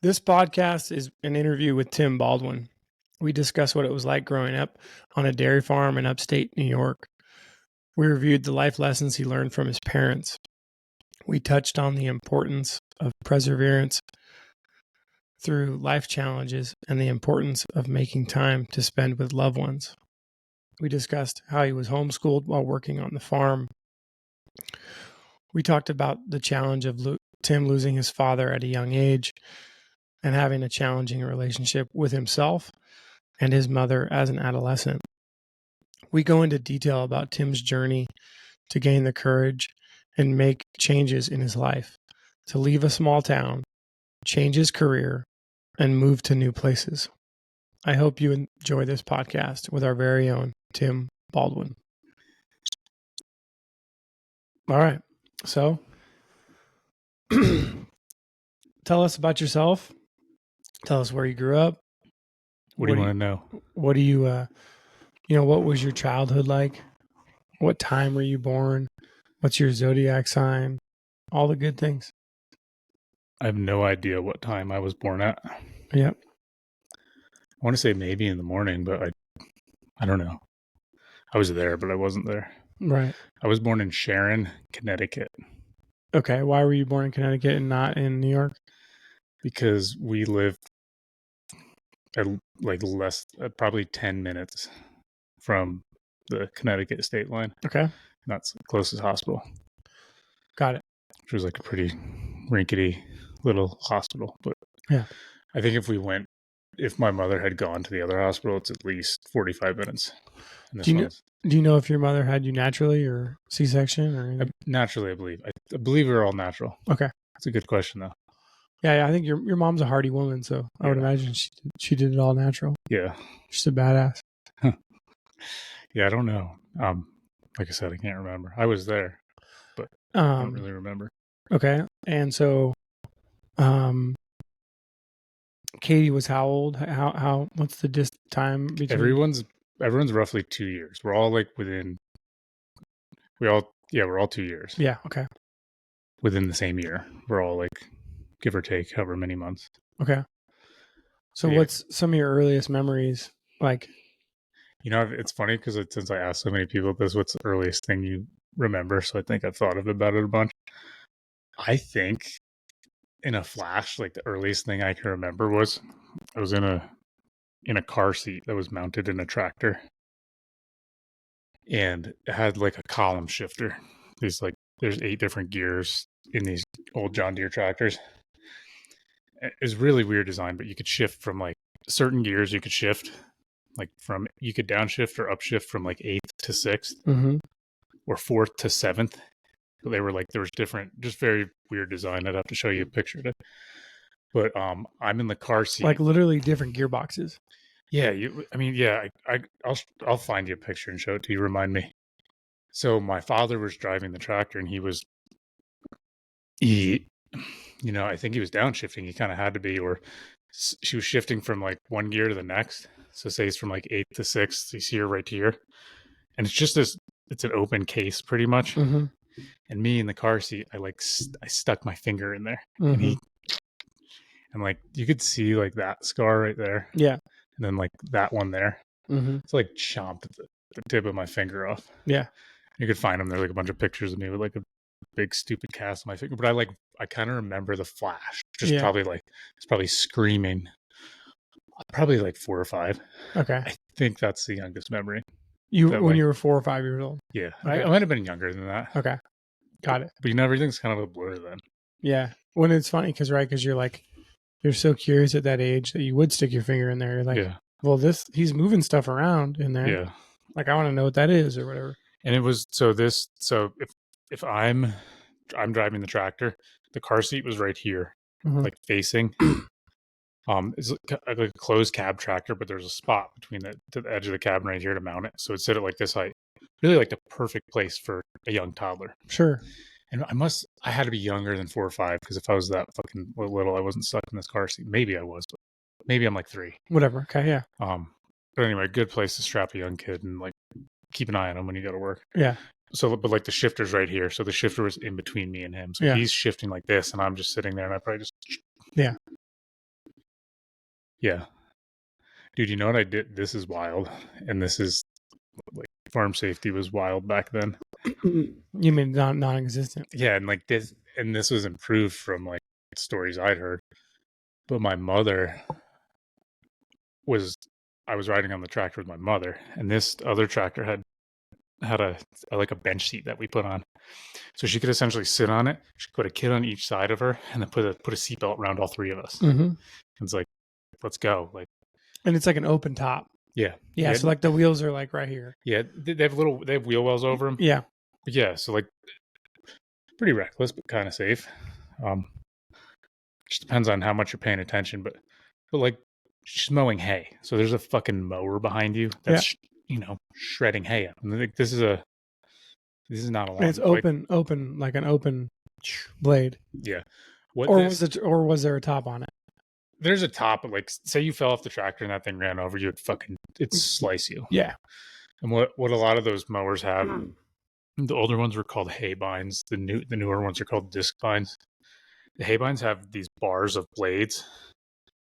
This podcast is an interview with Tim Baldwin. We discuss what it was like growing up on a dairy farm in upstate New York. We reviewed the life lessons he learned from his parents. We touched on the importance of perseverance through life challenges and the importance of making time to spend with loved ones. We discussed how he was homeschooled while working on the farm. We talked about the challenge of Tim losing his father at a young age and having a challenging relationship with himself and his mother as an adolescent. We go into detail about Tim's journey to gain the courage and make changes in his life, to leave a small town, change his career, and move to new places. I hope you enjoy this podcast with our very own Tim Baldwin. All right. So, tell us about yourself. Tell us where you grew up. What do you want to know? What do you, what was your childhood like? What time were you born? What's your zodiac sign? All the good things. I have no idea what time I was born at. Yep. I want to say maybe in the morning, but I don't know. I was there, but I wasn't there. Right. I was born in Sharon, Connecticut. Okay. Why were you born in Connecticut and not in New York? Because we lived at probably 10 minutes from the Connecticut state line. Okay. And that's the closest hospital. Got it. Which was like a pretty rinkety little hospital. But yeah, I think if my mother had gone to the other hospital, it's at least 45 minutes. Do you know if your mother had you naturally or C-section or anything? Naturally, I believe. I believe we were all natural. Okay. That's a good question, though. Yeah, I think your mom's a hardy woman, so I would imagine she did it all natural. Yeah. She's a badass. Yeah, I don't know. Like I said, I can't remember. I was there, but I don't really remember. Okay. And so Katie was how old? What's the time between? Everyone's roughly 2 years. We're all like we're all 2 years. Yeah, okay. Within the same year. We're all like, give or take, however many months. Okay. So what's some of your earliest memories like? It's funny because since I asked so many people this, what's the earliest thing you remember? So I think I've thought about it a bunch. I think in a flash, like the earliest thing I can remember was I was in a car seat that was mounted in a tractor, and it had like a column shifter. There's 8 different gears in these old John Deere tractors. It was really weird design, but you could shift from like certain gears. You could shift you could downshift or upshift from like 8th to 6th, or 4th to 7th. So they were like, there was different, just very weird design. I'd have to show you a picture of it. But I'm in the car seat, like literally different gearboxes. Yeah, I'll find you a picture and show it to you. Remind me. So my father was driving the tractor, and I think he was downshifting. He kind of had to be, or she was shifting from like one gear to the next. So say it's from like 8th to 6th. You see her right here, and it's just it's an open case pretty much. Mm-hmm. And me in the car seat, I stuck my finger in there, and like you could see like that scar right there. Yeah. And then like that one there. Mm-hmm. It's like chomped the tip of my finger off. Yeah. You could find them. There's like a bunch of pictures of me with like a big stupid cast on my finger. But I kind of remember the flash. It's probably screaming. Probably like 4 or 5. Okay. I think that's the youngest memory. You were 4 or 5 years old? Yeah. Okay. I might have been younger than that. Okay. Got it. But everything's kind of a blur then. Yeah. When it's funny because you're so curious at that age that you would stick your finger in there. You're like, well, he's moving stuff around in there. Yeah. Like, I want to know what that is or whatever. And it was, so if I'm driving the tractor, the car seat was right here, like facing. It's like a closed cab tractor, but there's a spot between the edge of the cabin right here to mount it. So it's set at like this height. Really like the perfect place for a young toddler. Sure. And I had to be younger than 4 or 5, because if I was that fucking little, I wasn't stuck in this car seat. Maybe I was, but maybe I'm like 3. Whatever. Okay. Yeah. But anyway, good place to strap a young kid and like keep an eye on him when you go to work. Yeah. So, but like the shifter's right here. So the shifter was in between me and him. So he's shifting like this, and I'm just sitting there, and I probably just. Yeah. Yeah. Dude, you know what I did? This is wild. And this is like farm safety was wild back then. You mean non-existent? Yeah, and like this was improved from like stories I'd heard. But my mother was I was riding on the tractor with my mother, and this other tractor had a like a bench seat that we put on. So she could essentially sit on it. She put a kid on each side of her and then put a seatbelt around all three of us. Mm-hmm. It's like, let's go. Like, and it's like an open top. Yeah. Yeah. So like the wheels are like right here. Yeah. They have wheel wells over them. Yeah. Yeah. So like pretty reckless, but kind of safe. Just depends on how much you're paying attention, but like she's mowing hay. So there's a fucking mower behind you that's, shredding hay. And like, this is not a lawn. It's open, like an open blade. Yeah. Was there a top on it? There's a top, but like say you fell off the tractor and that thing ran over you, it'd slice you. Yeah. And what a lot of those mowers have, the older ones were called hay binds. The newer ones are called disc binds. The hay binds have these bars of blades,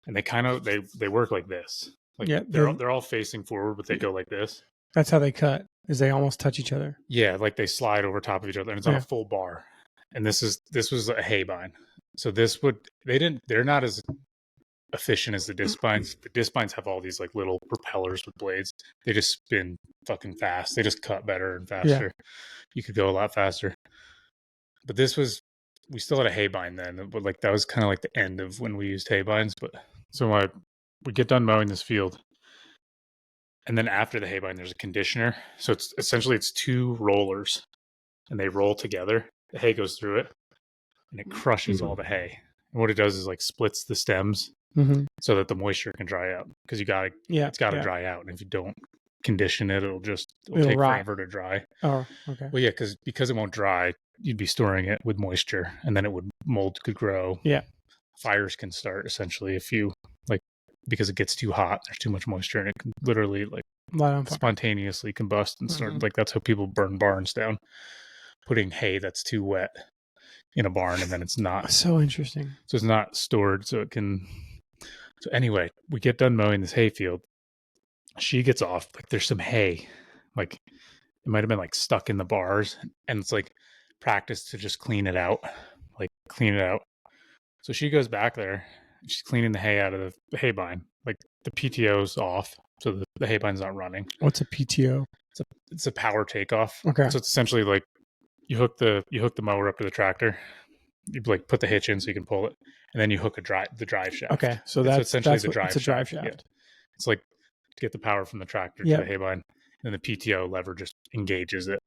and they work like this. Like they're all facing forward, but they go like this. That's how they cut. Is they almost touch each other. Yeah, like they slide over top of each other, and it's on a full bar. And this was a hay bind. So they're not as efficient as the disc binds. The disc binds have all these like little propellers with blades. They just spin fucking fast. They just cut better and faster. Yeah. You could go a lot faster. But we still had a hay bind then, but like that was kind of like the end of when we used hay binds. But so we get done mowing this field, and then after the hay bind, there's a conditioner. So it's essentially two rollers, and they roll together. The hay goes through it, and it crushes all the hay. And what it does is like splits the stems so that the moisture can dry out, because it's got to dry out. And if you don't condition it, it'll take forever to dry. Oh, okay. Well, yeah, because it won't dry, you'd be storing it with moisture, and then mold could grow. Yeah. Fires can start essentially because it gets too hot. There's too much moisture, and it can literally spontaneously combust and start. Like that's how people burn barns down, putting hay that's too wet in a barn, and then it's not. So interesting. So it's not stored, so it can. So anyway, we get done mowing this hay field. She gets off. Like there's some hay, like it might have been like stuck in the bars, and it's like practice to just clean it out. So she goes back there. She's cleaning the hay out of the hay bind. Like the PTO's off, so the hay bind's not running. What's a PTO? It's a power takeoff. Okay. So it's essentially like you hook the mower up to the tractor. You like put the hitch in so you can pull it, and then you hook the drive shaft. Okay, so that's essentially the drive. It's a drive shaft. Yeah. It's like to get the power from the tractor to the hay bind, and the PTO lever just engages it.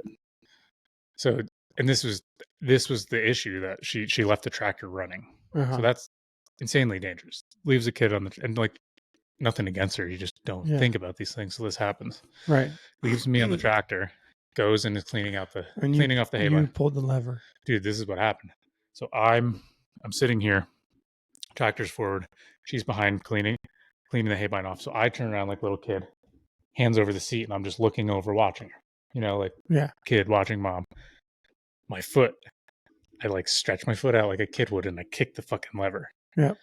So, and this was the issue, that she left the tractor running. So that's insanely dangerous. Leaves a kid and like nothing against her. You just don't think about these things. So this happens. Right. Leaves me on the tractor, goes and is cleaning off the hay bind. You pulled the lever. Dude, this is what happened. So I'm sitting here, tractor's forward, she's behind cleaning the hay bind off. So I turn around like a little kid, hands over the seat, and I'm just looking over watching her. Like kid watching mom. My foot, I like stretch my foot out like a kid would, and I kick the fucking lever. Yeah.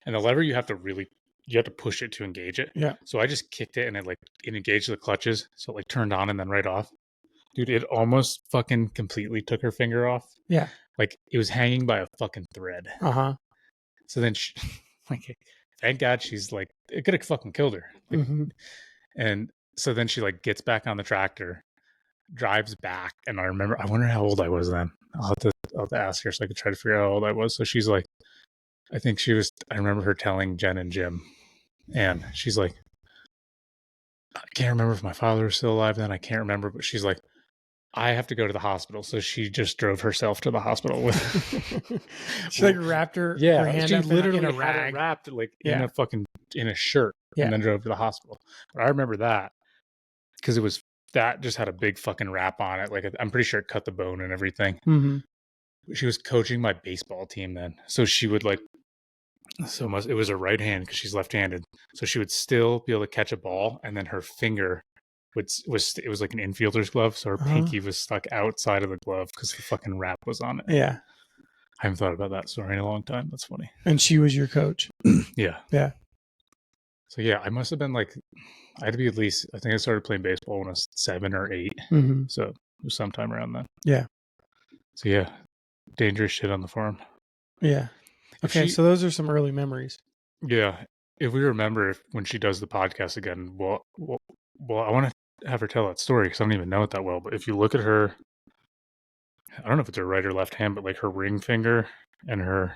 And the lever you have to push it to engage it. Yeah. So I just kicked it, and it engaged the clutches. So it like turned on and then right off. Dude, it almost fucking completely took her finger off. Yeah. Like it was hanging by a fucking thread. So then she, like, thank God she's like, it could have fucking killed her. Like, and so then she like gets back on the tractor, drives back. And I wonder how old I was then. I'll have to ask her so I could try to figure out how old I was. So she's like, I remember her telling Jen and Jim, and she's like, I can't remember if my father was still alive then. I can't remember, but she's like, I have to go to the hospital. So she just drove herself to the hospital with. She like wrapped her hand she up literally in a had rag. it wrapped in a shirt, and then drove to the hospital. But I remember that because that just had a big fucking wrap on it. Like I'm pretty sure it cut the bone and everything. She was coaching my baseball team then, so she would like. It was her right hand because she's left-handed, so she would still be able to catch a ball, and then her finger it was like an infielder's glove, so her pinky was stuck outside of the glove because the fucking wrap was on it. Yeah. I haven't thought about that story in a long time. That's funny. And she was your coach? Yeah. So yeah, I must have been like, I had to be at least, I think I started playing baseball when I was 7 or 8. Mm-hmm. So it was sometime around then. Yeah. So yeah, dangerous shit on the farm. Yeah. If Okay, she, so those are some early memories. yeah, if we remember when she does the podcast again, well, I want to have her tell that story because I don't even know it that well. But if you look at her, I don't know if it's her right or left hand, but like her ring finger and her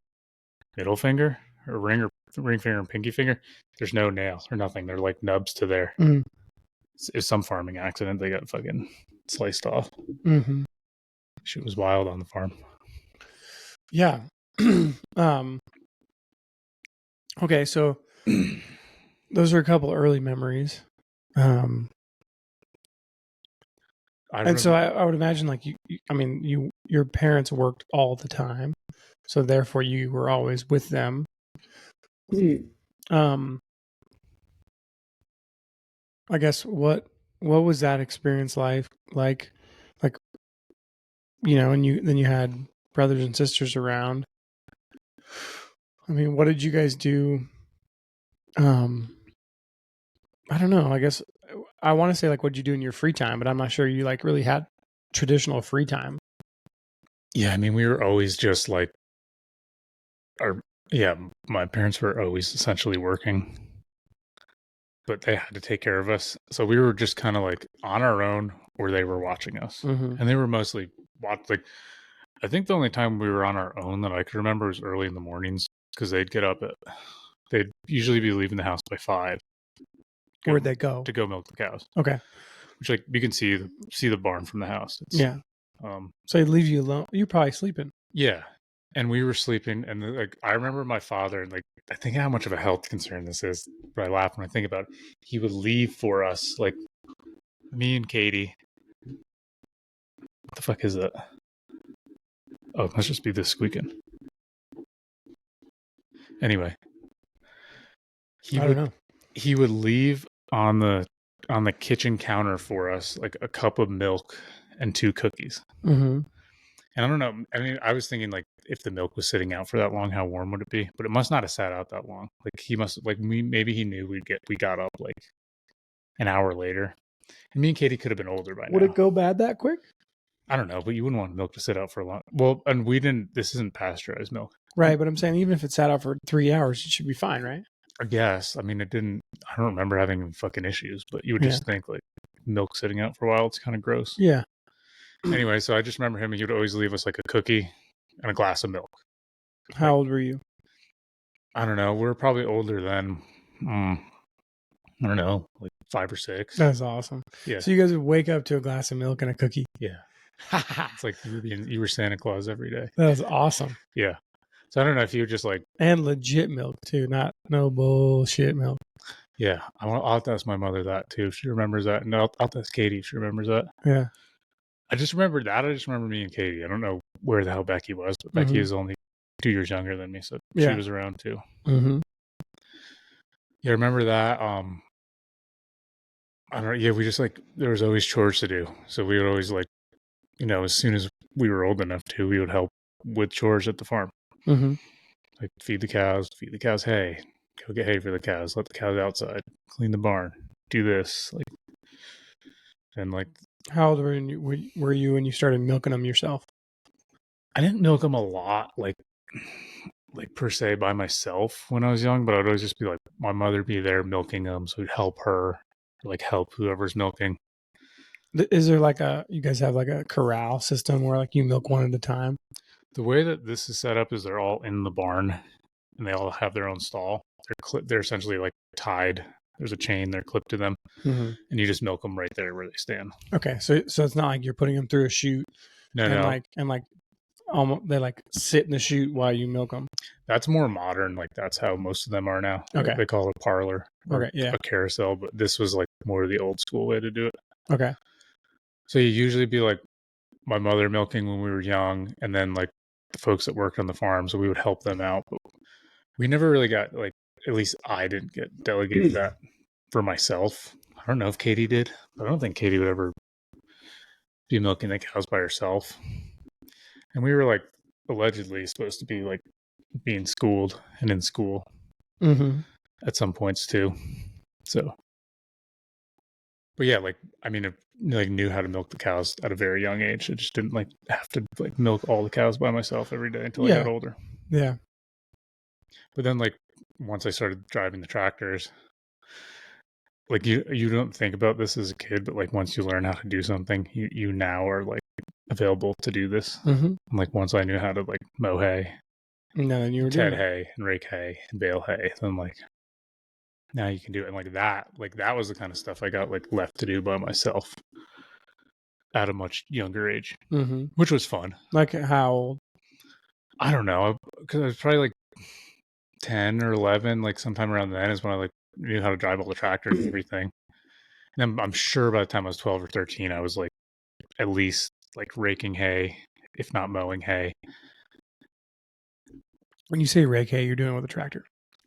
middle finger, her ring finger and pinky finger, there's no nails or nothing. They're like nubs to there. Mm-hmm. It's some farming accident. They got fucking sliced off. Mm-hmm. Shit was wild on the farm. Yeah. um. Okay, so those are a couple early memories. Um. I And so remember. I would imagine like I mean, your parents worked all the time, so therefore you were always with them. Um. I guess what was that experience like, like and you had brothers and sisters around. I mean, what did you guys do? Um, I don't know. I guess I want to say like what did you do in your free time, but I'm not sure you like really had traditional free time. Yeah, I mean, we were always just like our. Yeah, my parents were always essentially working, but they had to take care of us. So we were just kind of like on our own, or they were watching us, Mm-hmm. and they were mostly like. I think the only time we were on our own that I could remember was early in the mornings because they'd get up at. They'd usually be leaving the house by 5. Where'd they go? To go milk the cows? Okay. Which like you can see the barn from the house. It's Yeah. So they leave you alone. You're probably sleeping. yeah. And we were sleeping, and like I remember my father, and like I think how much of a health concern this is, but I laugh when I think about it. He would leave for us, like me and Katie. What the fuck is that? Oh, it must just be this squeaking. Anyway, he I don't would know. he would leave on the kitchen counter for us like a cup of milk and 2 cookies. Mm-hmm. And I don't know. I mean, I was thinking like if the milk was sitting out for that long, how warm would it be? But it must not have sat out that long. Like he must like maybe he knew we got up like an hour later. And me and Katie could have been older by Would now. it go bad that quick? I don't know, but you wouldn't want milk to sit out for a long. Well, and we didn't. This isn't pasteurized milk, Right, but I'm saying even if it sat out for 3 hours, it should be fine, right? I guess. I mean, it didn't. I don't remember having fucking issues, but you would Yeah. just think like milk sitting out for a while. It's kind of gross. Yeah. Anyway, so I just remember him. He would always leave us like a cookie and a glass of milk. How old were you? I don't know. We're probably older than. I don't know, like 5 or 6. That's awesome. Yeah. So you guys would wake up to a glass of milk and a cookie. Yeah. It's like you were Santa Claus every day. That was awesome. Yeah. So I don't know if you would just like. And legit milk too, not no bullshit milk. Yeah. I'll have to ask my mother that too. If she remembers that. And I'll have to ask Katie if she remembers that. Yeah. I just remember that. I just remember me and Katie. I don't know where the hell Becky was, but Becky is only 2 years younger than me. So she was around too. Mm-hmm. Yeah. I remember that. I don't know. Yeah. We just like, there was always chores to do. So we would always like, as soon as we were old enough to, we would help with chores at the farm. Mm-hmm. Like feed the cows hay, go get hay for the cows, let the cows outside, clean the barn, do this. Like, and like, How old were you when you started milking them yourself? I didn't milk them a lot, like per se by myself when I was young, but I'd always just be like, my mother be there milking them, so we'd help her, like help whoever's milking. Is there like you guys have like a corral system where like you milk one at a time? The way that this is set up is they're all in the barn, and they all have their own stall. They're essentially like tied. There's a chain. They're clipped to them, and you just milk them right there where they stand. Okay, so it's not like you're putting them through a chute. No. Almost they like sit in the chute while you milk them. That's more modern. Like that's how most of them are now. Okay, they call it a parlor or yeah, a carousel, but this was like more the old school way to do it. Okay. So you usually be like my mother milking when we were young, and then like the folks that worked on the farm, so we would help them out. But we never really got like, at least I didn't get delegated that for myself. I don't know if Katie did, but I don't think Katie would ever be milking the cows by herself. And we were like allegedly supposed to be like being schooled and in school. Mm-hmm. at some points too. So, but yeah, like, I mean, I like knew how to milk the cows at a very young age. I just didn't like have to like milk all the cows by myself every day until I got older. Yeah. But then like once I started driving the tractors, like you don't think about this as a kid, but like once you learn how to do something, you now are like available to do this. Mm-hmm. And like once I knew how to like mow hay, No, then you were ted doing it. hay, and rake hay, and bale hay, then like now you can do it. And like that was the kind of stuff I got like left to do by myself at a much younger age, Mm-hmm. which was fun. Like how old? I don't know, because I was probably like 10 or 11, like sometime around then is when I like knew how to drive all the tractors and everything. And I'm sure by the time I was 12 or 13, I was like at least like raking hay, if not mowing hay. When you say rake hay, you're doing it with a tractor.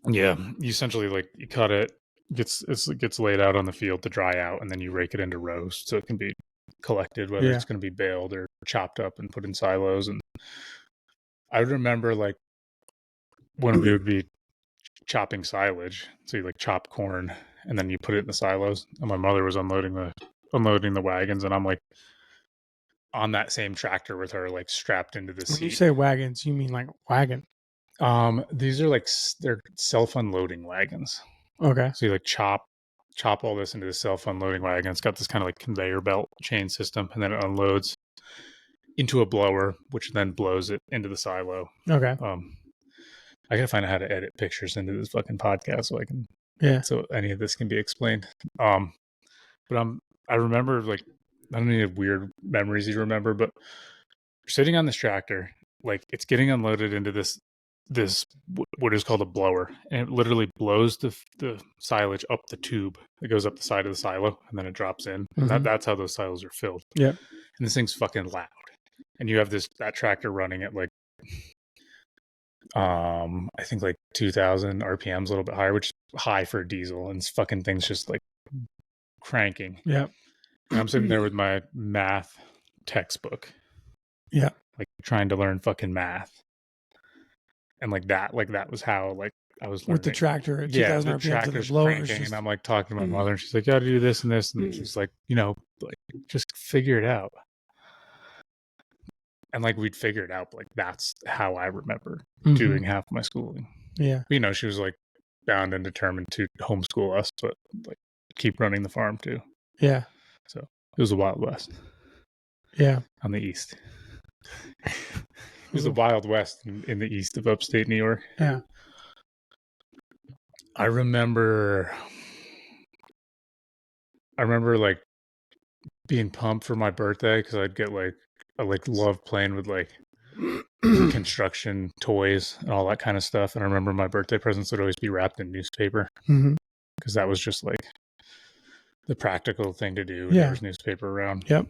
Yeah, you essentially like you cut it, it gets laid out on the field to dry out, and then you rake it into rows so it can be collected, whether it's going to be baled or chopped up and put in silos. And I would remember like when we would be chopping silage, so you like chop corn and then you put it in the silos, and my mother was unloading the wagons, and I'm like on that same tractor with her, like strapped into the seat. When you say wagons, you mean like wagon? These are like they're self-unloading wagons. Okay. So you like chop all this into the self-unloading wagon. It's got this kind of like conveyor belt chain system, and then it unloads into a blower, which then blows it into the silo. Okay. I gotta find out how to edit pictures into this fucking podcast so I can so any of this can be explained. But I remember like I don't need weird memories you remember, but sitting on this tractor, like it's getting unloaded into this what is called a blower, and it literally blows the silage up the tube. It goes up the side of the silo, and then it drops in. And that's how those silos are filled. Yeah. And this thing's fucking loud. And you have that tractor running at like I think like 2,000 RPMs, a little bit higher, which is high for a diesel, and this fucking thing's just like cranking. Yeah. And I'm sitting there with my math textbook. Yeah. Like trying to learn fucking math. And like that was how like I was learning. With the tractor at 2,000 RPM to the blower. Cranking, and I'm like talking to my mother, and she's like, "You got to do this and this," and she's like, like just figure it out. And like we'd figure it out, but like that's how I remember doing half of my schooling. Yeah. But, she was like bound and determined to homeschool us, but like keep running the farm too. Yeah. So it was the Wild West. Yeah. On the east. It was the Wild West in the east of upstate New York. Yeah. I remember like being pumped for my birthday because I'd get like I like love playing with like construction toys and all that kind of stuff. And I remember my birthday presents would always be wrapped in newspaper because that was just like the practical thing to do when there was newspaper around. Yep.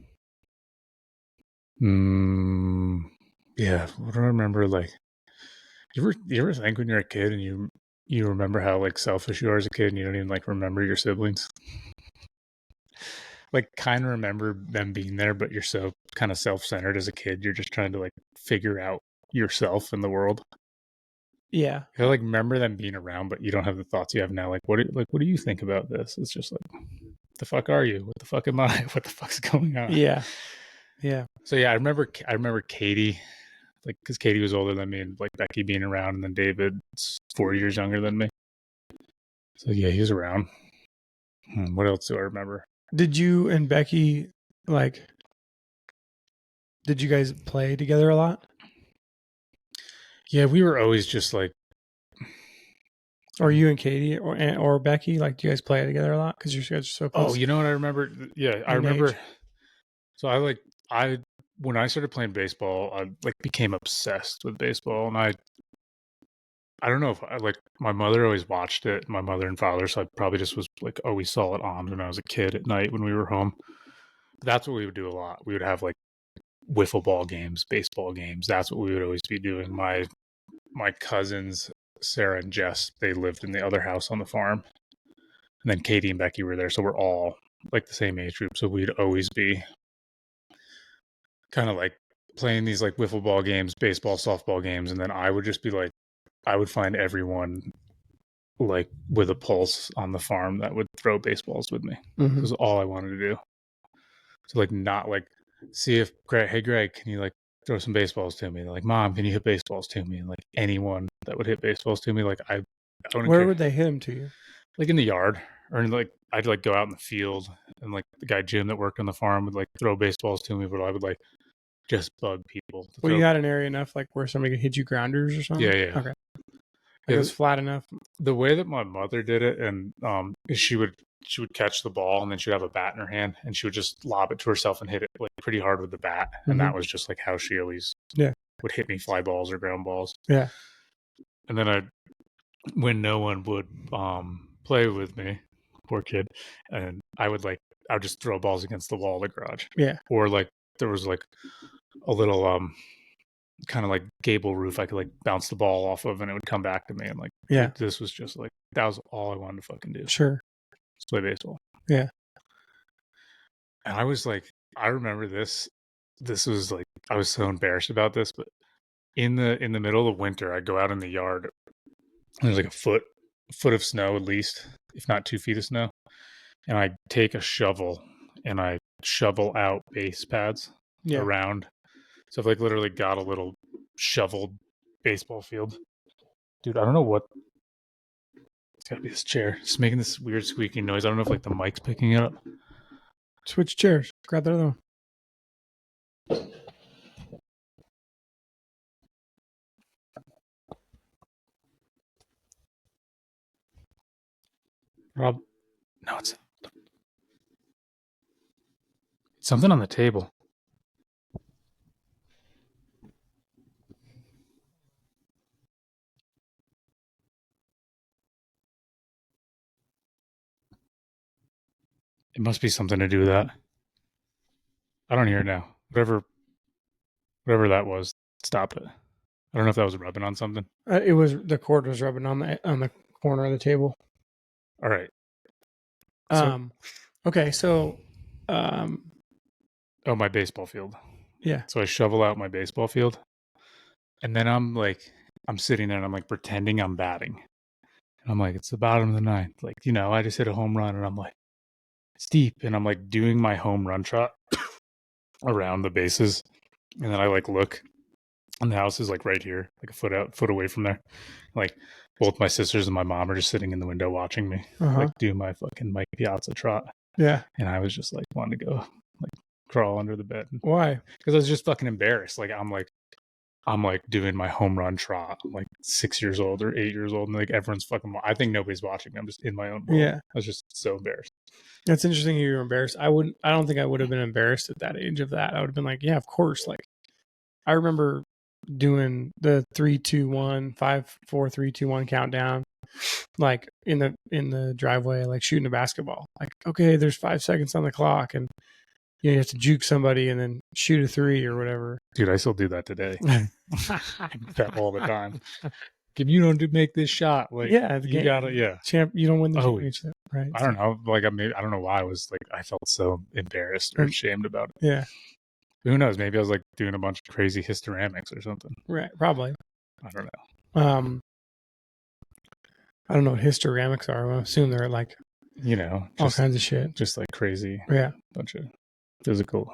Yeah. What do I remember? Like, you ever think when you're a kid and you remember how like selfish you are as a kid and you don't even like remember your siblings? Like kind of remember them being there, but you're so kind of self-centered as a kid. You're just trying to like figure out yourself in the world. Yeah. I like remember them being around, but you don't have the thoughts you have now. Like, what do you think about this? It's just like, the fuck are you? What the fuck am I? What the fuck's going on? Yeah. Yeah. So yeah, I remember Katie, like, because Katie was older than me, and like Becky being around, and then David's 4 years younger than me. So yeah, he was around. What else do I remember? Did you and Becky did you guys play together a lot? Yeah, we were always just like. Or you and Katie or Becky, like, do you guys play together a lot? Because you guys are so close. Oh, you know what I remember? Yeah, I remember. Age. So when I started playing baseball, I like became obsessed with baseball, and I don't know if like my mother always watched it, my mother and father, so I probably just was like always saw it on when I was a kid at night when we were home. But that's what we would do a lot. We would have like wiffle ball games, baseball games. That's what we would always be doing. My cousins, Sarah and Jess, they lived in the other house on the farm. And then Katie and Becky were there, so we're all like the same age group. So we'd always be kind of like playing these like wiffle ball games, baseball, softball games, and then I would just be like, I would find everyone like with a pulse on the farm that would throw baseballs with me. This was all I wanted to do. So like not like see if Greg, hey Greg, can you like throw some baseballs to me? Like, Mom, can you hit baseballs to me? And like anyone that would hit baseballs to me, like I wouldn't Where care. would they hit them to you? Like in the yard, or like I'd like go out in the field, and like the guy Jim that worked on the farm would like throw baseballs to me, but I would like just bug people. Well, you had an area enough like where somebody could hit you grounders or something? Yeah. Okay. Like it was flat enough. The way that my mother did it, and is she would catch the ball, and then she'd have a bat in her hand, and she would just lob it to herself and hit it like pretty hard with the bat, and that was just like how she always would hit me fly balls or ground balls. Yeah. And then when no one would play with me, poor kid, and I would just throw balls against the wall of the garage. Yeah. Or like there was like a little kind of like gable roof I could like bounce the ball off of, and it would come back to me, and like this was just like that was all I wanted to fucking do. Sure. Just play baseball. Yeah. And I was like, I remember this was like I was so embarrassed about this, but in the middle of winter I'd go out in the yard, and there's like a foot of snow at least, if not 2 feet of snow, and I take a shovel and I shovel out base pads around. So I've like literally got a little shoveled baseball field. Dude, I don't know what. It's gotta be this chair. It's making this weird squeaking noise. I don't know if like the mic's picking it up. Switch chairs. Grab that other one. Rob, no, it's something on the table. It must be something to do with that. I don't hear it now. Whatever that was, stop it. I don't know if that was rubbing on something. It was the cord was rubbing on the corner of the table. All right. Okay. So, my baseball field. Yeah. So I shovel out my baseball field, and then I'm sitting there and I'm like pretending I'm batting. And I'm like, it's the bottom of the ninth. Like, I just hit a home run, and I'm like, it's deep. And I'm like doing my home run trot around the bases. And then I like look, and the house is like right here, like a foot away from there. Like both my sisters and my mom are just sitting in the window watching me, like do my fucking Mike Piazza trot. Yeah. And I was just like wanting to go like crawl under the bed. Why? Because I was just fucking embarrassed. Like I'm like doing my home run trot. I'm like 6 years old or 8 years old, and like everyone's fucking. I think nobody's watching me. I'm just in my own world. Yeah. I was just so embarrassed. That's interesting. You were embarrassed. I don't think I would have been embarrassed at that age of that. I would have been like, yeah, of course. Like, I remember doing the 3, 2, 1, 5, 4, 3, 2, 1 countdown, like in the driveway, like shooting a basketball. Like, okay, there's 5 seconds on the clock, and you have to juke somebody and then shoot a 3 or whatever. Dude, I still do that today. That all the time. If you don't make this shot, like you gotta, champ, you don't win the championship, right? I don't know. Like I don't know why I was like I felt so embarrassed or ashamed about it. Yeah. Who knows? Maybe I was like doing a bunch of crazy historamics or something. Right. Probably. I don't know. I don't know what historamics are. I assume they're like, all kinds of shit. Just like crazy. Yeah. Bunch of physical.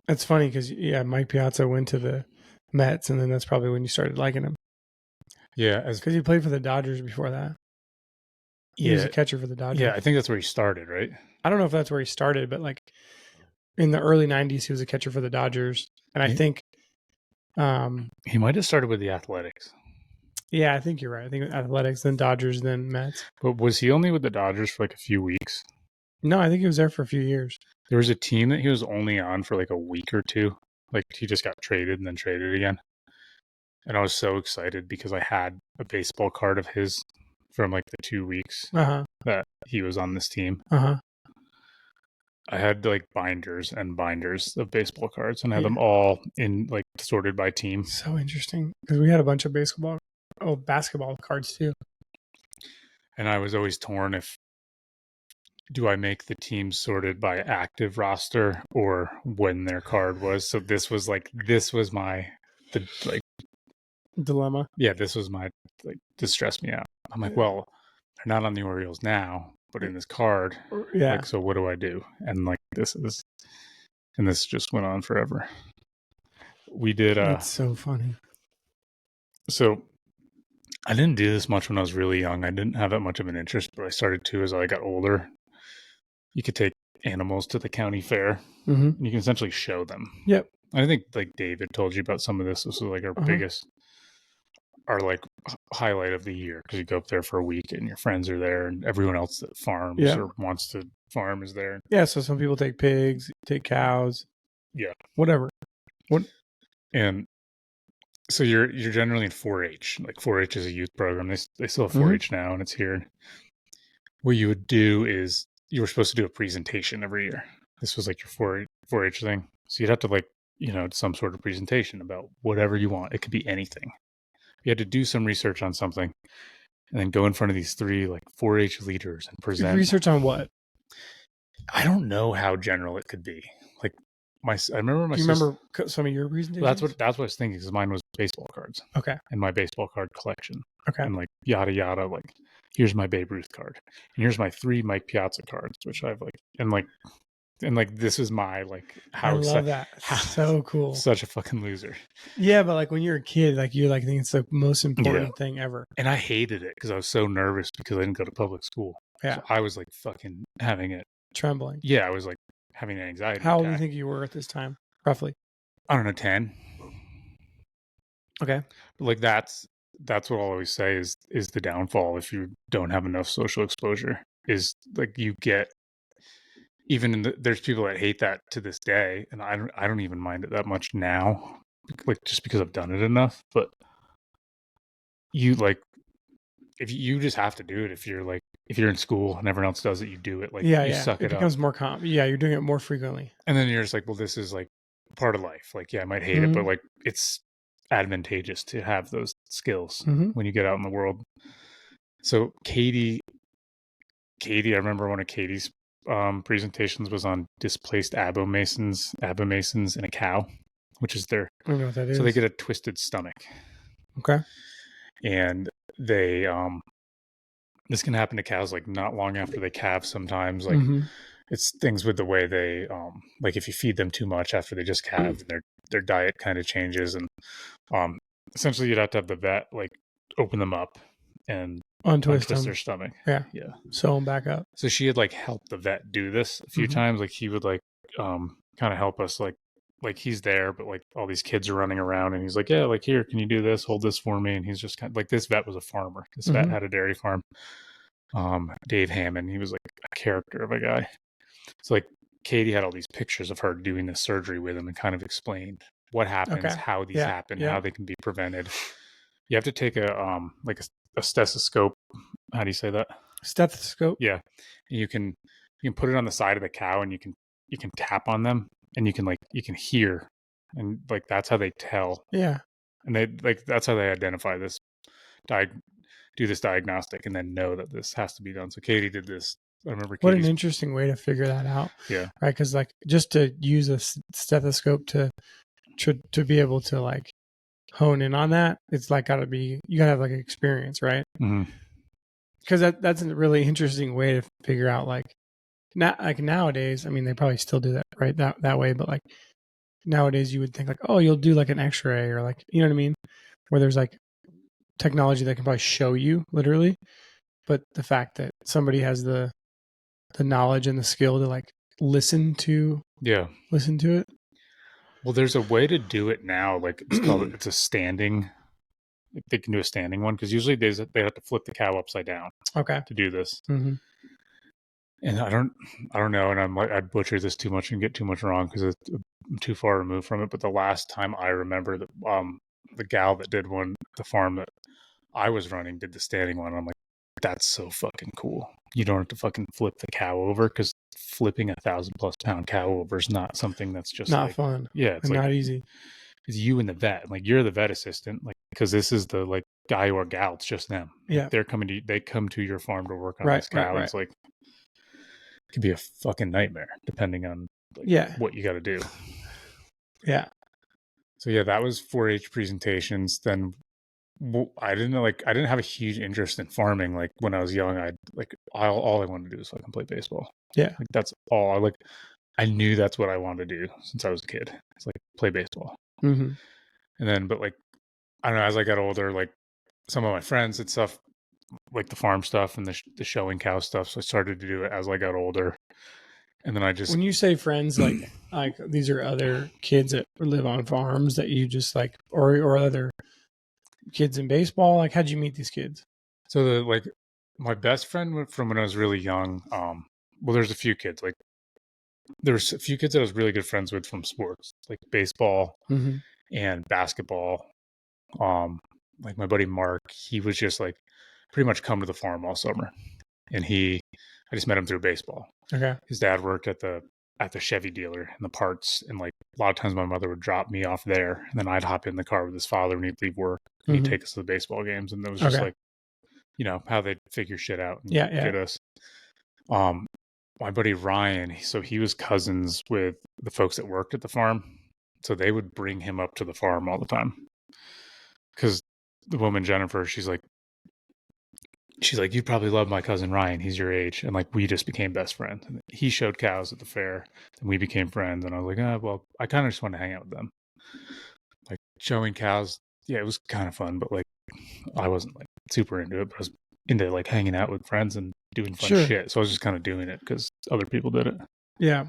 That's funny because, Mike Piazza went to the Mets, and then that's probably when you started liking him. Yeah. Because he played for the Dodgers before that. He was a catcher for the Dodgers. Yeah, I think that's where he started, right? I don't know if that's where he started, but like in the early 90s, he was a catcher for the Dodgers. And I think he might have started with the Athletics. Yeah, I think you're right. I think Athletics, then Dodgers, then Mets. But was he only with the Dodgers for like a few weeks? No, I think he was there for a few years. There was a team that he was only on for like a week or two. Like he just got traded and then traded again. And I was so excited because I had a baseball card of his from like the 2 weeks that he was on this team. I had like binders and binders of baseball cards, and I had them all in like sorted by team. So interesting because we had a bunch of basketball cards too. And I was always torn if do I make the team sorted by active roster or when their card was. So this was my dilemma. Yeah, this was my like, this stressed me out. I'm like, well, they're not on the Orioles now, but in this card. Yeah. Like, so what do I do? And like, this just went on forever. We did, That's so funny. so I didn't do this much when I was really young. I didn't have that much of an interest, but I started to as I got older. You could take animals to the county fair, Mm-hmm. and you can essentially show them. Yep. I think like David told you about some of this. This was like our like highlight of the year, because you go up there for a week and your friends are there and everyone else that farms or wants to farm is there. Yeah. So some people take pigs, take cows. Yeah. Whatever. And so you're generally in 4-H. Like 4-H is a youth program. They still have 4-H now, and it's here. What you would do is you were supposed to do a presentation every year. This was like your 4-H thing. So you'd have to like, some sort of presentation about whatever you want. It could be anything. You had to do some research on something and then go in front of these 3 like 4-H leaders and present. Research on what? I don't know how general it could be. Like I remember my. Do you remember some of your presentations? That's what I was thinking, because mine was baseball cards. Okay. And my baseball card collection. Okay. And like yada yada. Like, here's my Babe Ruth card, and here's my 3 Mike Piazza cards, which I've like, and like this is my like. How I love that. So cool. Such a fucking loser. Yeah, but like when you're a kid, like you like think it's the most important thing ever. And I hated it because I was so nervous because I didn't go to public school. Yeah. So I was like fucking having it. Trembling. Yeah, I was like having an anxiety. How old do you think you were at this time, roughly? I don't know, 10. Okay. But like that's what I'll always say is the downfall if you don't have enough social exposure, is like you get, even there's people that hate that to this day, and I don't even mind it that much now, like just because I've done it enough. But you like, if you just have to do it, if you're in school and everyone else does it, you do it. Like, you suck it up. It becomes more you're doing it more frequently. And then you're just like, well, this is like part of life. Like, yeah, I might hate it, but like it's advantageous to have those skills when you get out in the world. So Katie, I remember one of Katie's presentations was on displaced abomasons in a cow, which is their. I don't know what that is. So they get a twisted stomach. Okay. And they this can happen to cows like not long after they calve sometimes. Like it's things with the way they like if you feed them too much after they just calved, and their diet kind of changes, and essentially you'd have to have the vet like open them up and untwist their stomach. Yeah. Sew them back up. So she had like helped the vet do this a few times. Like he would like kind of help us, like he's there, but like all these kids are running around, and he's like, yeah, like, here, can you do this? Hold this for me. And he's just kind of like, this vet was a farmer. This vet had a dairy farm. Dave Hammond, he was like a character of a guy. So like Katie had all these pictures of her doing this surgery with him and kind of explained what happens, how these happen, how they can be prevented. You have to take a like a stethoscope. How do you say that? Stethoscope. Yeah. And you can put it on the side of the cow, and you can tap on them, and you can hear, and like that's how they tell. Yeah. And they like that's how they identify this, do this diagnostic, and then know that this has to be done. So Katie did this. I remember. What an interesting way to figure that out. Yeah. Right, because like just to use a stethoscope to be able to like hone in on that, it's like you gotta have like an experience, right? Because that's a really interesting way to figure out like nowadays. I mean, they probably still do that right that way, but like nowadays you would think like, oh, you'll do like an X-ray, or like, you know what I mean, where there's like technology that can probably show you literally, but the fact that somebody has the knowledge and the skill to like listen to it. Well, there's a way to do it now. Like it's a standing. They can do a standing one, because usually they have to flip the cow upside down. Okay. To do this. And I don't know, and I'm like, I'd butcher this too much and get too much wrong because I'm too far removed from it. But the last time I remember that the gal that did one, the farm that I was running, did the standing one. I'm like, that's so fucking cool. You don't have to fucking flip the cow over, because flipping 1,000+ pound cow over is not something that's just not like, fun. Yeah, it's and like, not easy. It's you and the vet. Like, you're the vet assistant, like, because this is the like guy or gal. It's just them. Yeah, like, they come to your farm to work on this cow. Right. It's like, it could be a fucking nightmare depending on like, what you got to do. Yeah. So yeah, that was 4-H presentations. Then I didn't have a huge interest in farming. Like when I was young, all I wanted to do was fucking play baseball. Yeah. Like that's all I knew that's what I wanted to do since I was a kid. It's like play baseball. Mm-hmm. And then, but like, I don't know, as I got older, like some of my friends and stuff, like the farm stuff and the showing cow stuff. So I started to do it as I got older. And then I just, When you say friends, like these are other kids that live on farms that you just like, or other kids in baseball. Like, how'd you meet these kids? so my best friend from when I was really young, well, there's a few kids, like there's a few kids that I was really good friends with from sports, like baseball Mm-hmm. and basketball. Like my buddy Mark, he was just like pretty much come to the farm all summer. And I just met him through baseball. Okay. His dad worked at the Chevy dealer in the parts, and like a lot of times my mother would drop me off there, and then I'd hop in the car with his father and he'd leave work and he'd Mm-hmm. take us to the baseball games, and it was just Okay. like, how they'd figure shit out and Yeah. Yeah. get us. Um, my buddy Ryan, so he was cousins with the folks that worked at the farm, so they would bring him up to the farm all the time because the woman Jennifer, she's like, you'd probably love my cousin Ryan. He's your age. And like, we just became best friends. And he showed cows at the fair and we became friends. And I was like, well, I kind of just want to hang out with them. Like showing cows. Yeah, it was kind of fun, but like, I wasn't like super into it, but I was into like hanging out with friends and doing fun Sure. shit. So I was just kind of doing it because other people did it. Yeah.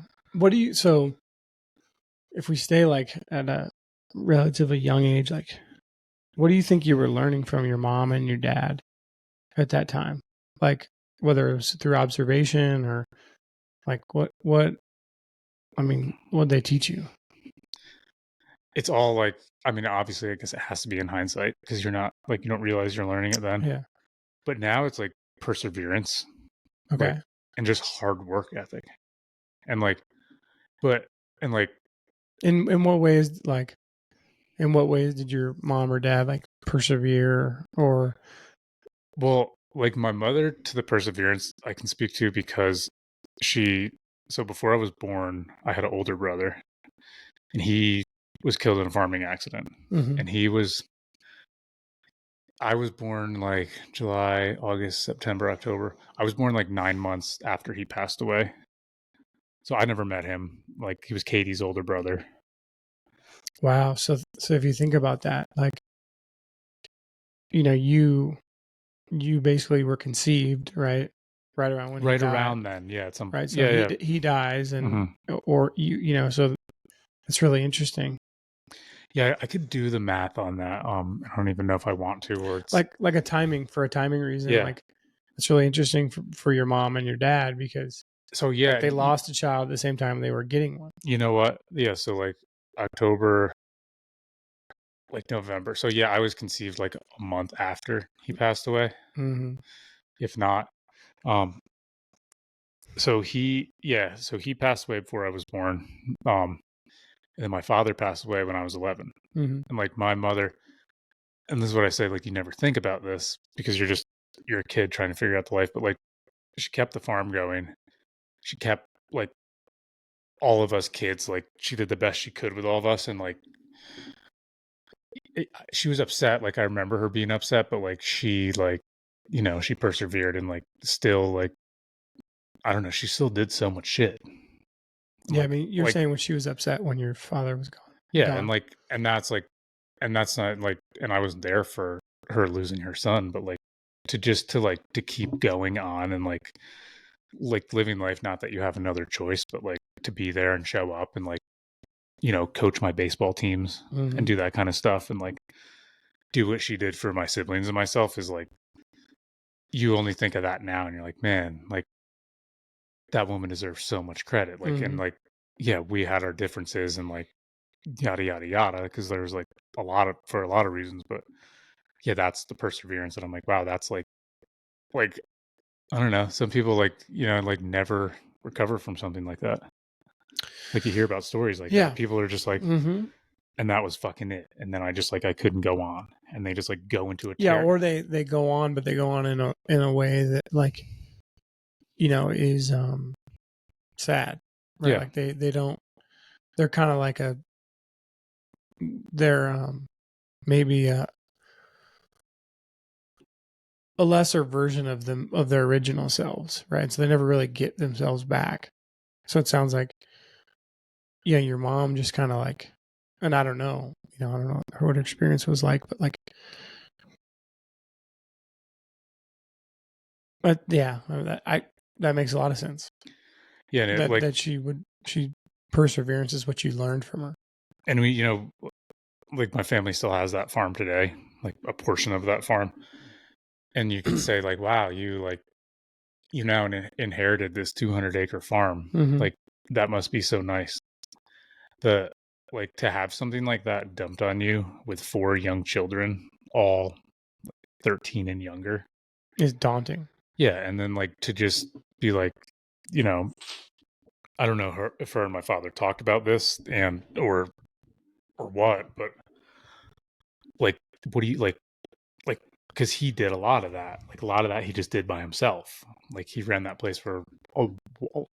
So if we stay like at a relatively young age, like, what do you think you were learning from your mom and your dad at that time? Like, whether it was through observation or like I mean, what they teach you? It's all like, I mean, obviously, I guess it has to be in hindsight because you're not like, you don't realize you're learning it then. Yeah. But now it's like perseverance, like, Okay. and just hard work ethic. And like, but, and like, In what ways did your mom or dad like persevere or well, like my mother to the perseverance I can speak to because she, so before I was born, I had an older brother and he was killed in a farming accident. Mhm. And I was born like July, August, September, October. I was born like 9 months after he passed away. So I never met him. Like he was Katie's older brother. Wow. So if you think about that, like, you basically were conceived, right around when he Right died, around then. Yeah. right? So Yeah. he dies, and Hmm. or so it's really interesting. Yeah. I could do the math on that. I don't even know if I want to, or it's, Like a timing for a timing reason. yeah. Like, it's really interesting for your mom and your dad because So like yeah, they lost a child at the same time they were getting one. you know what? Yeah. So like October, like November. So yeah, I was conceived like a month after he passed away, Hmm. if not. Um, so he passed away before I was born. And then my father passed away when I was 11. Hmm. And like my mother, and this is what I say, like you never think about this because you're a kid trying to figure out the life, but like she kept the farm going. She kept like all of us kids, like she did the best she could with all of us, and like she was upset. Like I remember her being upset, but like she persevered and like still like I don't know, she still did so much shit. Yeah, I Like mean, you're saying when she was upset when your father was gone. yeah, Gone. and that's not like and I wasn't there for her losing her son, but like to keep going on and like living life, not that you have another choice, but like to be there and show up and like coach my baseball teams and Hmm. do that kind of stuff and like do what she did for my siblings and myself is like you only think of that now and you're like, man, like that woman deserves so much credit. Like, and Hmm. like, yeah, we had our differences and like yada, yada, yada, because there's like for a lot of reasons. But yeah, that's the perseverance. And I'm like, wow, that's like, I don't know. Some people like never recover from something like that. Like you hear about stories like that. Yeah. People are just like, Hmm. and that was fucking it. And then I just like, I couldn't go on. And they just like go into a Yeah, tear. or they go on, but they go on in a way that like is sad, right? Yeah. Like they don't. They're kind of like they're maybe a lesser version of them, of their original selves, right? So they never really get themselves back. So it sounds like, yeah, your mom just kind of like, and I don't know, I don't know what her experience was like, but yeah, that makes a lot of sense. Yeah, and That she perseverance is what you learned from her. and we, like my family still has that farm today, like a portion of that farm, and you could say like, wow, you now inherited this 200-acre farm. Mm-hmm. Like that must be so nice. The like to have something like that dumped on you with 4 young children, all 13 and younger. Is daunting. Yeah, and then like to just be like, you know, I don't know if her and my father talked about this and or what, but like, what do you like? Because he did a lot of that. Like a lot of that he just did by himself. Like he ran that place for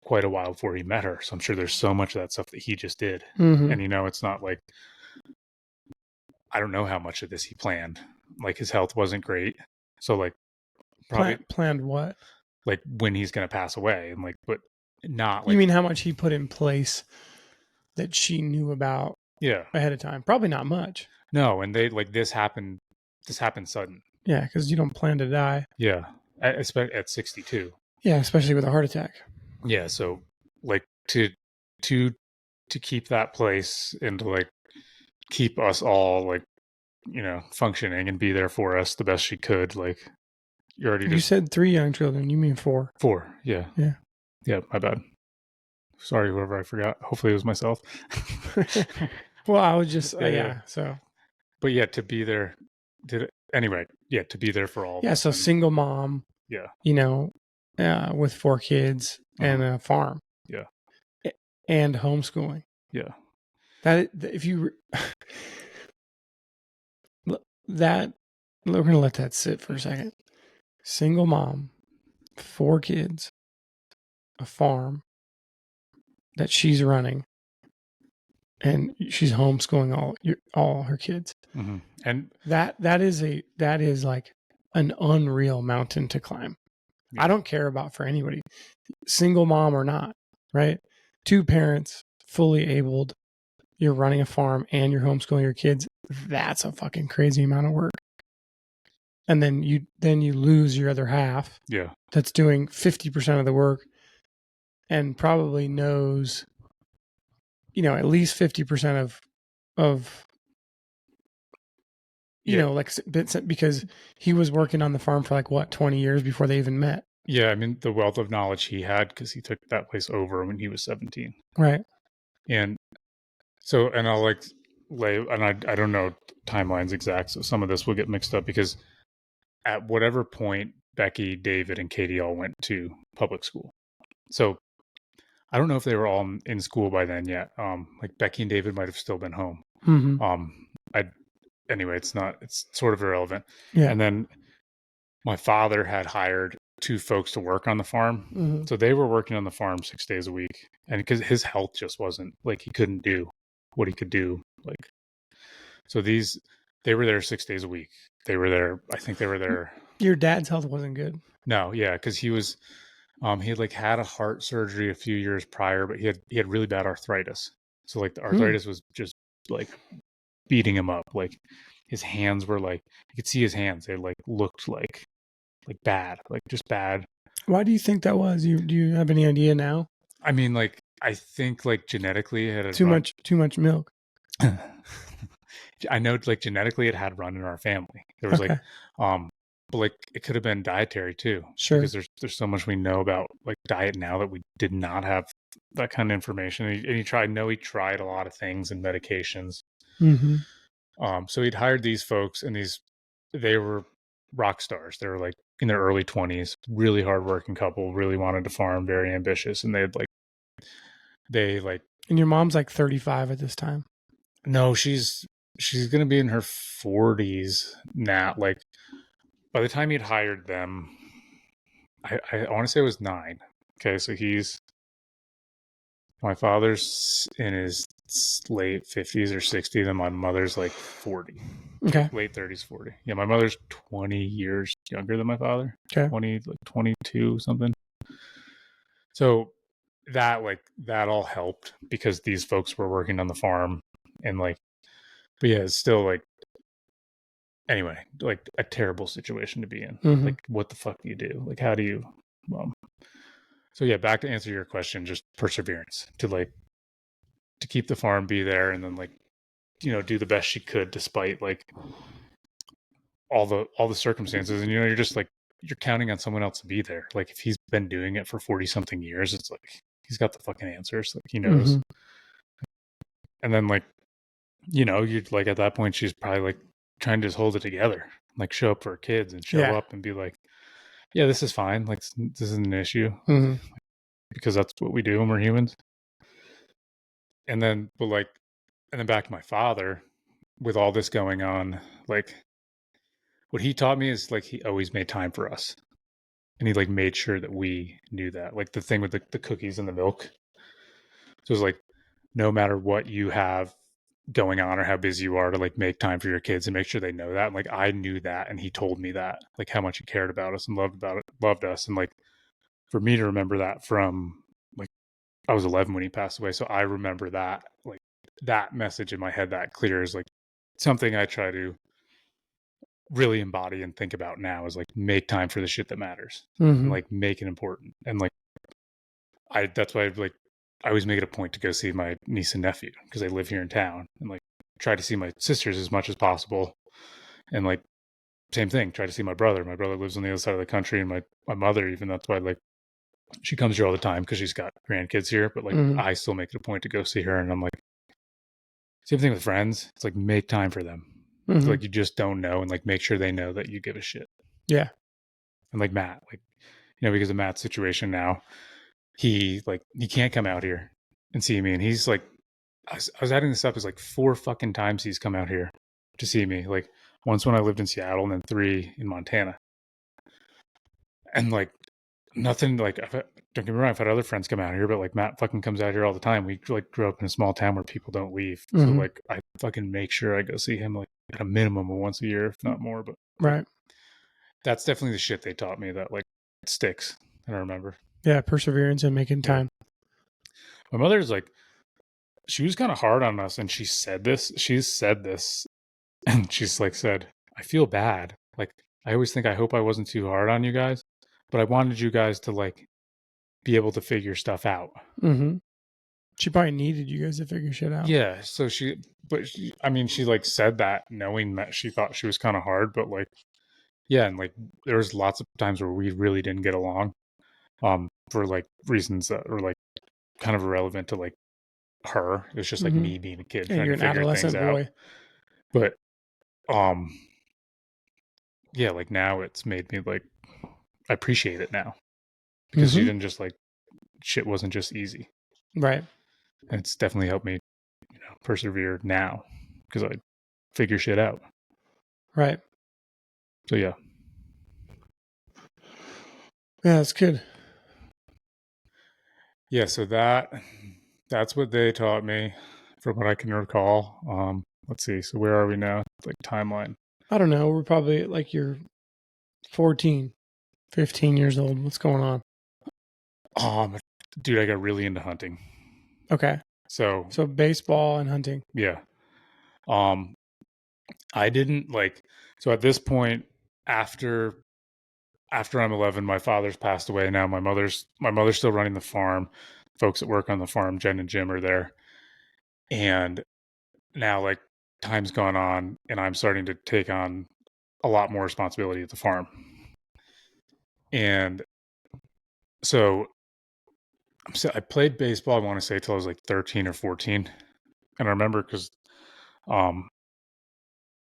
quite a while before he met her. So I'm sure there's so much of that stuff that he just did. Mm-hmm. And it's not like I don't know how much of this he planned. Like his health wasn't great, so like probably Planned what? like when he's gonna pass away, and like but not like You mean how much he put in place that she knew about yeah ahead of time? Probably not much. no, and they like this happened sudden. Yeah, because you don't plan to die. Yeah, at 62. Yeah, especially with a heart attack. Yeah, so like to to keep that place and to like keep us all like functioning and be there for us the best she could. Like you already You just said 3 young children. You mean 4? 4. Yeah, Yeah. yeah. My bad. Sorry, whoever I forgot. Hopefully it was myself. Well, I was just Yeah. So But yeah, to be there. Anyway? Yeah, to be there for all of us. so single mom. Yeah. With 4 kids and a farm. Yeah. And homeschooling. Yeah. That if you that we're gonna let that sit for a second. Single mom, 4 kids, a farm that she's running, and she's homeschooling all her kids. Mm-hmm. And that is like an unreal mountain to climb. Yeah. I don't care about for anybody, single mom or not, right? 2 parents, fully abled. You're running a farm and you're homeschooling your kids. That's a fucking crazy amount of work. And then you lose your other half. Yeah. That's doing 50% of the work and probably knows, at least 50% of like because he was working on the farm for like what 20 years before they even met. Yeah, I mean the wealth of knowledge he had because he took that place over when he was 17. Right. And so, and I'll like lay, and I don't know timelines exact, so some of this will get mixed up because at whatever point Becky, David, and Katie all went to public school. So I don't know if they were all in school by then yet. Like Becky and David might have still been home. Mm-hmm. Anyway, it's sort of irrelevant. Yeah. And then my father had hired 2 folks to work on the farm. Mm-hmm. So they were working on the farm 6 days a week. And because his health just wasn't like he couldn't do what he could do. Like, so they were there 6 days a week. They were there. I think they were there. Your dad's health wasn't good. No. Yeah. Cause he was, he had like had a heart surgery a few years prior, but he had really bad arthritis. So like the arthritis was just like beating him up. Like his hands were like, you could see his hands. They like looked like bad, like just bad. Why do you think that was? Do you have any idea now? I mean, like I think like genetically it had too much milk. I know like genetically it had run in our family. There was like but like it could have been dietary too. Sure. Because there's so much we know about like diet now that we did not have that kind of information. And he tried a lot of things and medications. Mm-hmm. So he'd hired these folks and they were rock stars. They were like in their early 20s, really hardworking couple, really wanted to farm, very ambitious. And and your mom's like 35 at this time. No, she's going to be in her 40s now. Like by the time he'd hired them, I want to say it was 9. Okay. So my father's in his late 50s or 60s, and my mother's like 40. Okay. Late 30s, 40. Yeah, my mother's 20 years younger than my father. Okay. 20, like 22 something. So that all helped because these folks were working on the farm, and like, but yeah, it's still like, anyway, like a terrible situation to be in. Mm-hmm. Like, what the fuck do you do? Like, how do you so yeah, back to answer your question, just perseverance to keep the farm, be there, and then like, do the best she could despite like all the circumstances. And you're just like, you're counting on someone else to be there. Like, if he's been doing it for 40 something years, it's like he's got the fucking answers. Like, he knows. Mm-hmm. And then like, you'd like, at that point she's probably like trying to just hold it together, like show up for her kids and show up and be like, yeah, this is fine. Like, this isn't an issue. Mm-hmm. Because that's what we do when we're humans. And then, and then back to my father, with all this going on, like, what he taught me is like, he always made time for us, and he like made sure that we knew that. Like, the thing with the cookies and the milk. So it's like, no matter what you have going on or how busy you are, to like make time for your kids and make sure they know that. And like, I knew that, and he told me that, like, how much he cared about us and loved us. And like, for me to remember that from like, I was 11 when he passed away. So I remember that, like, that message in my head that clear is like something I try to really embody and think about now, is like, make time for the shit that matters. Mm-hmm. And like, make it important. And like, that's why I always make it a point to go see my niece and nephew because they live here in town, and like, try to see my sisters as much as possible. And like, same thing, try to see my brother. My brother lives on the other side of the country, and my mother, even, that's why like, she comes here all the time because she's got grandkids here. But like, I still make it a point to go see her. And I'm like, same thing with friends. It's like, make time for them. Mm-hmm. Like, you just don't know, and like, make sure they know that you give a shit. Yeah. And like Matt, like, because of Matt's situation now, he can't come out here and see me. And he's like, I was adding this up, as like 4 fucking times he's come out here to see me. Like, once when I lived in Seattle, and then 3 in Montana. And like, nothing like, don't get me wrong, I've had other friends come out here, but like, Matt fucking comes out here all the time. We like grew up in a small town where people don't leave. So like, I fucking make sure I go see him like at a minimum of once a year, if not more. But right, that's definitely the shit they taught me that like sticks, and I remember. Yeah, perseverance and making time. My mother's like, she was kind of hard on us, and she's said this, and she's like said, I feel bad. Like, I always think, I hope I wasn't too hard on you guys, but I wanted you guys to like be able to figure stuff out. Mm-hmm. She probably needed you guys to figure shit out. Yeah. So she like said that knowing that she thought she was kind of hard, but like, yeah. And like, there was lots of times where we really didn't get along, for like reasons that were like kind of irrelevant to like her. It was just like me being a kid trying to figure things out. But, yeah, like, now it's made me like, I appreciate it now, because she didn't just like, shit wasn't just easy. Right. And it's definitely helped me, persevere now, because I figure shit out. Right. So yeah. Yeah, that's good. Yeah, so that's what they taught me, from what I can recall. Let's see. So where are we now? Like, timeline. I don't know. We're probably like, you're 14, 15 years old. What's going on? Dude, I got really into hunting. Okay. So baseball and hunting. Yeah. I didn't like, so at this point, after I'm 11, my father's passed away. Now my mother's still running the farm. Folks that work on the farm, Jen and Jim, are there. And now like, time's gone on, and I'm starting to take on a lot more responsibility at the farm. And so I played baseball, I want to say, till I was like 13 or 14. And I remember because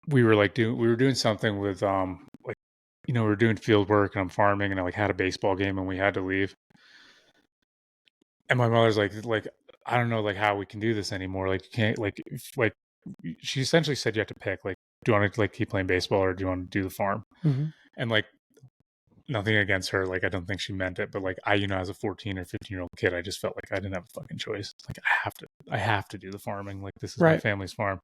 we were doing something with like, we were doing field work, and I'm farming, and I like had a baseball game, and we had to leave. And my mother's like, I don't know like how we can do this anymore. Like, you can't like she essentially said, you have to pick, like, do you want to like keep playing baseball, or do you want to do the farm? Mm-hmm. And like, nothing against her. Like, I don't think she meant it, but like as a 14 or 15-year-old kid, I just felt like I didn't have a fucking choice. Like, I have to do the farming. Like, this is my Right. family's farm.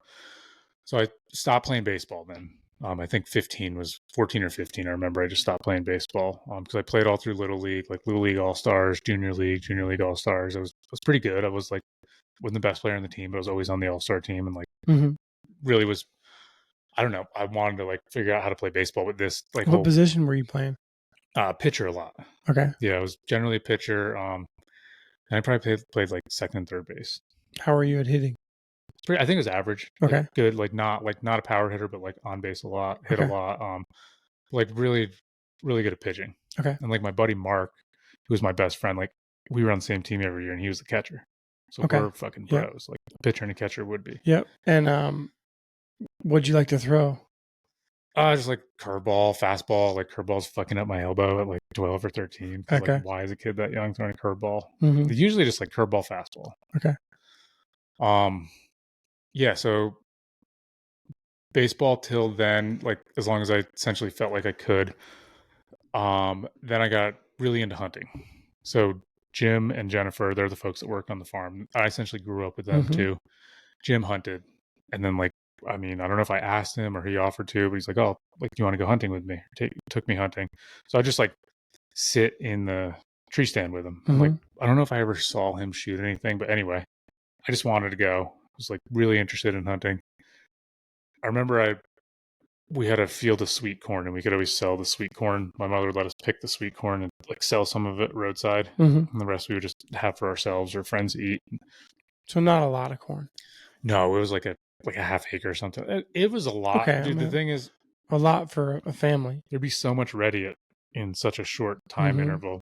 So I stopped playing baseball then. I think 14 or 15. I remember I just stopped playing baseball because I played all through Little League, like Little League All Stars, Junior League All Stars. I was pretty good. I was like, wasn't the best player on the team, but I was always on the All Star team, and like really was. I don't know. I wanted to like figure out how to play baseball with this like What whole position were you playing? pitcher a lot. Okay. Yeah, I was generally a pitcher. And I probably played like second and third base. How are you at hitting? I think it was average. Okay. Like, good, like not a power hitter, but like on base a lot, hit a lot. Like really, really good at pitching. Okay. And like my buddy Mark, who was my best friend, like we were on the same team every year, and he was the catcher. So we're fucking bros. Like a pitcher and a catcher would be. Yep. And what'd you like to throw? Just like curveball, fastball. Like curveball's fucking up my elbow at like 12 or 13. Okay. Like, why is a kid that young throwing a curveball? Mm-hmm. Usually just like curveball, fastball. Okay. Yeah. So baseball till then, like as long as I essentially felt like I could. Then I got really into hunting. So Jim and Jennifer, they're the folks that work on the farm. I essentially grew up with them too. Jim hunted, and then like, I mean, I don't know if I asked him or he offered to, but he's like, "Oh, like, do you want to go hunting with me?" Took me hunting. So I just like sit in the tree stand with him. And like, I don't know if I ever saw him shoot anything, but anyway, I just wanted to go. I was like really interested in hunting. I remember we had a field of sweet corn, and we could always sell the sweet corn. My mother would let us pick the sweet corn and like sell some of it roadside, and the rest we would just have for ourselves or friends to eat. So not a lot of corn. No, it was like a half acre or something. It was a lot. Okay, Dude, the thing is, a lot for a family. There'd be so much ready in such a short time interval,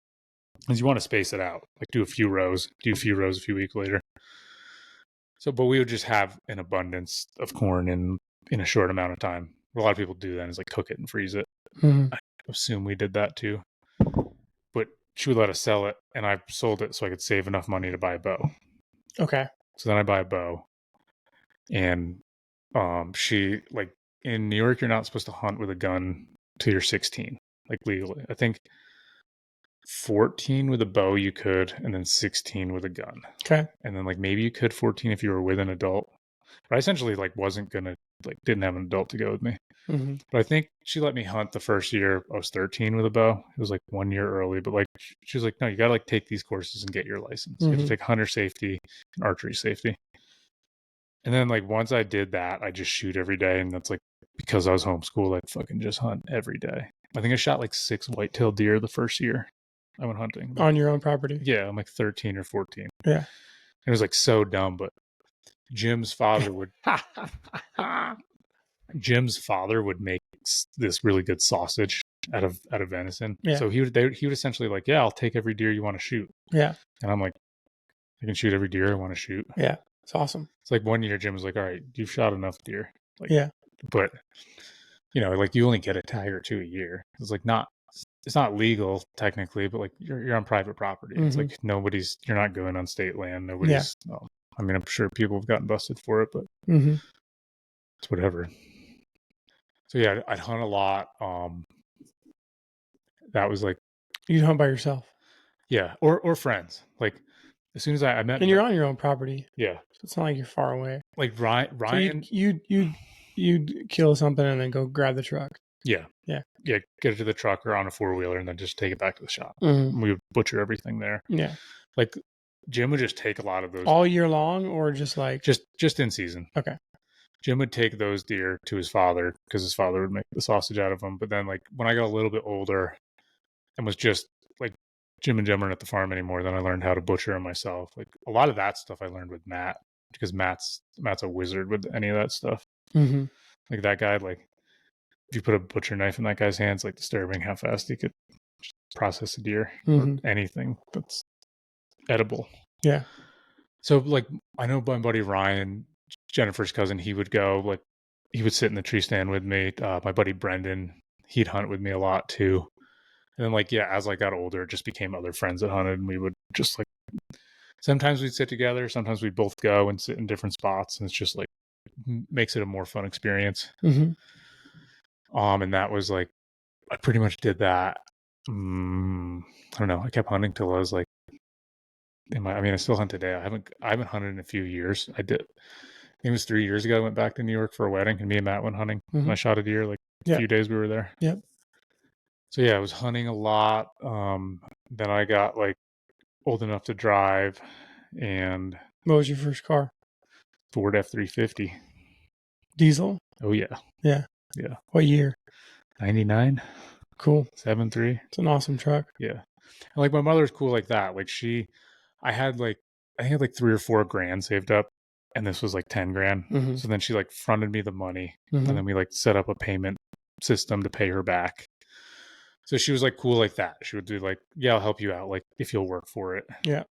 because you want to space it out. Like do a few rows a few weeks later. So, but we would just have an abundance of corn in a short amount of time. What a lot of people do then is like cook it and freeze it. I assume we did that too. But she would let us sell it, and I sold it so I could save enough money to buy a bow. Okay. So then I buy a bow, and she, like, in New York, you're not supposed to hunt with a gun till you're 16, like legally. I think 14 with a bow you could, and then 16 with a gun. Okay. And then like maybe you could 14 if you were with an adult. But I essentially like wasn't gonna, like, didn't have an adult to go with me. But I think she let me hunt the first year I was 13 with a bow. It was like 1 year early, but like she was like, no, you gotta like take these courses and get your license. You have to take hunter safety and archery safety. And then like once I did that, I just shoot every day, and that's like because I was homeschooled, I'd fucking just hunt every day. I think I shot like 6 white-tailed deer the first year I went hunting. On your own property? Yeah, I'm like 13 or 14. Yeah. It was like so dumb, but Jim's father would make this really good sausage out of venison. Yeah. So he would essentially like, yeah, I'll take every deer you want to shoot. Yeah. And I'm like, I can shoot every deer I want to shoot. Yeah. It's awesome. It's like 1 year Jim was like, all right, you've shot enough deer. Like, yeah. But like you only get a tag or two a year. It's like it's not legal technically, but like you're on private property. It's like you're not going on state land. Nobody's I mean, I'm sure people have gotten busted for it, but it's whatever. So yeah, I'd hunt a lot. That was like, you'd hunt by yourself. Yeah, or friends. Like as soon as I met, and you're on your own property. Yeah, so it's not like you're far away. Like Ryan, so you'd kill something and then go grab the truck. Yeah, get it to the truck or on a 4-wheeler and then just take it back to the shop. We would butcher everything there. Yeah, like Jim would just take a lot of those all year long, or just like just in season. Okay. Jim would take those deer to his father because his father would make the sausage out of them. But then, like, when I got a little bit older and was just like, Jim and Jim aren't at the farm anymore, then I learned how to butcher them myself. Like a lot of that stuff I learned with Matt, because Matt's a wizard with any of that stuff. Like that guy, like if you put a butcher knife in that guy's hands, like disturbing how fast he could just process a deer or anything that's edible. Yeah. So like I know my buddy Ryan, Jennifer's cousin, he would go, like he would sit in the tree stand with me. My buddy Brendan, he'd hunt with me a lot too. And then like, yeah, as I got older, it just became other friends that hunted, and we would just like, sometimes we'd sit together, sometimes we'd both go and sit in different spots, and it's just like makes it a more fun experience. And that was like, I pretty much did that I don't know. I kept hunting till I was like, I still hunt today. I haven't hunted in a few years. I did. I think it was 3 years ago. I went back to New York for a wedding, and me and Matt went hunting. And I shot a deer like a few days we were there. Yep. So yeah, I was hunting a lot. Then I got like old enough to drive, and What was your first car? Ford F-350. Diesel? Oh yeah. Yeah. Yeah. What year? 99. Cool. 7.3. It's an awesome truck. Yeah. And like my mother's cool like that. Like I had like 3 or 4 grand saved up, and this was like 10 grand. So then she like fronted me the money, and then we like set up a payment system to pay her back. So she was like cool like that. She would do like, yeah, I'll help you out, like if you'll work for it. Yeah.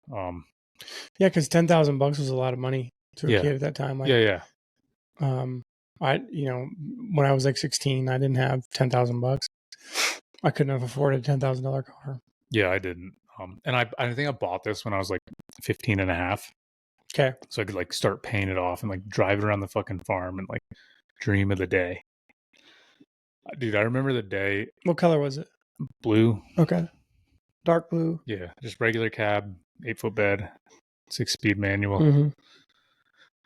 Yeah, because $10,000 was a lot of money to a Yeah. kid at that time. Like, yeah. When I was like 16, I didn't have $10,000. I couldn't have afforded a $10,000 car. Yeah, I didn't. And I think I bought this when I was like 15 and a half. Okay. So I could like start paying it off and like drive it around the fucking farm and like dream of the day. Dude, I remember the day. What color was it? Blue. Okay. Dark blue. Yeah, just regular cab, 8-foot bed, 6-speed manual.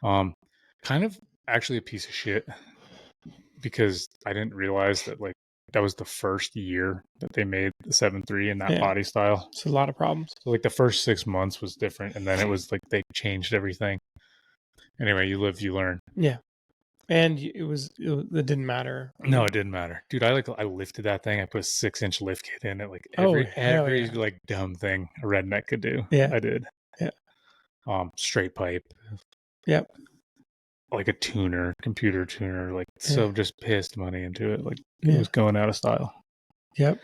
Kind of actually a piece of shit because I didn't realize that like that was the first year that they made the 7.3 in that body style. It's a lot of problems. So like the first 6 months was different, and then it was like they changed everything. Anyway, you live, you learn. Yeah. And it didn't matter. No, it didn't matter, dude. I lifted that thing. I put a 6-inch lift kit in it, like hell every yeah. like dumb thing a redneck could do. Yeah. I did. Yeah. Straight pipe. Yep. Like a tuner, computer tuner. Like so, just pissed money into it. Like Yeah. it was going out of style. Yep.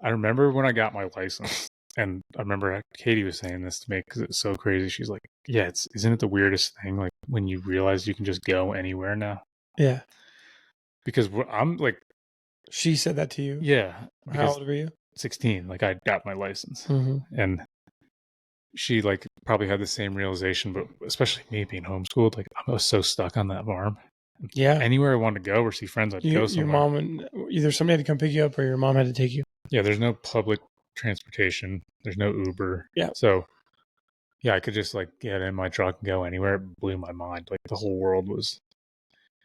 I remember when I got my license, and I remember Katie was saying this to me because it's so crazy. She's like, "Yeah, isn't it the weirdest thing? Like when you realize you can just go anywhere now." Yeah. Because I'm like, she said that to you. Yeah. How old were you? 16. Like I got my license, and she like probably had the same realization. But especially me being homeschooled, like I was so stuck on that farm. Yeah. Anywhere I wanted to go or see friends, I'd go somewhere. Your mom and either somebody had to come pick you up or your mom had to take you. Yeah, there's no public transportation. There's no Uber. Yeah. So, yeah, I could just like get in my truck and go anywhere. It blew my mind. Like the whole world was.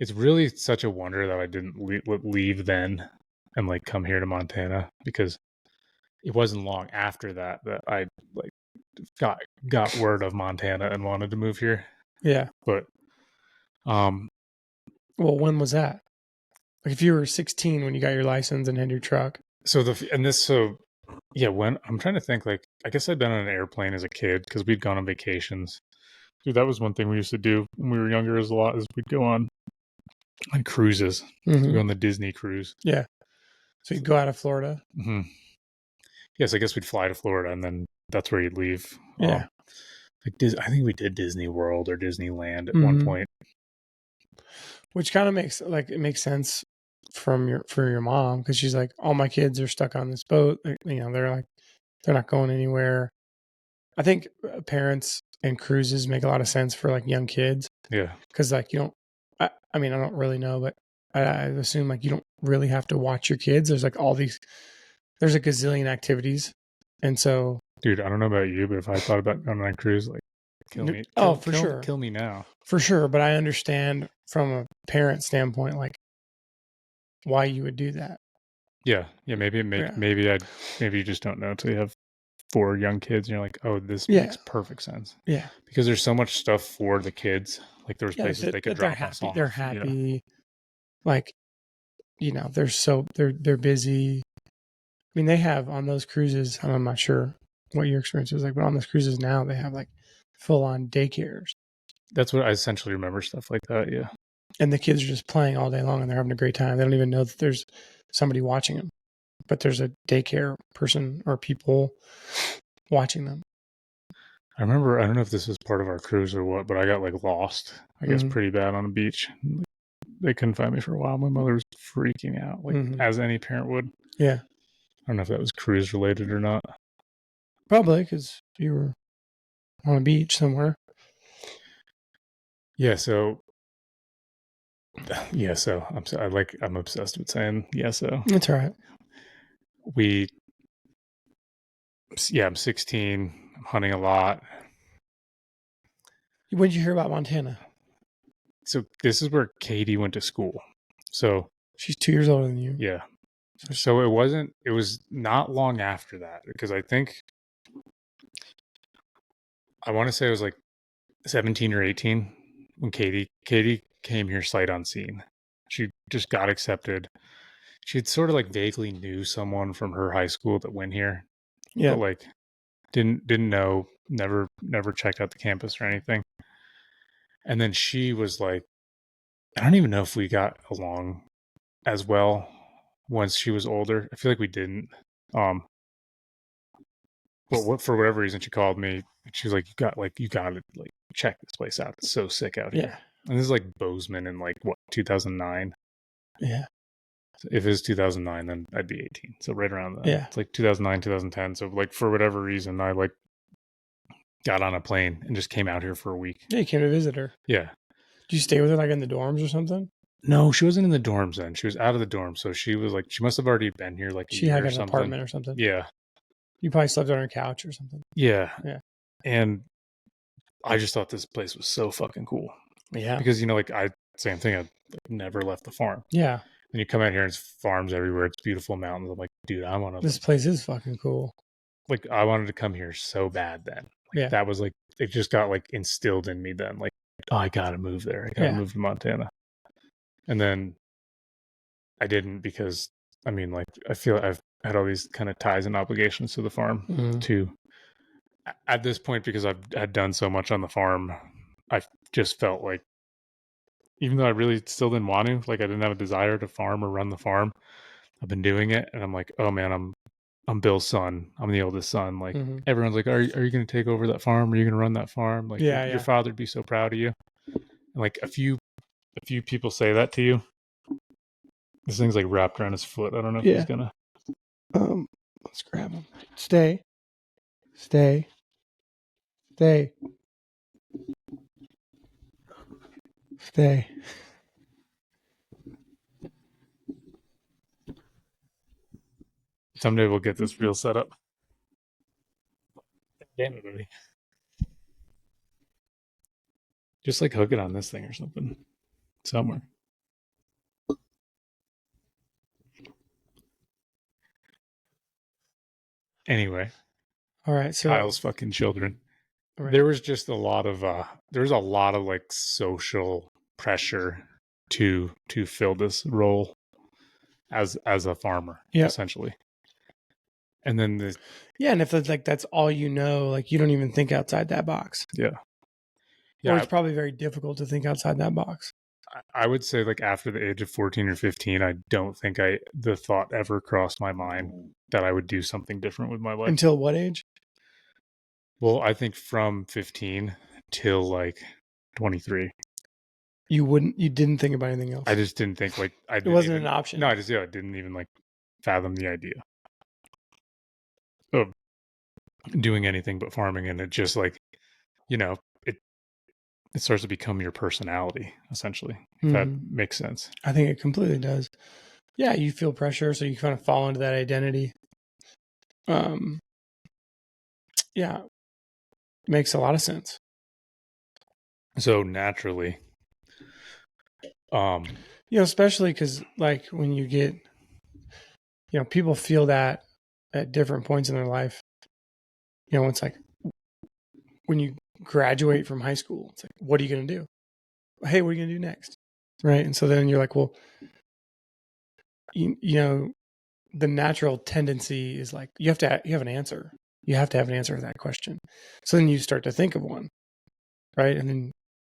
It's really such a wonder that I didn't leave then and like come here to Montana, because it wasn't long after that I like got word of Montana and wanted to move here. Yeah. But well, when was that? Like if you were 16 when you got your license and had your truck. When I'm trying to think, like I guess I'd been on an airplane as a kid because we'd gone on vacations. Dude, that was one thing we used to do when we were younger is we'd go on cruises. We'd go on the Disney cruise. Yeah. So you'd go out of Florida. Yes, I guess we'd fly to Florida and then that's where you'd leave. Yeah. I think we did Disney World or Disneyland at one point. Which kind of makes sense for your mom, because she's like, all my kids are stuck on this boat. They're not going anywhere. I think parents and cruises make a lot of sense for like young kids. Yeah. Because like you don't. I don't really know, but I assume like you don't really have to watch your kids. There's like there's a gazillion activities, and so. Dude, I don't know about you, but if I thought about going on a cruise, like, kill me. For sure. Kill me now. For sure. But I understand from a parent standpoint, like, why you would do that. Yeah. Yeah. Maybe you just don't know until you have 4 young kids and you're like, oh, this makes perfect sense. Yeah. Because there's so much stuff for the kids. Like there was places they could drop us off. They're happy. Like, they're busy. I mean, they have on those cruises, and I'm not sure what your experience was like, but on those cruises now, they have like full on daycares. That's what I essentially remember, stuff like that. Yeah. And the kids are just playing all day long and they're having a great time. They don't even know that there's somebody watching them, but there's a daycare person or people watching them. I remember, I don't know if this was part of our cruise or what, but I got like lost, I guess, pretty bad on the beach. They couldn't find me for a while. My mother was freaking out, like as any parent would. Yeah. I don't know if that was cruise related or not. Probably because you were on a beach somewhere. Yeah. So I'm obsessed with saying yeah. So that's all right. I'm 16. I'm hunting a lot. When did you hear about Montana? So this is where Katie went to school. So She's 2 years older than you. yeah. So it was not long after that, because I want to say it was like 17 or 18 when Katie came here sight unseen. She just got accepted. She had sort of like vaguely knew someone from her high school that went here, Yeah. but like didn't know, never checked out the campus or anything. And then she was like, I don't even know if we got along as well once she was older. I feel like we didn't. Um, but for whatever reason, she called me. She was like, you got to like check this place out. It's so sick out here." Yeah. And this is like Bozeman in like what 2009. Yeah. So if it was 2009, then I'd be 18. So right around then. Yeah. It's like 2009, 2010. So like for whatever reason, I like got on a plane and just came out here for a week. Yeah, you came to visit her. Yeah. Did you stay with her like in the dorms or something? No, she wasn't in the dorms then. She was out of the dorm. So she was like, she must have already been here like a She year had or an something. apartment or something. Yeah. You probably slept on her couch or something. Yeah. Yeah. And I just thought this place was so fucking cool. Yeah. Because, like same thing. I never left the farm. Yeah. And you come out here and it's farms everywhere. It's beautiful mountains. I'm like, dude, I want to. This place is fucking cool. Like, I wanted to come here so bad then. Yeah. That was like, it just got like instilled in me then. Like, oh, I got to move there. I got to move to Montana. And then I didn't, because, I mean, like, I feel I've had all these kind of ties and obligations to the farm too. At this point, because I've had done so much on the farm, I just felt like, even though I really still didn't want to, like I didn't have a desire to farm or run the farm, I've been doing it, and I'm like, oh man, I'm Bill's son. I'm the oldest son. Like everyone's like, are you going to take over that farm? Are you going to run that farm? Like your father'd be so proud of you. And like a few people say that to you. This thing's like wrapped around his foot. I don't know if he's gonna. Let's grab him. Stay. Someday we'll get this real set up. Damn it, buddy. Just like hook it on this thing or something. Somewhere. Anyway. All right. So Kyle's fucking children. Right. There was just a lot of like social pressure to fill this role as a farmer, essentially. And then and if that's all you know, like you don't even think outside that box. Yeah. Or it's probably very difficult to think outside that box. I would say like after the age of 14 or 15, I don't think the thought ever crossed my mind that I would do something different with my life. Until what age? Well, I think from 15 till like 23. You didn't think about anything else. I just didn't think like it wasn't an option. No, I didn't even like fathom the idea of doing anything but farming. And it just like, it starts to become your personality, essentially. If that makes sense. I think it completely does. Yeah, you feel pressure, so you kind of fall into that identity. Yeah, makes a lot of sense. So naturally, especially because like when you get, people feel that at different points in their life. It's like when you graduate from high school, it's like, what are you going to do? Hey, what are you going to do next? Right. And so then you're like, well, the natural tendency is like, you have an answer. You have to have an answer to that question. So then you start to think of one. Right. And then,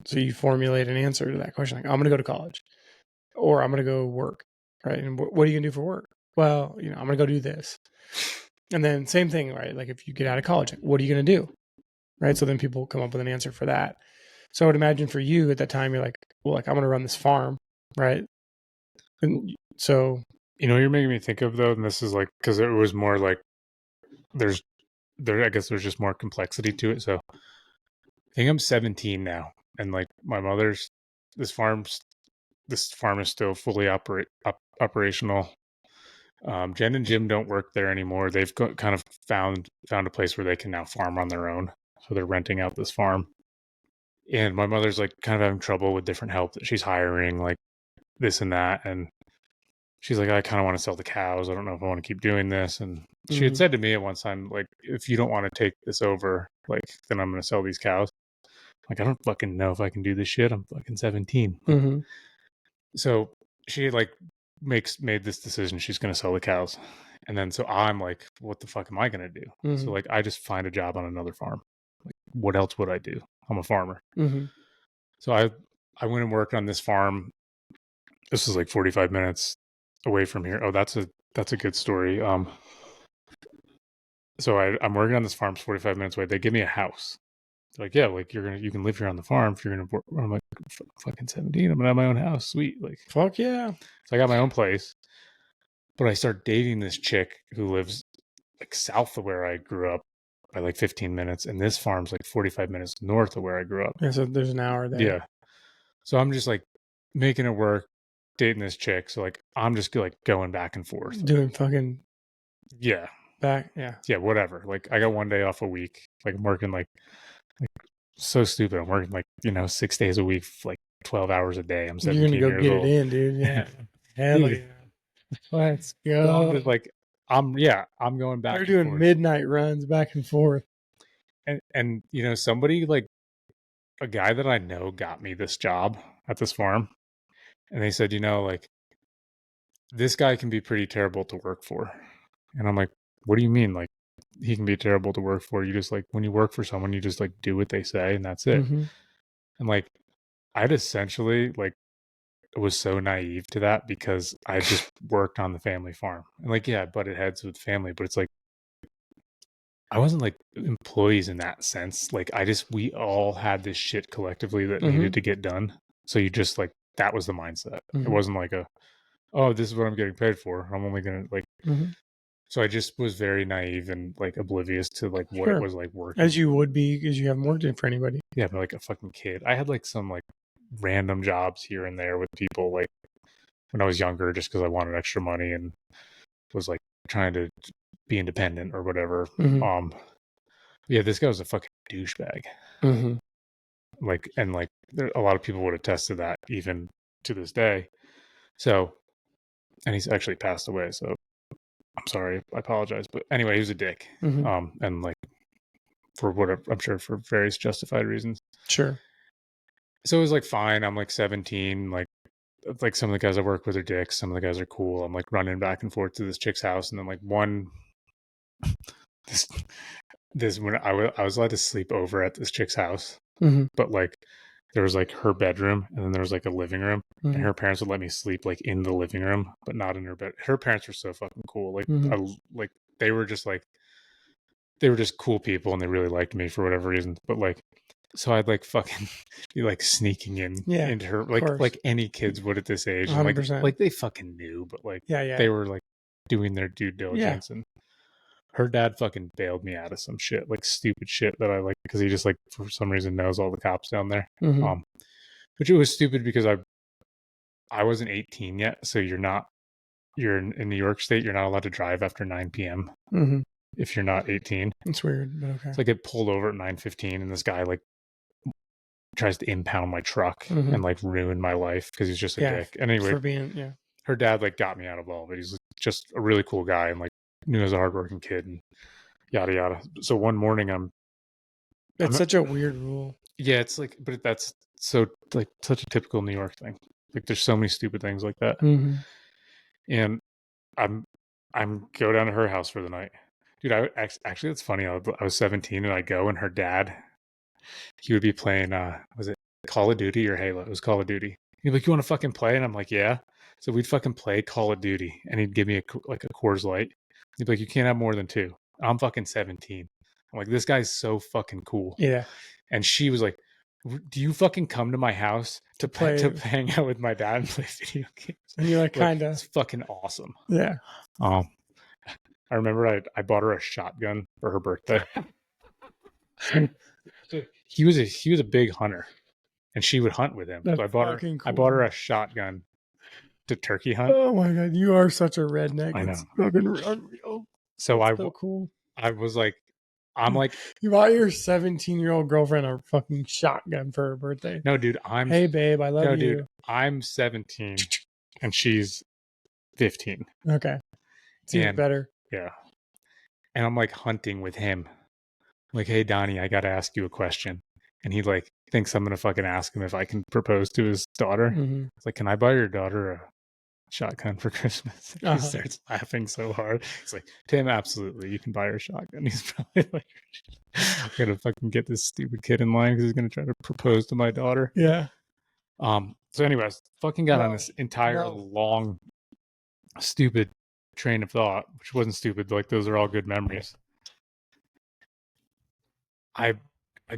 so you formulate an answer to that question. Like, I'm going to go to college or I'm going to go work. Right. And what are you going to do for work? Well, I'm going to go do this. And then same thing, right? Like if you get out of college, like, what are you going to do? Right. So then people come up with an answer for that. So I would imagine for you at that time, you're like, well, like I'm going to run this farm. Right. And so, you're making me think of though, and this is like, cause it was more like I guess there's just more complexity to it. So I think I'm 17 now. And like my mother's, this farm is still fully operational. Jen and Jim don't work there anymore. They've kind of found a place where they can now farm on their own. So they're renting out this farm. And my mother's like kind of having trouble with different help that she's hiring, like this and that. And she's like, I kind of want to sell the cows. I don't know if I want to keep doing this. And she had said to me at one time, like, if you don't want to take this over, like, then I'm going to sell these cows. Like, I don't fucking know if I can do this shit. I'm fucking 17. So she like made this decision. She's going to sell the cows. And then so I'm like, what the fuck am I going to do? So like, I just find a job on another farm. Like, what else would I do? I'm a farmer. So I went and worked on this farm. This is like 45 minutes away from here. Oh, that's a good story. So I'm working on this farm 45 minutes away. They give me a house. They're like, yeah, like you can live here on the farm if you're gonna work. I'm like, fucking 17. I'm gonna have my own house. Sweet. Like, fuck yeah. So I got my own place. But I start dating this chick who lives like south of where I grew up by like 15 minutes, and this farm's like 45 minutes north of where I grew up. Yeah, so there's an hour there. Yeah. So I'm just like making it work, dating this chick. So like I'm just like going back and forth. Doing fucking yeah. Back, yeah. Yeah, whatever. Like I got one day off a week. Like I'm working like so stupid. I'm working like, 6 days a week, like 12 hours a day. I'm 17 You're gonna go years get old. it in, dude. Yeah. Hell Dude. yeah. Let's So go. I'm just like, I'm going back. They're doing midnight runs back and forth. And somebody like a guy that I know got me this job at this farm. And they said, like this guy can be pretty terrible to work for. And I'm like, what do you mean? Like he can be terrible to work for? You just like, when you work for someone, you just like do what they say and that's it. And like, I'd essentially like was so naive to that because I just worked on the family farm. And like, yeah, I butted heads with family, but it's like, I wasn't like employees in that sense. Like we all had this shit collectively that needed to get done. So you just like, that was the mindset. It wasn't like oh, this is what I'm getting paid for. I'm only going to like, so I just was very naive and like oblivious to like what it was like working. As you would be because you haven't worked it for anybody. Yeah, but like a fucking kid. I had like some like random jobs here and there with people like when I was younger just because I wanted extra money and was like trying to be independent or whatever. Yeah, this guy was a fucking douchebag. Like, and like a lot of people would attest to that even to this day. So, and he's actually passed away. So I'm sorry, I apologize. But anyway, he was a dick. And like for whatever, I'm sure for various justified reasons. Sure. So it was like fine. I'm like 17. Like some of the guys I work with are dicks. Some of the guys are cool. I'm like running back and forth to this chick's house, and then like this when I was allowed to sleep over at this chick's house, but like there was like her bedroom, and then there was like a living room, and her parents would let me sleep like in the living room, but not in her bed. Her parents were so fucking cool. Like they were just cool people, and they really liked me for whatever reason. But like, so I'd like fucking be like sneaking into her like any kids would at this age. And like they fucking knew, but like they were like doing their due diligence. And her dad fucking bailed me out of some shit, like stupid shit that I like because he just like for some reason knows all the cops down there. Which it was stupid because I wasn't 18 yet, so you're in New York State, you're not allowed to drive after 9 p.m. If you're not 18. It's weird, but okay. So I get pulled over at 9:15, and this guy like tries to impound my truck and like ruin my life because he's just a dick. And anyway, her dad like got me out of all of it. He's just a really cool guy and like knew I was a hardworking kid and yada yada. So one morning That's such a weird rule. Yeah, it's like, but that's so like such a typical New York thing. Like there's so many stupid things like that. And I'm go down to her house for the night. Dude, actually, it's funny. I was 17 and I go, and her dad, he would be playing, was it Call of Duty or Halo? It was Call of Duty. He'd be like, you want to fucking play? And I'm like, yeah. So we'd fucking play Call of Duty, and he'd give me a Coors Light. He'd be like, you can't have more than 2. I'm fucking 17. I'm like, this guy's so fucking cool. Yeah. And she was like, do you fucking come to my house to hang out with my dad and play video games? And you're like, kind of. It's fucking awesome. Yeah. I remember I bought her a shotgun for her birthday. He was a big hunter, and she would hunt with him. That's so I bought her a shotgun to turkey hunt. Oh my god, you are such a redneck. I know. It's fucking unreal. So That's so cool. I was like, I'm like, You bought your 17-year-old girlfriend a fucking shotgun for her birthday. no, dude, Hey, babe, I love you. Dude, I'm 17 and she's 15. Okay. Seems And better. yeah. And I'm like hunting with him. Like, hey, Donnie, I got to ask you a question. And he like thinks I'm going to fucking ask him if I can propose to his daughter. Mm-hmm. It's like, can I buy your daughter a shotgun for Christmas? And Uh-huh. he starts laughing so hard. He's like, Tim, absolutely. You can buy her a shotgun. He's probably like, I'm going to fucking get this stupid kid in line because he's going to try to propose to my daughter. Yeah. So anyways, fucking got on this entire long, stupid train of thought, which wasn't stupid. Like, those are all good memories. I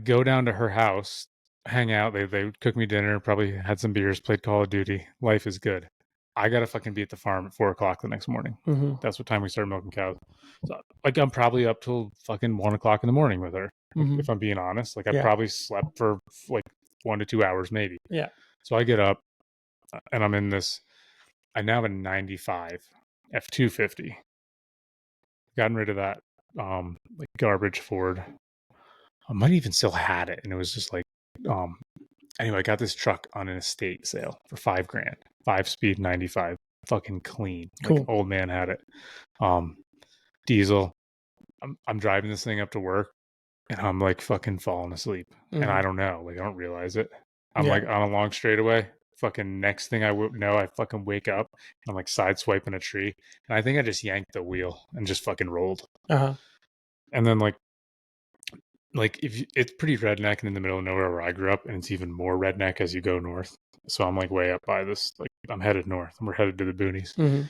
go down to her house, hang out. They cook me dinner, probably had some beers, played Call of Duty. Life is good. I gotta fucking be at the farm at 4:00 the next morning. Mm-hmm. That's what time we started milking cows. So, like, I'm probably up till fucking 1:00 in the morning with her. Mm-hmm. If I'm being honest, like, I Yeah. probably slept for like 1 to 2 hours maybe. Yeah. So I get up and I'm in this. I now have a 95 F250. Gotten rid of that like garbage Ford. I might even still had it, and it was just like anyway, I got this truck on an estate sale for $5,000, 5-speed 95, fucking clean. Cool. Like, old man had it. Diesel. I'm driving this thing up to work, and I'm like fucking falling asleep, and I don't know, like, I don't realize it. I'm like on a long straightaway. Fucking next thing I know, I fucking wake up and I'm like side swiping a tree, and I think I just yanked the wheel and just fucking rolled. Uh-huh. And then like if it's pretty redneck and in the middle of nowhere where I grew up, and it's even more redneck as you go north. So I'm like way up by this, like I'm headed north and we're headed to the boonies. Mm-hmm.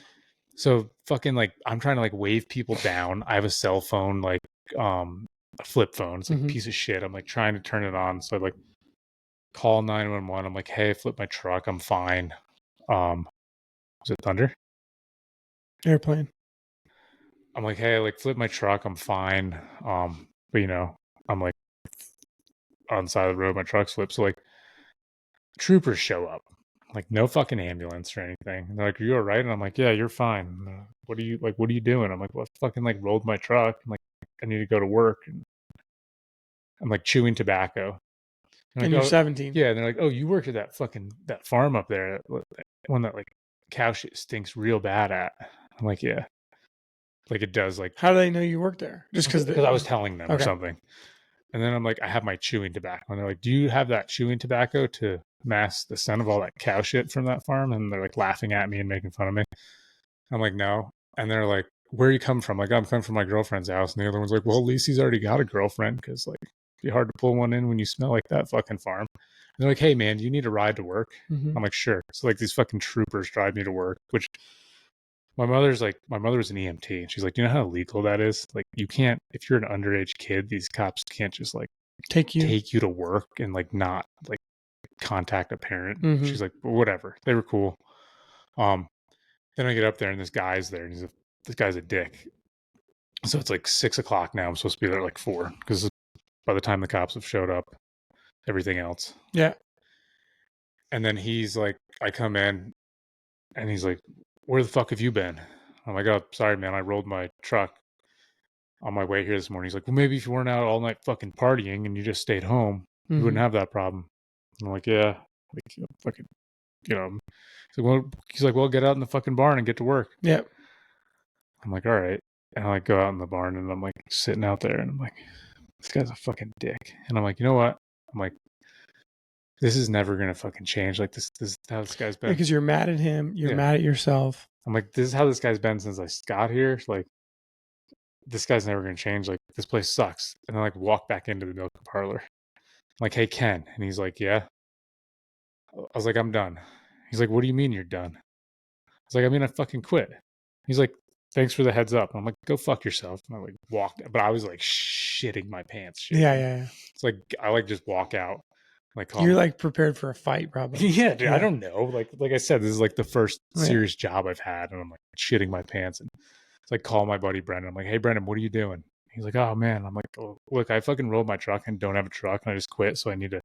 So fucking like I'm trying to like wave people down. I have a cell phone, like a flip phone. It's like a piece of shit. I'm like trying to turn it on. So I like call 911. I'm like, hey, I flipped my truck. I'm fine. Was it thunder? Airplane. I'm like, hey, I like flipped my truck. I'm fine. But you know, I'm like on the side of the road, my truck's flipped. So like troopers show up, like no fucking ambulance or anything. And they're like, are you all right? And I'm like, yeah, you're fine. What are you doing? I'm like, well, I fucking like rolled my truck. I'm like, I need to go to work. And I'm like chewing tobacco. And you're 17. Yeah. And they're like, oh, you worked at that farm up there, that one that like cow shit stinks real bad at. I'm like, yeah. Like it does. Like, how do they know you work there? Just because I was telling them or something. And then I'm like, I have my chewing tobacco. And they're like, do you have that chewing tobacco to mask the scent of all that cow shit from that farm? And they're like laughing at me and making fun of me. I'm like, no. And they're like, where are you coming from? Like, I'm coming from my girlfriend's house. And the other one's like, well, at least he's already got a girlfriend, because like it'd be hard to pull one in when you smell like that fucking farm. And they're like, hey man, you need a ride to work? I'm like, sure. So like these fucking troopers drive me to work, which my mother was an EMT, and she's like, do you know how illegal that is? Like, you can't, if you're an underage kid, these cops can't just like take you to work and like not like contact a parent. She's like, well, whatever. They were cool. Then I get up there and this guy's there, and this guy's a dick. So it's like 6:00 now. I'm supposed to be there at like 4, because by the time the cops have showed up, everything else. Yeah. And then he's like, I come in and he's like, where the fuck have you been? I'm like, oh, sorry, man. I rolled my truck on my way here this morning. He's like, well, maybe if you weren't out all night fucking partying and you just stayed home, you wouldn't have that problem. I'm like, yeah. Like, you know, fucking, you know. He's like, well, get out in the fucking barn and get to work. Yeah. I'm like, all right. And I like go out in the barn and I'm like sitting out there and I'm like, this guy's a fucking dick. And I'm like, you know what? I'm like, this is never gonna fucking change. Like this is how this guy's been. Because you're mad at him. You're mad at yourself. I'm like, this is how this guy's been since I got here. Like, this guy's never gonna change. Like, this place sucks. And then like walk back into the milk parlor. I'm like, hey Ken. And he's like, yeah. I was like, I'm done. He's like, what do you mean you're done? I was like, I mean, I fucking quit. He's like, thanks for the heads up. I'm like, go fuck yourself. And I like walked, but I was like shitting my pants. Yeah. It's like, I like just walk out. Like, you're like prepared for a fight, probably. Yeah, dude, I don't know. Like I said, this is like the first serious job I've had, and I'm like shitting my pants. And it's like, call my buddy Brendan. I'm like, hey Brendan, what are you doing? He's like, oh man. I'm like, oh, look, I fucking rolled my truck and don't have a truck and I just quit. So I need to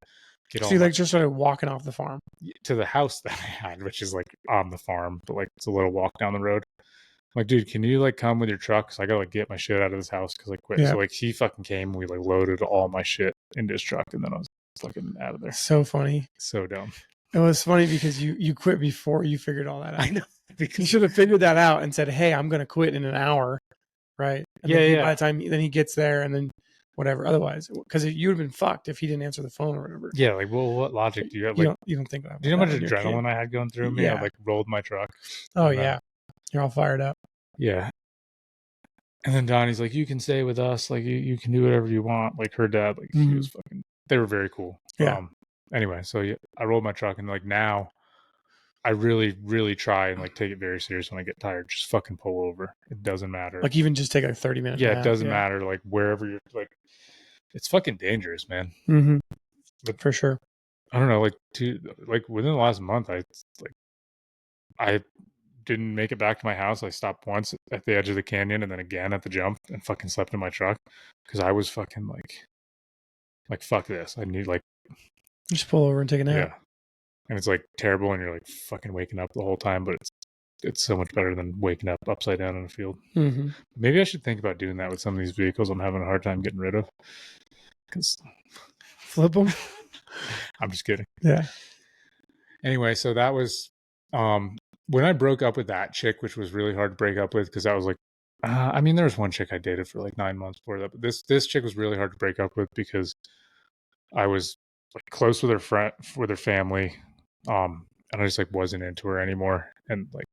get So all you my like just started walking off the farm. to the house that I had, which is like on the farm, but like it's a little walk down the road. I'm like, dude, can you like come with your truck? So I gotta like get my shit out of this house because I quit. Yeah. So like he fucking came and we like loaded all my shit into his truck and then I was fucking out of there. So funny. So dumb. It was funny because you quit before you figured all that out. I know. You Because should have figured that out and said, "Hey, I'm going to quit in an hour," right? And Yeah, then yeah. by the time then he gets there, and then whatever. Otherwise, because you would have been fucked if he didn't answer the phone or whatever. Yeah, like, well, what logic do you have? You Like, don't think about do you know how that much when you're a kid. adrenaline I had going through me? I Yeah. like rolled my truck. Oh and, yeah. You're all fired up. Yeah. And then Donnie's like, you can stay with us. Like, you can do whatever you want. Like, her dad, like, he was fucking, they were very cool. Yeah. Anyway, so yeah, I rolled my truck and like now I really, really try and like take it very serious when I get tired. Just fucking pull over. It doesn't matter. Like even just take a 30-minute Yeah, nap. it doesn't matter. Like, wherever you're, like, it's fucking dangerous, man. Mm-hmm. But for sure. I don't know, like within the last month, I didn't make it back to my house. I stopped once at the edge of the canyon and then again at the jump and fucking slept in my truck because I was fucking like fuck this. I need like Just pull over and take a nap. yeah, and it's like terrible and you're like fucking waking up the whole time, but it's so much better than waking up upside down in a field. Mm-hmm. Maybe I should think about doing that with some of these vehicles I'm having a hard time getting rid of. Because flip them. I'm just kidding. Yeah. Anyway, so that was when I broke up with that chick, which was really hard to break up with because I was like, I mean, there was one chick I dated for like 9 months before that, but this chick was really hard to break up with because I was like close with her friend, with her family, and I just like wasn't into her anymore, and like,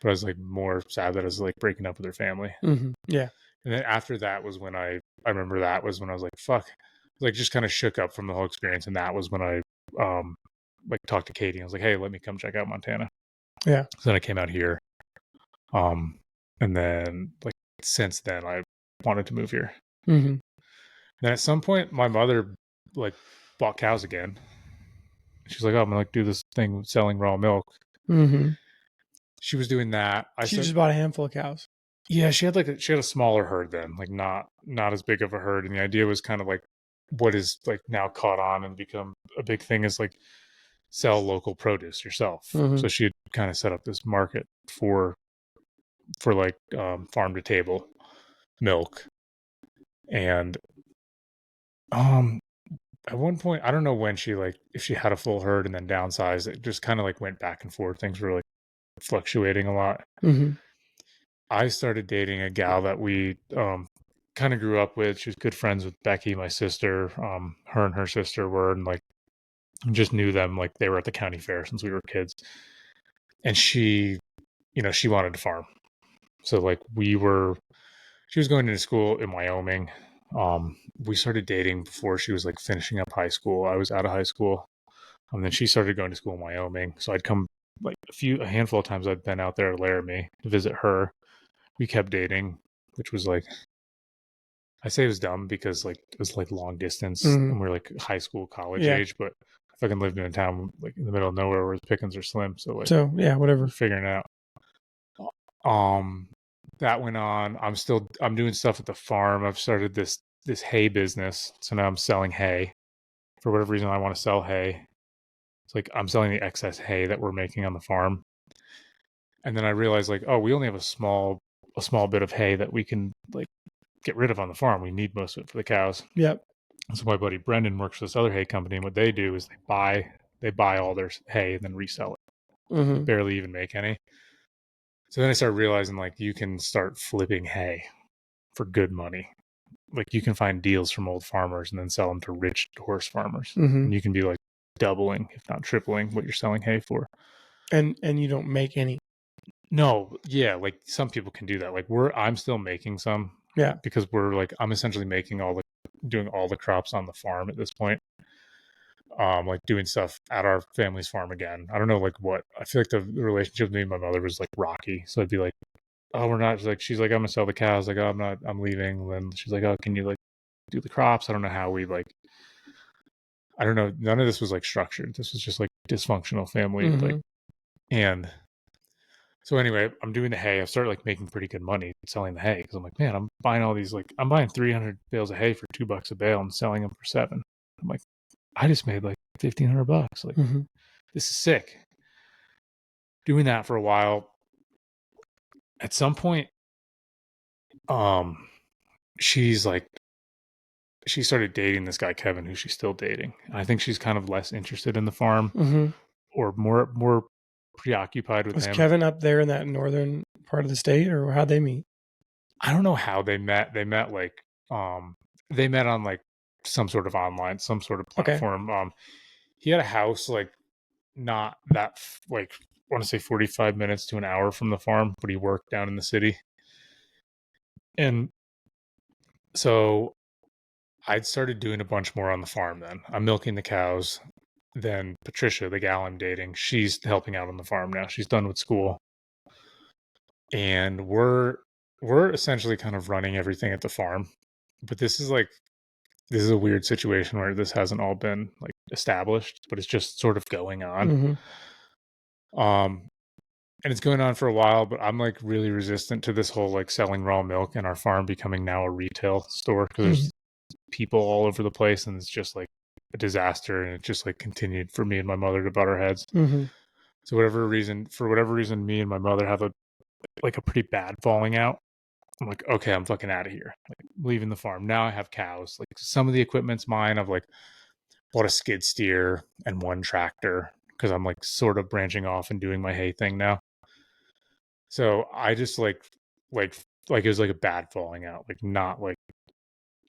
but I was like more sad that I was like breaking up with her family. Mm-hmm. Yeah. And then after that was when I remember that was when I was like, fuck, like just kind of shook up from the whole experience, and that was when I like talked to Katie. I was like, hey, let me come check out Montana. Yeah. So then I came out here. And then like since then I wanted to move here. Mm-hmm. Then at some point my mother like bought cows again. She's like, oh, I'm gonna like do this thing selling raw milk. Mm-hmm. She was doing that. She just bought a handful of cows. Yeah, she had a smaller herd then, like not as big of a herd. And the idea was kind of like what is like now caught on and become a big thing is like sell local produce yourself. Mm-hmm. So she had kind of set up this market for like farm to table milk. And at one point, I don't know when she like if she had a full herd and then downsized, it just kind of like went back and forth. Things were like fluctuating a lot. Mm-hmm. I started dating a gal that we kind of grew up with. She was good friends with Becky, my sister. Her and her sister were, and like just knew them like they were at the county fair since we were kids. And she, she wanted to farm. So like she was going into school in Wyoming. We started dating before she was like finishing up high school. I was out of high school. And then she started going to school in Wyoming. So I'd come like a handful of times I'd been out there at Laramie to visit her. We kept dating, which was like, I say it was dumb because like it was like long distance and we're like high school, college age, but I fucking lived in a town like in the middle of nowhere where the pickings are slim. So like, yeah, whatever. Figuring it out. That went on. I'm doing stuff at the farm. I've started this hay business. So now I'm selling hay. For whatever reason, I want to sell hay. It's like I'm selling the excess hay that we're making on the farm. And then I realized like, oh, we only have a small bit of hay that we can like get rid of on the farm. We need most of it for the cows. Yep. So my buddy Brendan works for this other hay company, and what they do is they buy all their hay and then resell it. Mm-hmm. They barely even make any. So then I started realizing like you can start flipping hay for good money. Like you can find deals from old farmers and then sell them to rich horse farmers. Mm-hmm. And you can be like doubling, if not tripling, what you're selling hay for. And you don't make any. No, yeah, like some people can do that. Like I'm still making some. Yeah. Because I'm essentially doing all the crops on the farm at this point. Like doing stuff at our family's farm again. I don't know like what. I feel like the relationship with me and my mother was like rocky. So I'd be like, oh, we're not she's like, I'm gonna sell the cows. Like, oh, I'm leaving. And then she's like, oh, can you like do the crops? I don't know how we like, I don't know. None of this was like structured. This was just like dysfunctional family. Mm-hmm. Like, and So anyway, I'm doing the hay. I started like making pretty good money selling the hay because I'm like, man, I'm buying all these, like, I'm buying 300 bales of hay for $2 a bale and selling them for 7. I'm like, I just made like $1,500. Like, Mm-hmm. this is sick. Doing that for a while. At some point, um, she's like, she started dating this guy Kevin, who she's still dating. And I think she's kind of less interested in the farm, Mm-hmm. or more preoccupied with Was him. Kevin up there in that northern part of the state, or how'd they meet? I don't know how they met. They met on like some sort of some sort of Okay. platform. He had a house like not that like, I want to say 45 minutes to an hour from the farm, but he worked down in the city. And so I'd started doing a bunch more on the farm then. I'm milking the cows. Then Patricia, the gal I'm dating, she's helping out on the farm now. She's done with school. And we're essentially kind of running everything at the farm. But this is a weird situation where this hasn't all been like established, but it's just sort of going on. Mm-hmm. And it's going on for a while, but I'm like really resistant to this whole like selling raw milk and our farm becoming now a retail store because Mm-hmm. there's people all over the place and it's just like a disaster, and it just like continued for me and my mother to butt our heads. Mm-hmm. So for whatever reason, me and my mother have a pretty bad falling out. I'm like, okay, I'm fucking out of here. Like, leaving the farm. Now I have cows. Like, some of the equipment's mine. I've like bought a skid steer and one tractor because I'm like sort of branching off and doing my hay thing now. So I just like it was like a bad falling out, like not like,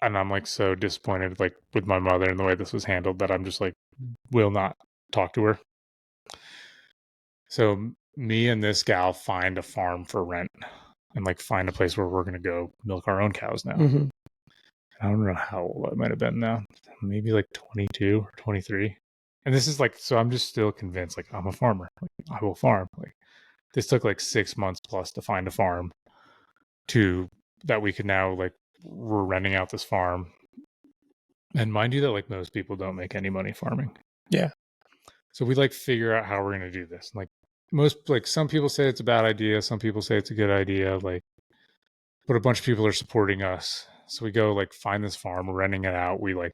and I'm like so disappointed like with my mother and the way this was handled that I'm just like will not talk to her. So me and this gal find a farm for rent and like find a place where we're gonna go milk our own cows now. Mm-hmm. I don't know how old I might have been now, maybe like 22 or 23. And this is like, so I'm just still convinced like I'm a farmer. Like, I will farm. Like, this took like 6 months plus to find a farm to that we could now like, we're renting out this farm. And mind you that like most people don't make any money farming. Yeah. So we like figure out how we're going to do this. Like, most, like, some people say it's a bad idea, some people say it's a good idea, like, but a bunch of people are supporting us. So we go like find this farm, we're renting it out. We like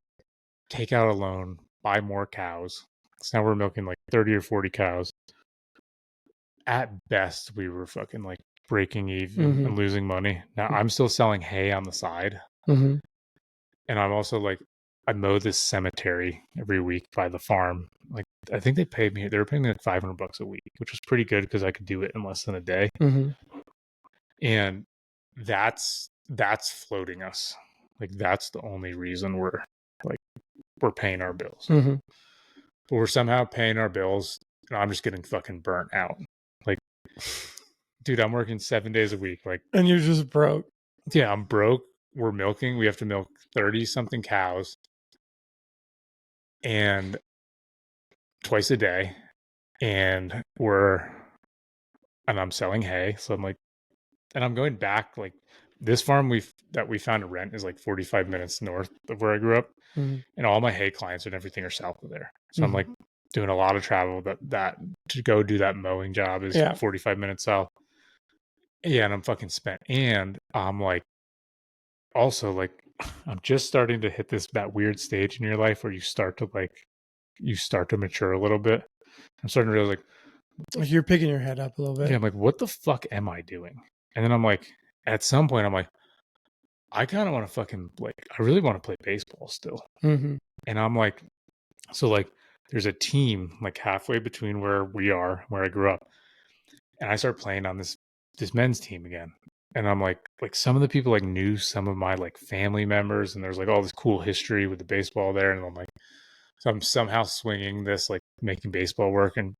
take out a loan, buy more cows. So now we're milking like 30 or 40 cows. At best, we were fucking like breaking even and losing money. Now I'm still selling hay on the side. Mm-hmm. And I'm also like, I mow this cemetery every week by the farm. Like, I think they were paying me like $500 a week, which was pretty good because I could do it in less than a day. Mm-hmm. And that's floating us. Like, that's the only reason we're paying our bills. Mm-hmm. But we're somehow paying our bills, and I'm just getting fucking burnt out. Like, dude, I'm working 7 days a week. Like, And you're just broke. yeah, I'm broke. We're milking. We have to milk 30 something cows and twice a day. And I'm selling hay. So I'm like, and I'm going back, like, this farm that we found to rent is like 45 minutes north of where I grew up. Mm-hmm. And all my hay clients and everything are south of there. So I'm Mm-hmm. like doing a lot of travel that to go do that mowing job is 45 minutes south. Yeah, and I'm fucking spent. And I'm like, also like, I'm just starting to hit that weird stage in your life where you start to mature a little bit. I'm starting to realize Like you're picking your head up a little bit. yeah, I'm like, what the fuck am I doing? And then I'm like, at some point, I'm like, I kind of want to fucking like, I really want to play baseball still. Mm-hmm. And I'm like, so like, there's a team like halfway between where we are, where I grew up, and I start playing on this men's team again. And I'm like some of the people like knew some of my like family members, and there's like all this cool history with the baseball there. And I'm like, so I'm somehow swinging this like making baseball work. And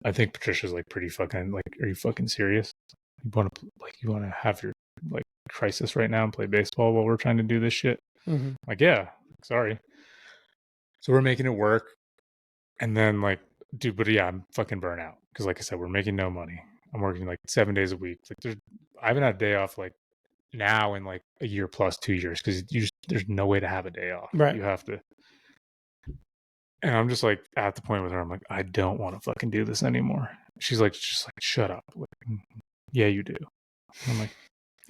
I think Patricia's like pretty fucking like, are you fucking serious? You want to have your like crisis right now and play baseball while we're trying to do this shit? Mm-hmm. Like, yeah, sorry. So we're making it work. And then like, dude, but yeah, I'm fucking burnt out. Cause like I said, we're making no money. I'm working like 7 days a week. Like, I haven't had a day off like now in like a year plus 2 years. Cause there's no way to have a day off. Right. You have to. And I'm just like at the point with her, I'm like, I don't want to fucking do this anymore. She's like, just like, shut up. Like, yeah, you do. I'm like,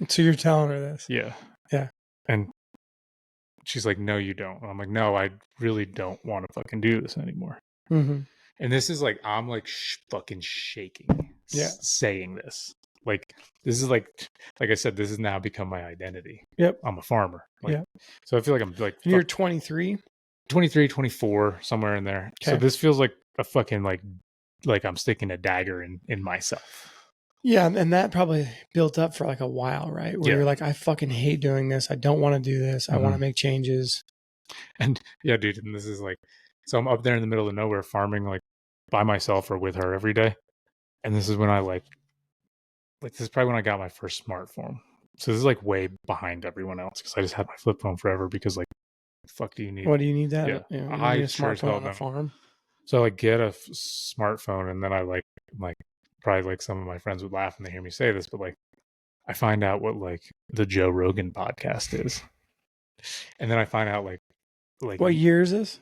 So you're telling her this? yeah. Yeah. And she's like, no, you don't. And I'm like, no, I really don't want to fucking do this anymore. Mm-hmm. And this is like, I'm like fucking shaking Yeah. saying this. Like, this is like I said, this has now become my identity. Yep. I'm a farmer. Like, Yeah. so I feel like I'm like And you're 23? 23, 24, somewhere in there. So Okay. this feels like a fucking like I'm sticking a dagger in myself. Yeah, and that probably built up for like a while, right? Where Yeah. you're like, I fucking hate doing this. I don't want to do this. I want to Mhm. make changes. And yeah, dude, and this is like, so I'm up there in the middle of nowhere farming like by myself or with her every day. And this is when I like this is probably when I got my first smartphone. So this is like way behind everyone else because I just had my flip phone forever because like, fuck do you need? What do you need that? Yeah, You I need a sure as hell smartphone on a don't. farm. So I like get a smartphone and then I like probably like some of my friends would laugh when they hear me say this, but like I find out what like the Joe Rogan podcast is, and then I find out like What year is this?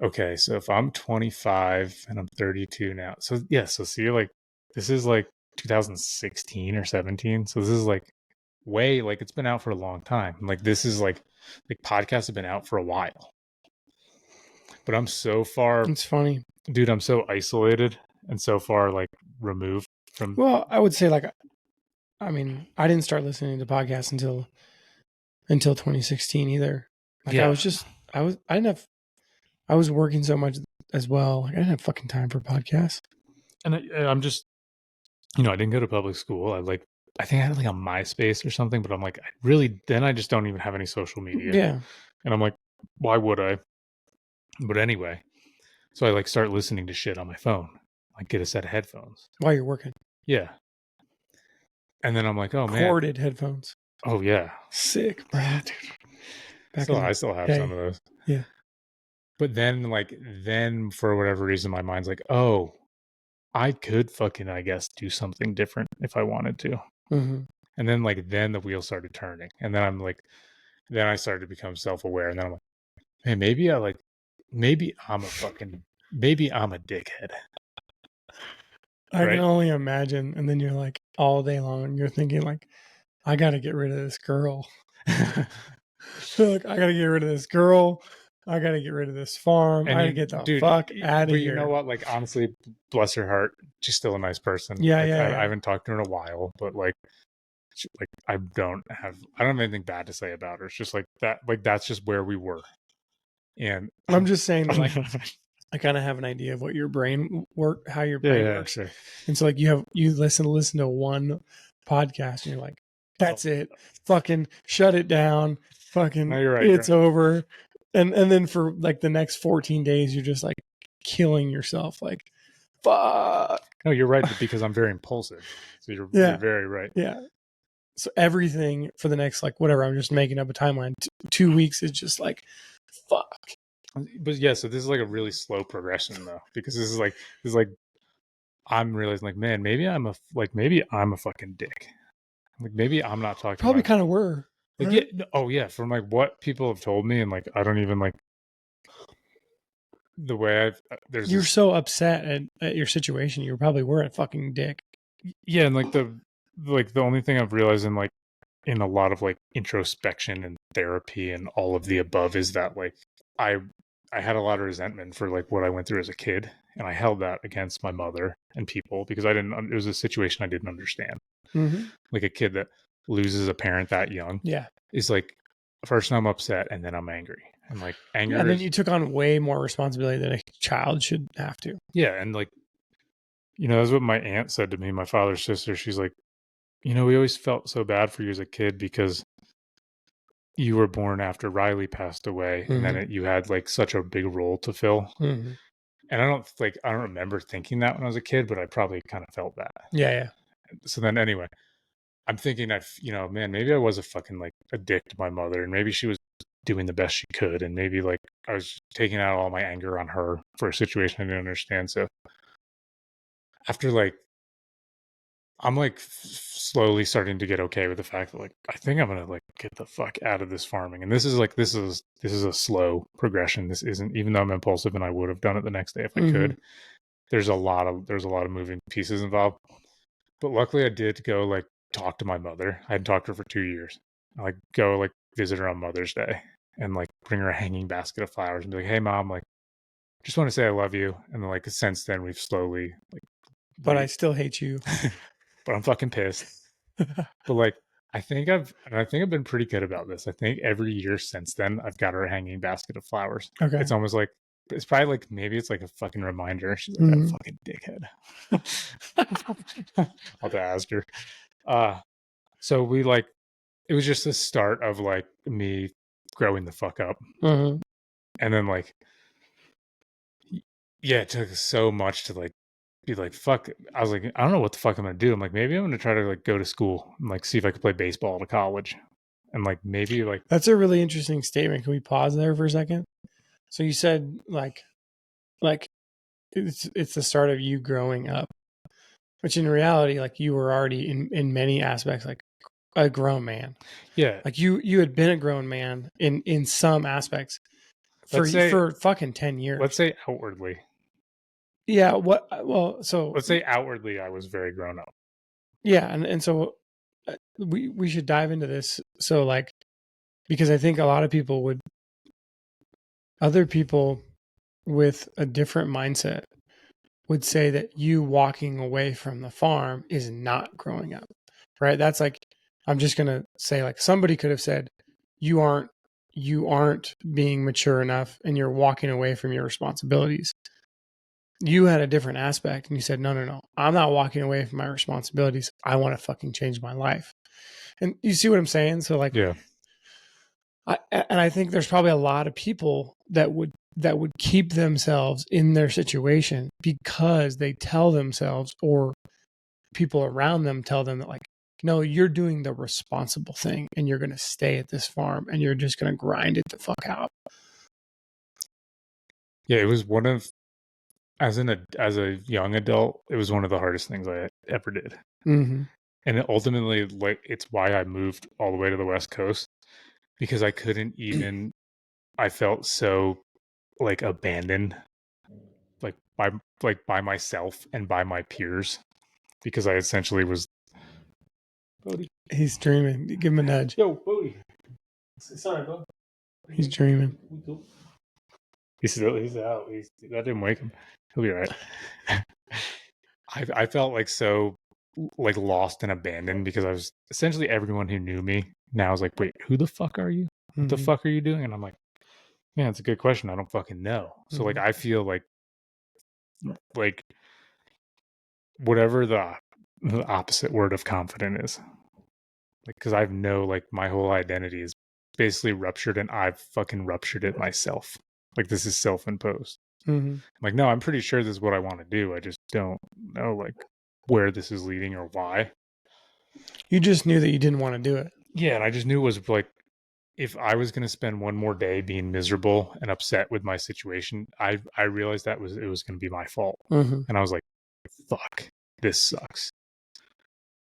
okay, so if I'm 25 and I'm 32 now, so yeah, so see like this is like 2016 or 17, so this is like way like it's been out for a long time. Like this is like podcasts have been out for a while, but I'm so far, It's funny. dude. I'm so isolated and so far like removed from. Well, I would say like, I mean, I didn't start listening to podcasts until 2016 either. Like Yeah, I was working so much as well. Like I didn't have fucking time for podcasts. and I'm just, you know, I didn't go to public school. I think I had like a MySpace or something, but I'm like, then I just don't even have any social media. Yeah. And I'm like, why would I? But anyway, so I like start listening to shit on my phone, like get a set of headphones. While you're working. Yeah. And then I'm like, oh man. Corded headphones. Oh yeah. Sick, bro. Yeah, dude. I still have some of those. Yeah. But then for whatever reason, my mind's like, oh, I could fucking, I guess, do something different if I wanted to. Mm-hmm. And then the wheels started turning. And then then I started to become self-aware. And then I'm like, hey, maybe I'm a dickhead. I Right? can only imagine. And then you're like all day long, you're thinking like, I got to get rid of this girl. Look, I got to get rid of this girl. I got to get rid of this farm. I got to get the fuck out of here. You know what? Like, honestly, bless her heart. She's still a nice person. Yeah, like, yeah. I haven't talked to her in a while, but like I don't have anything bad to say about her. It's just like that. Like, that's just where we were. And I'm just saying that, like, I kind of have an idea of what your brain how your brain works. Sure. And so like you listen to one podcast and you're like, that's it. Fucking shut it down. Fucking no, you're right, it's over. And then for like the next 14 days, you're just like killing yourself. Like, fuck. No, you're right, because I'm very impulsive. So you're very right. Yeah. So everything for the next, like, whatever, I'm just making up a timeline. 2 weeks is just like, fuck. But yeah, so this is like a really slow progression though, because this is like I'm realizing like, man, maybe I'm a fucking dick. Like maybe I'm not talking. Probably kind of were. Like, right? yeah, oh yeah, from like what people have told me, and like I don't even like the way you're so upset at your situation. You probably were a fucking dick. Yeah, and like the only thing I've realized in a lot of like introspection and therapy and all of the above is that like I had a lot of resentment for like what I went through as a kid, and I held that against my mother and people because it was a situation I didn't understand. Mm-hmm. Like a kid that loses a parent that young, is like first I'm upset and then I'm angry, and like anger. And then you took on way more responsibility than a child should have to. Yeah, and like, you know, that's what my aunt said to me, my father's sister. She's like, you know, we always felt so bad for you as a kid because you were born after Riley passed away, and then you had like such a big role to fill. And I don't remember thinking that when I was a kid, but I probably kind of felt that. Yeah. So then anyway, I'm thinking man, maybe I was a fucking like a dick to my mother, and maybe she was doing the best she could, and maybe like I was taking out all my anger on her for a situation I didn't understand. So after like, I'm like slowly starting to get okay with the fact that like I think I'm gonna like get the fuck out of this farming. And this is a slow progression. This isn't, even though I'm impulsive and I would have done it the next day if I could. There's a lot of moving pieces involved. But luckily I did go like talk to my mother. I hadn't talked to her for 2 years. I like go like visit her on Mother's Day and like bring her a hanging basket of flowers and be like, hey mom, like just want to say I love you. And then like since then we've slowly like But I still hate you. but I'm fucking pissed. But like I think I've been pretty good about this. I think every year since then I've got her a hanging basket of flowers. Okay. It's almost like it's probably like maybe it's like a fucking reminder. She's like that fucking dickhead. I'll have to ask her. So we like it was just the start of like me growing the fuck up. Mm-hmm. And then like yeah, it took so much to like be like fuck. I was like, I don't know what the fuck I'm gonna do. I'm like, maybe I'm gonna try to like go to school and like see if I could play baseball to college. And like maybe like That's a really interesting statement. Can we pause there for a second? So you said like it's the start of you growing up, which in reality, like you were already in many aspects like a grown man. yeah. Like you had been a grown man in some aspects for Let's say for fucking 10 years. let's say outwardly. Yeah. What? Well, so Let's say outwardly I was very grown up. yeah, and so we should dive into this. So like because I think a lot of people would other people with a different mindset would say that you walking away from the farm is not growing up, right? That's like, I'm just going to say like somebody could have said, you aren't being mature enough and you're walking away from your responsibilities. You had a different aspect and you said, no, I'm not walking away from my responsibilities. I want to fucking change my life. And you see what I'm saying? So like, Yeah. I think there's probably a lot of people that would keep themselves in their situation because they tell themselves or people around them tell them that like, no, you're doing the responsible thing and you're going to stay at this farm and you're just going to grind it the fuck out. Yeah, it was one of as a young adult, it was one of the hardest things I ever did. Mm-hmm. And it ultimately like it's why I moved all the way to the West Coast because I couldn't even I felt so like abandoned by myself and by my peers because I essentially was Bodie. He's dreaming. Give him a nudge. Yo, Bodie. Sorry, bud. He's dreaming. He's out. That didn't wake him. He'll be all right. I felt like so like lost and abandoned because I was essentially everyone who knew me now is like, wait, who the fuck are you? What the fuck are you doing? And I'm like, man, it's a good question. I don't fucking know. So like I feel like whatever the opposite word of confident is. Like because I've know like my whole identity is basically ruptured and I've fucking ruptured it myself. Like this is self-imposed. Mm-hmm. I'm like, no, I'm pretty sure this is what I want to do. I just don't know like where this is leading or why. You just knew that you didn't want to do it. Yeah, and I just knew it was like if I was going to spend one more day being miserable and upset with my situation, I realized it was going to be my fault. Mm-hmm. And I was like, fuck, this sucks.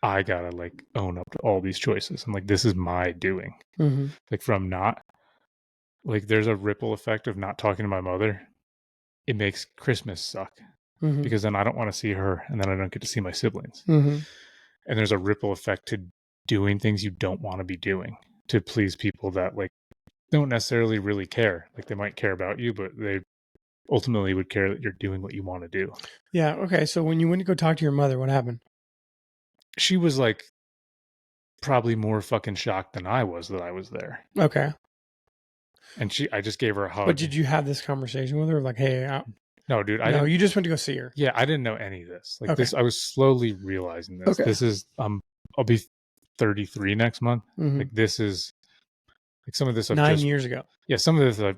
I got to like own up to all these choices. And like this is my doing. Mm-hmm. Like from not like there's a ripple effect of not talking to my mother. It makes Christmas suck because then I don't want to see her and then I don't get to see my siblings. Mm-hmm. And there's a ripple effect to doing things you don't want to be doing to please people that like don't necessarily really care. Like they might care about you, but they ultimately would care that you're doing what you want to do. Yeah. Okay. So when you went to go talk to your mother, what happened? She was like probably more fucking shocked than I was that I was there. Okay. And I just gave her a hug. But did you have this conversation with her? Like, hey, no, dude, no, you just went to go see her. Yeah, I didn't know any of this. Like Okay. this, I was slowly realizing this. Okay. This is I'll be 33 next month. Mm-hmm. Like this is like some of this I've 9 years ago. Yeah, some of this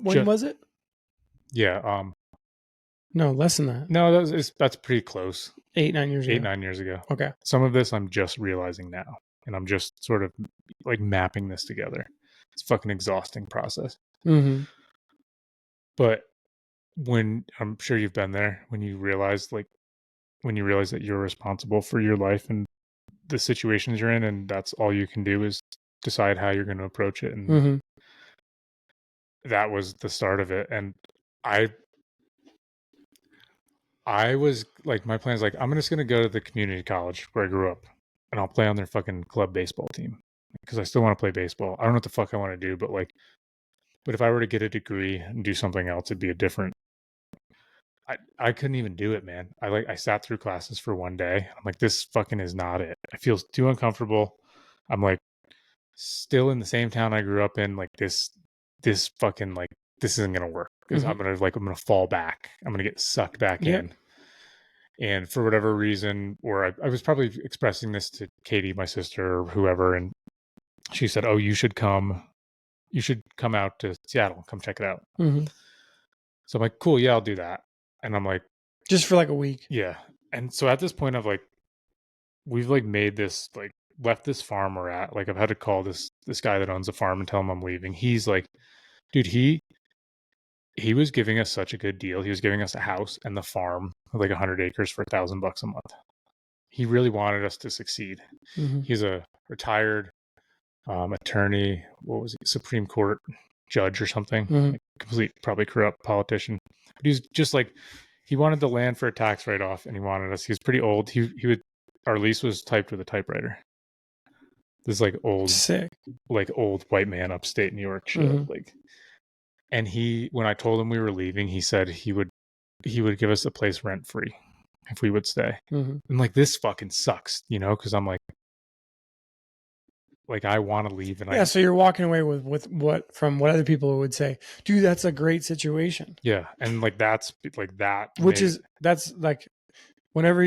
when was it? Yeah, no, less than that. No, that's pretty close. 8-9 years ago. 8-9 years ago. Okay. Some of this I'm just realizing now, and I'm just sort of like mapping this together. It's a fucking exhausting process. Mm-hmm. But when I'm sure you've been there, when you realize that you're responsible for your life and the situations you're in, and that's all you can do is decide how you're going to approach it. And that was the start of it. And I was like, my plan is like, I'm just going to go to the community college where I grew up and I'll play on their fucking club baseball team because I still want to play baseball. I don't know what the fuck I want to do, but like, but if I were to get a degree and do something else, it'd be a different. I couldn't even do it, man. I sat through classes for one day. I'm like, this fucking is not it. I feel too uncomfortable. I'm like still in the same town I grew up in. Like this fucking like this isn't gonna work because I'm gonna fall back. I'm gonna get sucked back Yep. in. And for whatever reason, or I was probably expressing this to Katie, my sister, or whoever, and she said, "Oh, you should come. You should come out to Seattle. Come check it out." Mm-hmm. So I'm like, "Cool, yeah, I'll do that." And I'm like, Just for like a week. "Yeah." And so at this point, I've like, we've like made this like left this farm we're at. Like I've had to call this guy that owns a farm and tell him I'm leaving. He's like, dude, he was giving us such a good deal. He was giving us a house and the farm, like 100 acres for $1,000 a month. He really wanted us to succeed. Mm-hmm. He's a retired attorney. What was he? Supreme Court judge or something. Mm-hmm. Like complete, probably corrupt politician. But he's just like, he wanted the land for a tax write off, and he wanted us. He was pretty old. He would. Our lease was typed with a typewriter. This like Sick. old white man upstate New York shit. Mm-hmm. Like, and when I told him we were leaving, he said he would give us a place rent free if we would stay. Mm-hmm. And like, this fucking sucks, you know, because I'm like I want to leave, and Yeah, so you're walking away with what from what other people would say, dude, that's a great situation. Yeah, and like that's like that, which is that's like whenever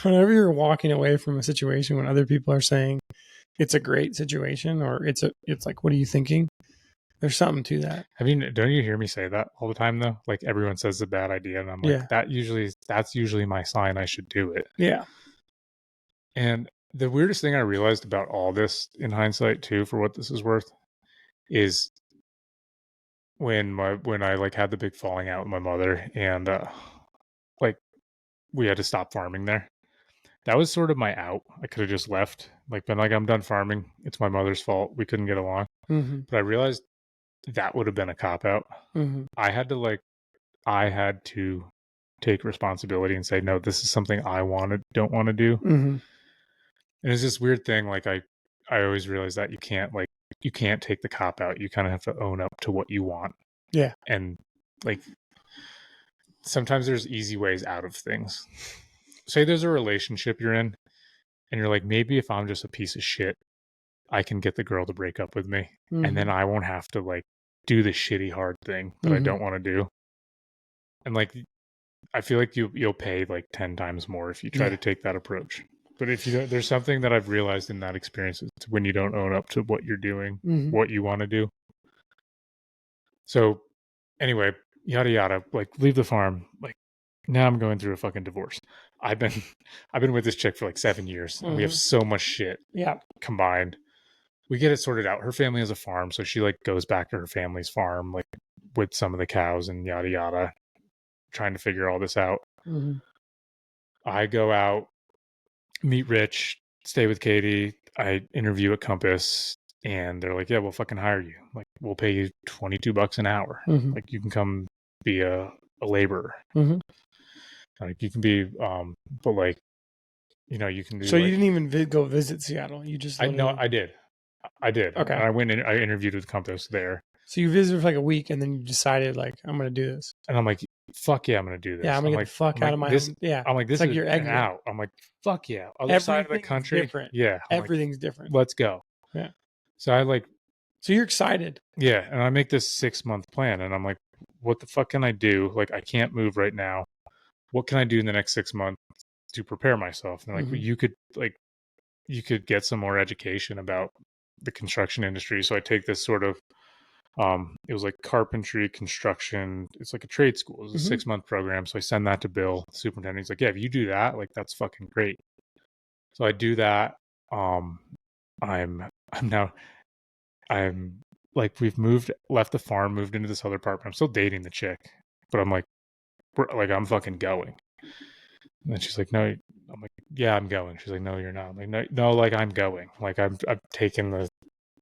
you're walking away from a situation when other people are saying it's a great situation or it's like, what are you thinking? There's something to that. I mean, don't you hear me say that all the time though? Like everyone says it's a bad idea, and I'm like, Yeah. that's usually my sign I should do it. Yeah. And the weirdest thing I realized about all this in hindsight too, for what this is worth, is when I like had the big falling out with my mother and like we had to stop farming there. That was sort of my out. I could have just left, like been like, I'm done farming. It's my mother's fault. We couldn't get along. Mm-hmm. But I realized that would have been a cop out. Mm-hmm. I had to take responsibility and say, no, this is something I don't want to do. Mm-hmm. And it's this weird thing. Like I always realize that you can't take the cop out. You kind of have to own up to what you want. Yeah. And like sometimes there's easy ways out of things. Say there's a relationship you're in and you're like, maybe if I'm just a piece of shit, I can get the girl to break up with me. Mm-hmm. And then I won't have to like do the shitty hard thing that I don't want to do. And like, I feel like you'll pay like 10 times more if you try to take that approach. But if you don't, there's something that I've realized in that experience, it's when you don't own up to what you're doing, what you want to do. So anyway, yada yada, like leave the farm. Like now I'm going through a fucking divorce. I've been with this chick for like 7 years and we have so much shit combined. We get it sorted out. Her family has a farm, so she like goes back to her family's farm, like with some of the cows and yada yada, trying to figure all this out. I go out, meet Rich, stay with Katie. I interview at Compass, and they're like, "Yeah, we'll fucking hire you. Like, we'll pay you $22 an hour. Like, you can come be a laborer. Like, you can be, but like, you know, you can do." So like, you didn't even go visit Seattle. You just I did. Okay. And I interviewed with Compass there. So you visited for like a week, and then you decided like, I'm going to do this. And I'm like, fuck yeah, I'm going to do this. Yeah, I'm going to get the fuck out of my home. Yeah. I'm like, this is like your exit out. I'm like, fuck yeah. Other side of the country. Different. Yeah. Everything's different. Let's go. Yeah. So I like. So you're excited. Yeah. And I make this 6-month plan, and I'm like, what the fuck can I do? Like, I can't move right now. What can I do in the next 6 months to prepare myself? And like, you could get some more education about the construction industry. So I take this sort of, it was like carpentry, construction. It's like a trade school. It was a 6-month program. So I send that to Bill, the superintendent. He's like, yeah, if you do that, like, that's fucking great. So I do that. I'm like, we've left the farm, moved into this other apartment. I'm still dating the chick, but I'm like, I'm fucking going. And then she's like, no. I'm like, yeah, I'm going. She's like, no, you're not. I'm like, no, like, I'm going. Like, I've taken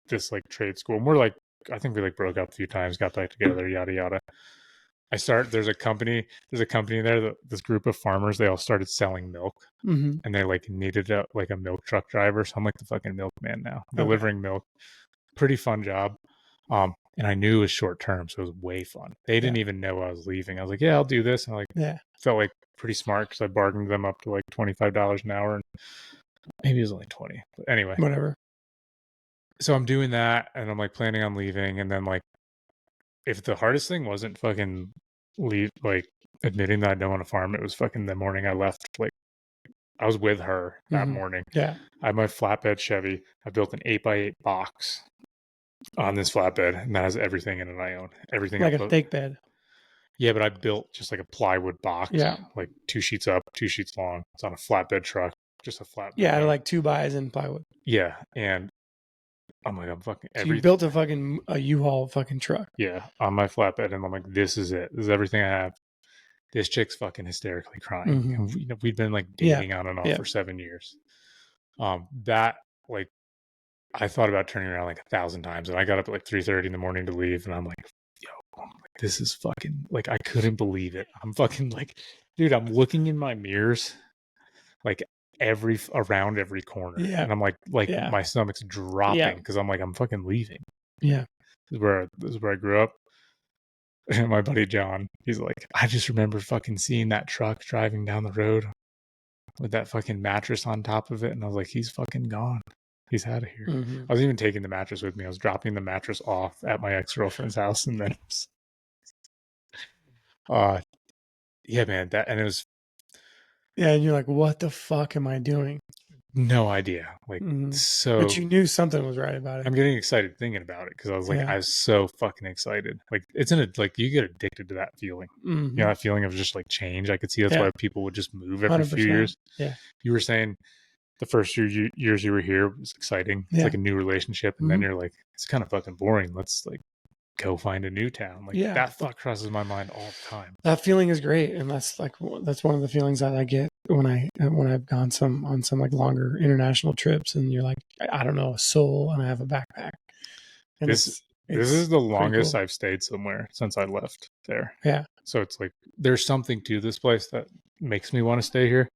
this like trade school. And we're like, I think we like broke up a few times, got back together, yada yada. there's a company there that this group of farmers, they all started selling milk, Mm-hmm. and they like needed a milk truck driver. So I'm like the fucking milkman now, Okay. delivering milk. Pretty fun job. And I knew it was short term, so it was way fun. They didn't even know I was leaving. I was like, yeah, I'll do this. And I felt like pretty smart because I bargained them up to like $25 an hour, and maybe it was only 20. But anyway, whatever. So I'm doing that, and I'm like planning on leaving, and then like if the hardest thing wasn't fucking admitting that I don't want to farm, it was fucking the morning I left. Like I was with her that morning. Yeah. I have my flatbed Chevy. I built an 8x8 box on this flatbed, and that has everything in it I own. Everything like a stake bed. Yeah, but I built just like a plywood box. Yeah. Like 2 sheets up, 2 sheets long. It's on a flatbed truck, just a flatbed. Yeah, like 2x in plywood. Yeah, and I'm like, So you built a U-Haul fucking truck. Yeah, on my flatbed, and I'm like, this is it. This is everything I have. This chick's fucking hysterically crying. And we'd been like dating on and off for 7 years. That like, I thought about turning around like 1,000 times, and I got up at like 3:30 in the morning to leave, and I'm like, yo, this is fucking like, I couldn't believe it. I'm fucking like, dude, I'm looking in my mirrors, like around every corner, and I'm like my stomach's dropping because I'm like, I'm fucking leaving. Yeah, this is where I grew up. And my buddy John, he's like, I just remember fucking seeing that truck driving down the road with that fucking mattress on top of it, and I was like, he's fucking gone. He's out of here. I was even taking the mattress with me. I was dropping the mattress off at my ex-girlfriend's house, and then yeah, man, and it was and you're like, what the fuck am I doing? No idea. Like, so. But you knew something was right about it. I'm getting excited thinking about it because I was like, I was so fucking excited. Like, like you get addicted to that feeling. You know, that feeling of just like change. I could see that's why people would just move every 100%. few years. Yeah. You were saying the first years you were here was exciting. It's like a new relationship. And then you're like, it's kind of fucking boring. Let's like go find a new town. Like that thought crosses my mind all the time. That feeling is great. And that's one of the feelings that I get when I've gone on some like longer international trips, and you're like, I don't know, a soul, and I have a backpack. And this is the longest cool. I've stayed somewhere since I left there. Yeah. So it's like, there's something to this place that makes me want to stay here.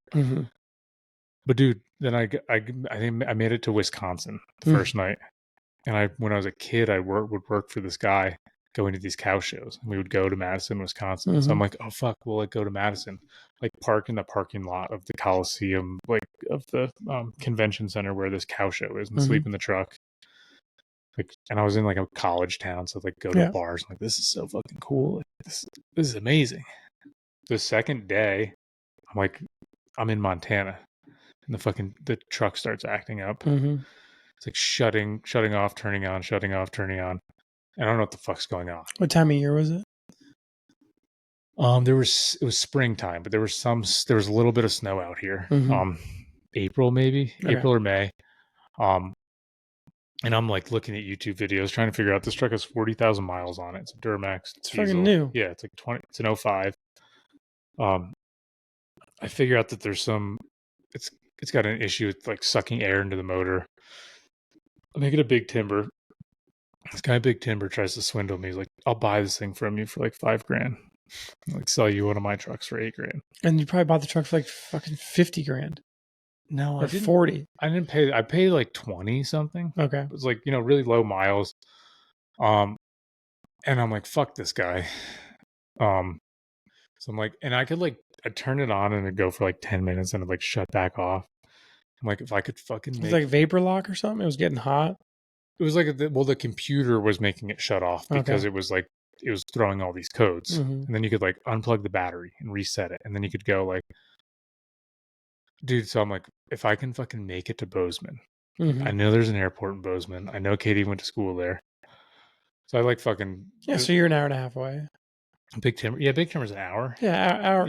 But dude, then I think I made it to Wisconsin the first night. And when I was a kid, I would work for this guy going to these cow shows, and we would go to Madison, Wisconsin. So I'm like, oh fuck, we'll like go to Madison, like park in the parking lot of the Coliseum, like of the convention center where this cow show is, and sleep in the truck. Like, and I was in like a college town, so like go to bars. I'm like, this is so fucking cool. Like, this is amazing. The second day, I'm in Montana, and the truck starts acting up. It's like shutting off, turning on, shutting off, turning on. I don't know what the fuck's going on. What time of year was it? It was springtime, but there was a little bit of snow out here. April maybe, April or May. And I'm like looking at YouTube videos trying to figure out, this truck has 40,000 miles on it. It's a Duramax. It's fucking new. Yeah, it's like it's an 05. I figure out that there's it's got an issue with like sucking air into the motor. I make it a Big Timber. This guy Big Timber tries to swindle me. He's like, I'll buy this thing from you for like $5,000. I'll like sell you one of my trucks for $8,000. And you probably bought the truck for like fucking $50,000. No, or 40. I didn't pay. I paid like 20 something. Okay. It was like, really low miles. And I'm like, fuck this guy. So I'm like, and I could I'd turn it on and it'd go for like 10 minutes and it'd like shut back off. I'm like, if I could fucking It was like vapor lock or something. It was getting hot. It was like, the computer was making it shut off because it was throwing all these codes. And then you could like unplug the battery and reset it. And then you could go like, dude, so I'm like, if I can fucking make it to Bozeman, I know there's an airport in Bozeman. I know Katie went to school there. So I like fucking. Yeah, so you're an hour and a half away. Big Timber. Yeah, Big Timber's an hour. Yeah, hour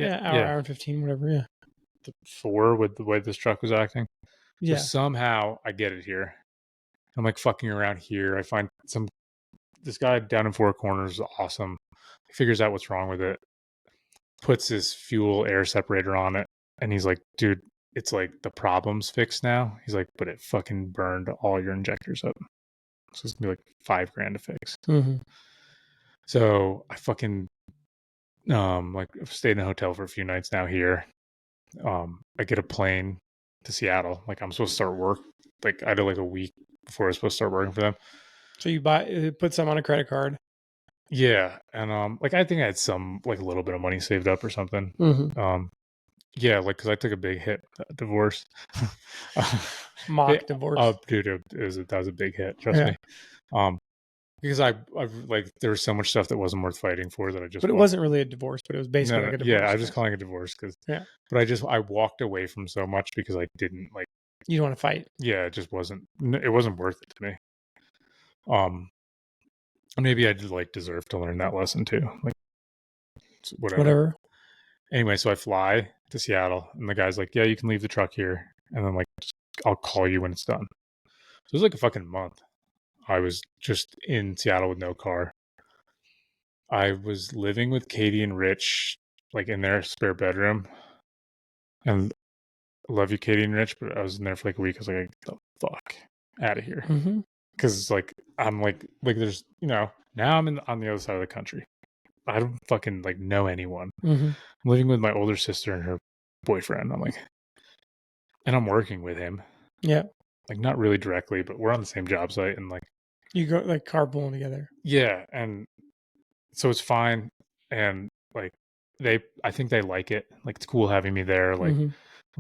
and 15, whatever. Yeah. 4 with the way this truck was acting. Yeah. So somehow I get it here. I'm like fucking around here. I find this guy down in Four Corners is awesome. He figures out what's wrong with it, puts his fuel air separator on it, and he's like, dude, it's like the problem's fixed now. He's like, but it fucking burned all your injectors up. So it's gonna be like $5,000 to fix. So I fucking Like I've stayed in a hotel for a few nights now here. I get a plane to Seattle. Like I'm supposed to start work. Like I did like a week before I was supposed to start working for them. So you put some on a credit card. Yeah, and like I think I had some like a little bit of money saved up or something. Mm-hmm. Yeah, like because I took a big hit, divorce. Mock divorce. Dude, that was a big hit. Trust me. Um, because I like there was so much stuff that wasn't worth fighting for that I just But it wasn't really a divorce, but it was basically like a divorce. yeah, I was just calling it a divorce because Yeah. But I walked away from so much because I didn't like. You don't want to fight. Yeah, it just wasn't. It wasn't worth it to me. Maybe I did like deserve to learn that lesson too. Like whatever. Anyway, so I fly to Seattle, and the guy's like, "Yeah, you can leave the truck here, and then like I'll call you when it's done." So it was like a fucking month. I was just in Seattle with no car. I was living with Katie and Rich, like in their spare bedroom, and I love you, Katie and Rich, but I was in there for like a week. I was like, "Get the fuck out of here," because like I'm like there's now I'm on the other side of the country. I don't fucking like know anyone. I'm living with my older sister and her boyfriend. I'm like, and I'm working with him. Yeah. Like not really directly, but we're on the same job site and like you go like carpooling together. Yeah, and so it's fine. And like I think they like it. Like it's cool having me there. Like a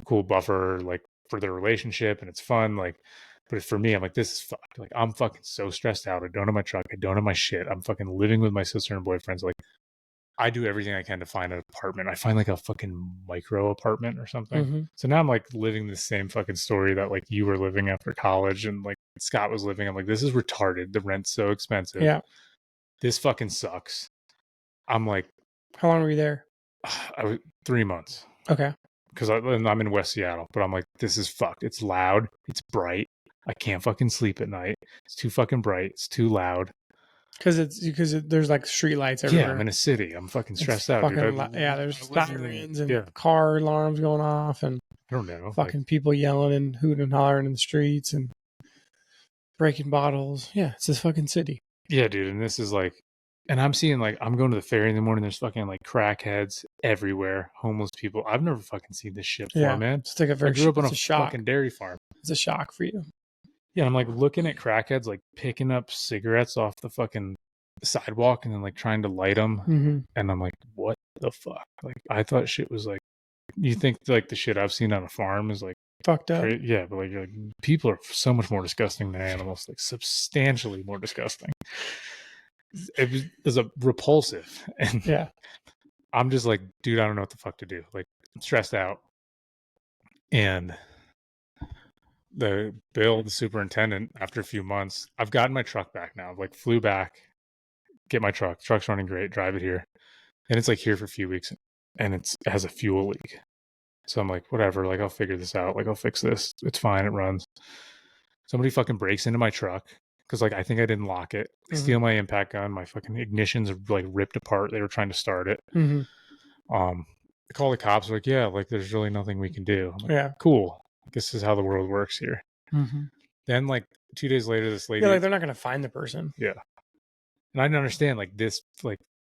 cool buffer, like for their relationship, and it's fun. Like, but for me, I'm like, this is fucked. Like I'm fucking so stressed out. I don't have my truck. I don't have my shit. I'm fucking living with my sister and boyfriends. Like I do everything I can to find an apartment. I find like a fucking micro apartment or something. So now I'm like living the same fucking story that like you were living after college and like Scott was living. I'm like, this is retarded. The rent's so expensive. Yeah. This fucking sucks. I'm like, how long were you there? 3 months. Okay. Because I'm in West Seattle, but I'm like, this is fucked. It's loud. It's bright. I can't fucking sleep at night. It's too fucking bright. It's too loud. Because there's like street lights everywhere. Yeah, I'm in a city. I'm fucking stressed out, dude. There's sirens and car alarms going off and I don't know, fucking people yelling and hooting and hollering in the streets and breaking bottles. Yeah, it's this fucking city. Yeah, dude, and this is like, and I'm seeing like I'm going to the ferry in the morning. There's fucking like crackheads everywhere, homeless people. I've never fucking seen this shit before, man. It's like I grew up on a fucking dairy farm. It's a shock for you. Yeah, I'm like looking at crackheads like picking up cigarettes off the fucking sidewalk and then like trying to light them, and I'm like, what the fuck? Like I thought shit was like, you think like the shit I've seen on a farm is like fucked up. Yeah, but like people are so much more disgusting than animals, like substantially more disgusting. It was a repulsive, and yeah, I'm just like, dude, I don't know what the fuck to do. Like, I'm stressed out, and the superintendent, after a few months, I've gotten my truck back now. I've like flew back, get my truck. Truck's running great. Drive it here, and it's like here for a few weeks, and it has a fuel leak. So I'm like, whatever. Like, I'll figure this out. Like, I'll fix this. It's fine. It runs. Somebody fucking breaks into my truck because like I think I didn't lock it. They steal my impact gun. My fucking ignitions are like ripped apart. They were trying to start it. They call the cops. They're like, yeah, like there's really nothing we can do. I'm like, cool. This is how the world works here. Then like 2 days later, this lady. Yeah, like they're not gonna find the person. Yeah, and I didn't understand like this like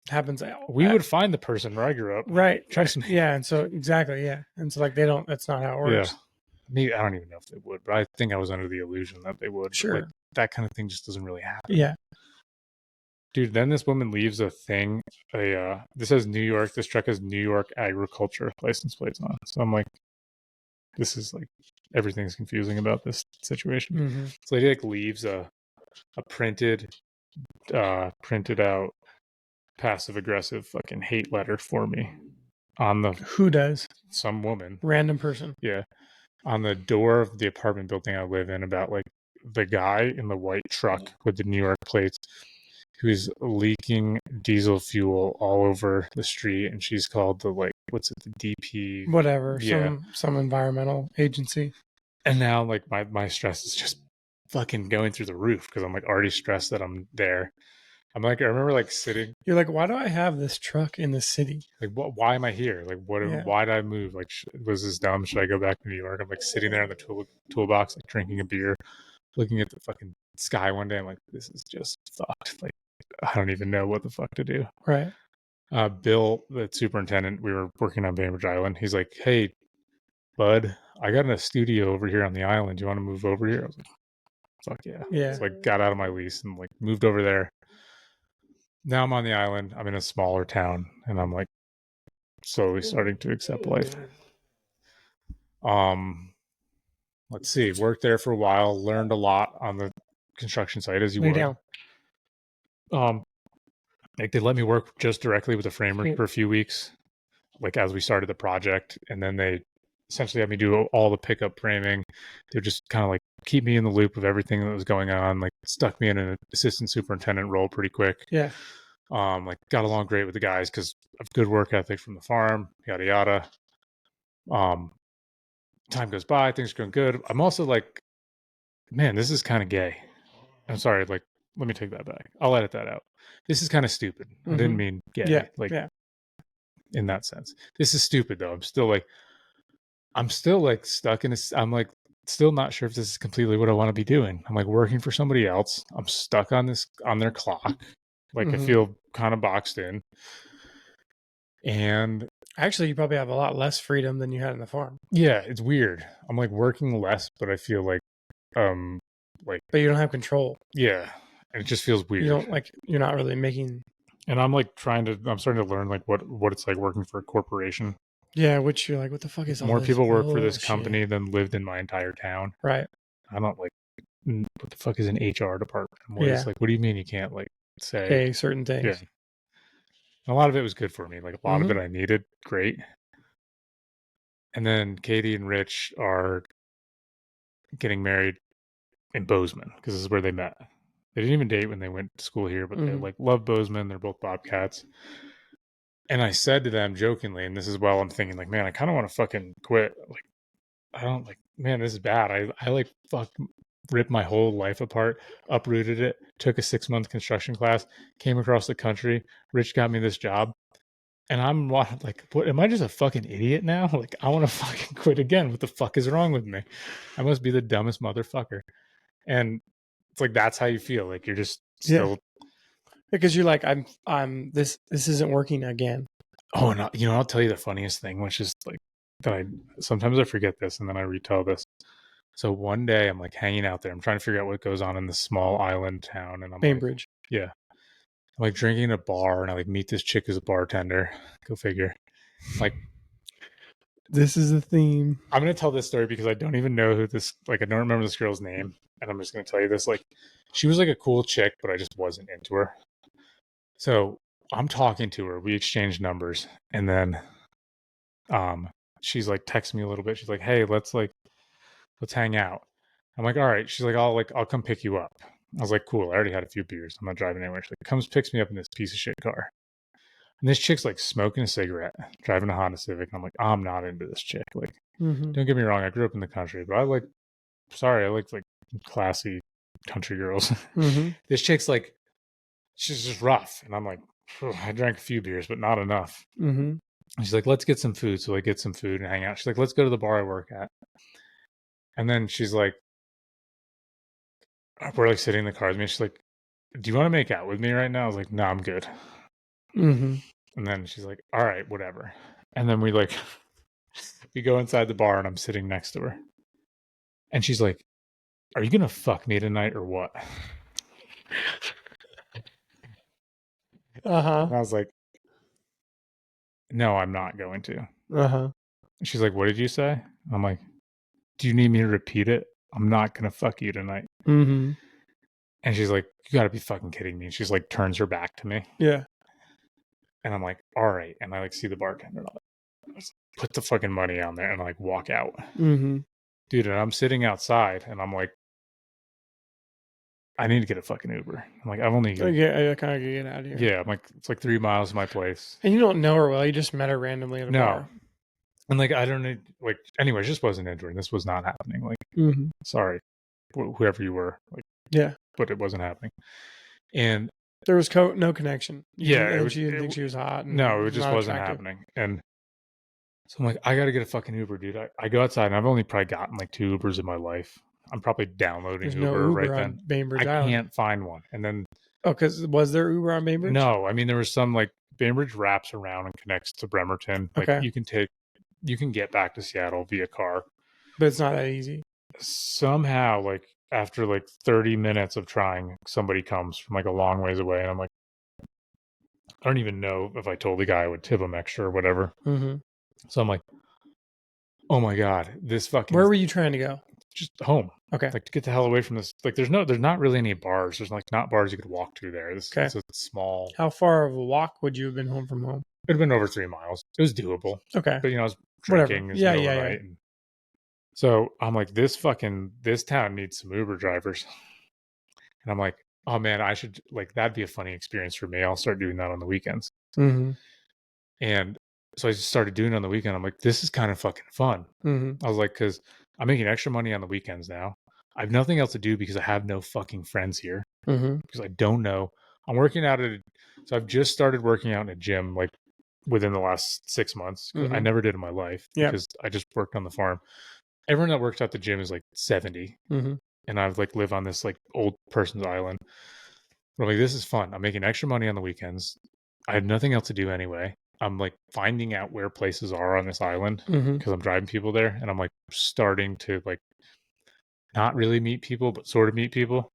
happens. We would find the person where I grew up, right? Trust me. Yeah, and so exactly, yeah, and so like they don't. That's not how it works. Yeah. Maybe I don't even know if they would, but I think I was under the illusion that they would. Sure. Like, that kind of thing just doesn't really happen. Yeah. Dude, then this woman leaves a thing. This says New York. This truck has New York agriculture license plates on. So I'm like, this is like everything's confusing about this situation. This lady like leaves a printed out passive aggressive fucking hate letter for me on the who does some woman random person on the door of the apartment building I live in about like the guy in the white truck with the New York plates who's leaking diesel fuel all over the street, and she's called the like what's it, the DP whatever, some environmental agency. And now like my stress is just fucking going through the roof because I'm like already stressed that I'm there. I'm like, I remember like sitting. You're like, why do I have this truck in the city? Like, why am I here? Like, why did I move? Like, was this dumb? Should I go back to New York? I'm like sitting there in the toolbox, like drinking a beer, looking at the fucking sky one day. I'm like, this is just fucked. Like, I don't even know what the fuck to do. Right. Bill, the superintendent, we were working on Bainbridge Island. He's like, "Hey, bud, I got a studio over here on the island. Do you want to move over here?" I was like, "Fuck yeah!" Yeah. So I got out of my lease and like moved over there. Now I'm on the island. I'm in a smaller town, and I'm like slowly starting to accept life. Let's see. Worked there for a while. Learned a lot on the construction site, as you Lay would. down. Like they let me work just directly with the framer Yeah. for a few weeks, like as we started the project, and then they essentially had me do all the pickup framing. They just kind of like keep me in the loop of everything that was going on. Like stuck me in an assistant superintendent role pretty quick. Yeah. Like got along great with the guys because of good work ethic from the farm, yada yada. Time goes by, things are going good. I'm also like, man, this is kind of gay. I'm sorry, like, let me take that back. I'll edit that out. This is kind of stupid. I didn't mean gay, Yeah. like Yeah. in that sense. This is stupid though. I'm still like stuck in this. I'm like still not sure if this is completely what I want to be doing. I'm like working for somebody else. I'm stuck on their clock. Like I feel kind of boxed in. And actually, you probably have a lot less freedom than you had in the farm. Yeah, it's weird. I'm like working less, but I feel like but you don't have control. Yeah, and it just feels weird. You don't like you're not really making. And I'm like I'm starting to learn like what it's like working for a corporation. Yeah, which you're like, what the fuck is all more this people work for this bullshit? company than lived in my entire town. Right. I don't like what the fuck is an HR department? What is like? What do you mean you can't like say certain things? Yeah. And a lot of it was good for me. Like a lot of it I needed. Great. And then Katie and Rich are getting married in Bozeman because this is where they met. They didn't even date when they went to school here, but they like love Bozeman. They're both Bobcats. And I said to them jokingly, and this is while I'm thinking, like, man, I kind of want to fucking quit. Like, I don't like, man, this is bad. I like ripped my whole life apart, uprooted it, took a 6-month construction class, came across the country. Rich got me this job. And I'm like, what? Am I just a fucking idiot now? Like, I want to fucking quit again. What the fuck is wrong with me? I must be the dumbest motherfucker. And it's like, that's how you feel. Like, you're just still. Because you're like, I'm this isn't working again. Oh, and I'll tell you the funniest thing, which is like that sometimes I forget this and then I retell this. So one day I'm like hanging out there. I'm trying to figure out what goes on in this small island town, and I'm Bainbridge. Like, yeah. I'm like drinking at a bar, and I like meet this chick who's a bartender. Go figure. Like, this is the theme. I'm gonna tell this story because I don't even know who this. Like, I don't remember this girl's name, and I'm just gonna tell you this. Like, she was like a cool chick, but I just wasn't into her. So I'm talking to her. We exchanged numbers, and then, she's like texting me a little bit. She's like, "Hey, let's hang out." I'm like, "All right." She's like, I'll come pick you up." I was like, "Cool. I already had a few beers. I'm not driving anywhere." She like comes, picks me up in this piece of shit car. And this chick's like smoking a cigarette, driving a Honda Civic. And I'm like, I'm not into this chick. Like, don't get me wrong. I grew up in the country, but I like classy country girls. This chick's like, she's just rough. And I'm like, I drank a few beers, but not enough. And she's like, let's get some food. So I get some food and hang out. She's like, let's go to the bar I work at. And then she's like, we're like sitting in the car with me. She's like, do you want to make out with me right now? I was like, no, I'm good. And then she's like, all right, whatever. And then we like, we go inside the bar and I'm sitting next to her. And she's like, are you going to fuck me tonight or what? And I was like, no, I'm not going to. She's like, what did you say? I'm like, do you need me to repeat it? I'm not going to fuck you tonight. And she's like, you got to be fucking kidding me. And she's like, turns her back to me. Yeah. And I'm like, all right. And I like see the bartender. And I like, put the fucking money on there and like walk out. Dude, and I'm sitting outside and I'm like, I need to get a fucking Uber. I'm like, I've only I kind of get out of here. Yeah, I'm like, it's like 3 miles to my place. And you don't know her well. You just met her randomly at a bar. And like, I don't need, like, anyway, just wasn't into her. This was not happening. Like, sorry, whoever you were. Like, yeah, but it wasn't happening. And there was no connection. She didn't think she was hot. No, it just wasn't happening. And so I'm like, I got to get a fucking Uber, dude. I go outside and I've only probably gotten like 2 Ubers in my life. I'm probably downloading Uber right then. Bainbridge I can't find one. And then because was there Uber on Bainbridge? No, I mean there was some like Bainbridge wraps around and connects to Bremerton. Like Okay. you can get back to Seattle via car. But it's not that easy. Somehow, like after like 30 minutes of trying, somebody comes from like a long ways away, and I'm like, I don't even know if I told the guy I would tip him extra or whatever. Mm-hmm. So I'm like, oh my god, this fucking. Where were you trying to go? Just home? Okay. Like to get the hell away from this. Like there's not really any bars. There's like not bars you could walk to there. It's a small. How far of a walk would you have been home from home? It'd been over 3 miles. It was doable. Okay. But I was Whatever. drinking. Yeah. And so I'm like, this town needs some Uber drivers. And I'm like, oh man, I should that'd be a funny experience for me. I'll start doing that on the weekends. Mm-hmm. And so I just started doing it on the weekend. I'm like, this is kind of fucking fun. Mm-hmm. I was like, because I'm making extra money on the weekends now. I have nothing else to do because I have no fucking friends here. Mm-hmm. Because I don't know. I'm working out so I've just started working out in a gym like within the last 6 months. Mm-hmm. I never did in my life because I just worked on the farm. Everyone that works at the gym is like 70. Mm-hmm. And I've like live on this like old person's island. But I'm like, this is fun. I'm making extra money on the weekends. I have nothing else to do anyway. I'm like finding out where places are on this island because I'm driving people there, and I'm like starting to like not really meet people, but sort of meet people.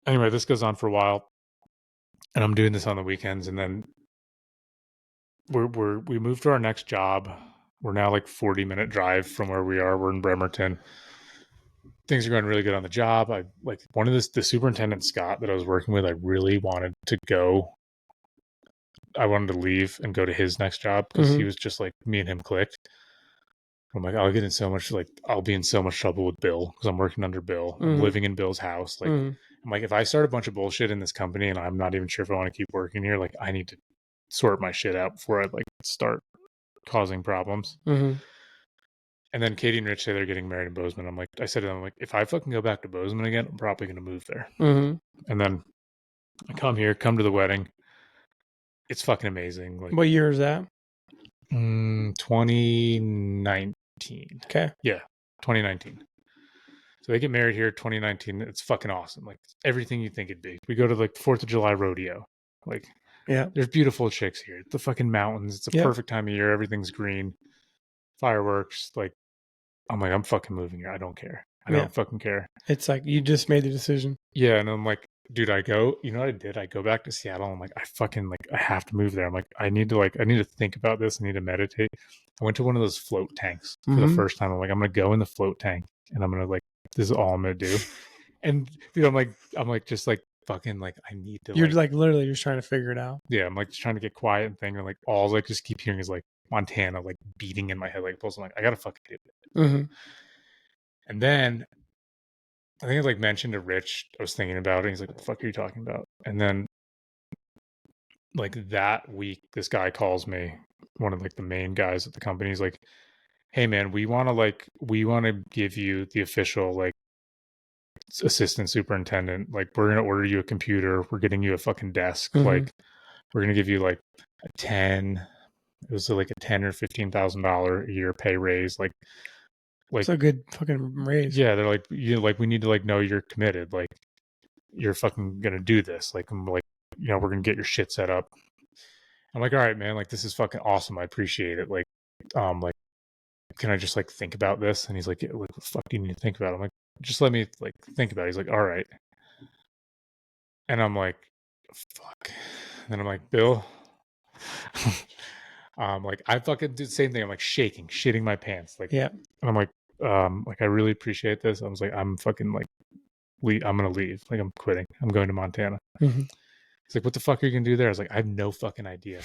Anyway, this goes on for a while, and I'm doing this on the weekends, and then we moved to our next job. We're now like 40-minute drive from where we are. We're in Bremerton. Things are going really good on the job. I like one of the superintendent, Scott, that I was working with. I really wanted to go. I wanted to leave and go to his next job because he was just like, me and him clicked. I'm like, I'll be in so much trouble with Bill because I'm working under Bill. I'm living in Bill's house. Like, I'm like, if I start a bunch of bullshit in this company and I'm not even sure if I want to keep working here, like, I need to sort my shit out before I like start causing problems. Mm-hmm. And then Katie and Rich say they're getting married in Bozeman. I said to them, like, if I fucking go back to Bozeman again, I'm probably going to move there. Mm-hmm. And then I come to the wedding. It's fucking amazing. Like, what year is that? 2019. Okay. Yeah, 2019. So they get married here 2019. It's fucking awesome. Like everything you think it'd be. We go to like 4th of July rodeo. Like, there's beautiful chicks here. The fucking mountains. It's a perfect time of year. Everything's green. Fireworks. Like, I'm like, I'm fucking moving here. I don't care. I don't fucking care. It's like you just made the decision. Yeah, and I'm like, dude, you know what I did? I go back to Seattle. I'm like, I have to move there. I'm like, I need to think about this. I need to meditate. I went to one of those float tanks for the first time. I'm like, I'm gonna go in the float tank and I'm gonna this is all I'm gonna do. And dude, I'm like just like fucking like I need to. You're like literally just trying to figure it out. Yeah, I'm like just trying to get quiet and think, and like all I just keep hearing is like Montana like beating in my head like pulse. I'm like, I gotta fucking do it. And then I think I like mentioned to Rich, I was thinking about it. He's like, what the fuck are you talking about? And then like that week, this guy calls me, one of like the main guys at the company. He's like, hey man, we want to give you the official like assistant superintendent. Like we're going to order you a computer. We're getting you a fucking desk. Like we're going to give you like a 10, it was like a 10 or $15,000 a year pay raise. Like it's a good fucking raise. Yeah, they're like, we need to like know you're committed. Like you're fucking gonna do this. Like I'm like, we're gonna get your shit set up. I'm like, all right, man. Like this is fucking awesome. I appreciate it. Like, can I just like think about this? And he's like, what the fuck do you need to think about? I'm like, just let me like think about it. He's like, all right. And I'm like, fuck. And then I'm like, Bill. Like I fucking did the same thing. I'm like shitting my pants. Like, and I'm like I really appreciate this. I was like, I'm fucking like, I'm gonna leave. Like I'm quitting. I'm going to Montana. He's like, what the fuck are you gonna do there? I was like, I have no fucking idea.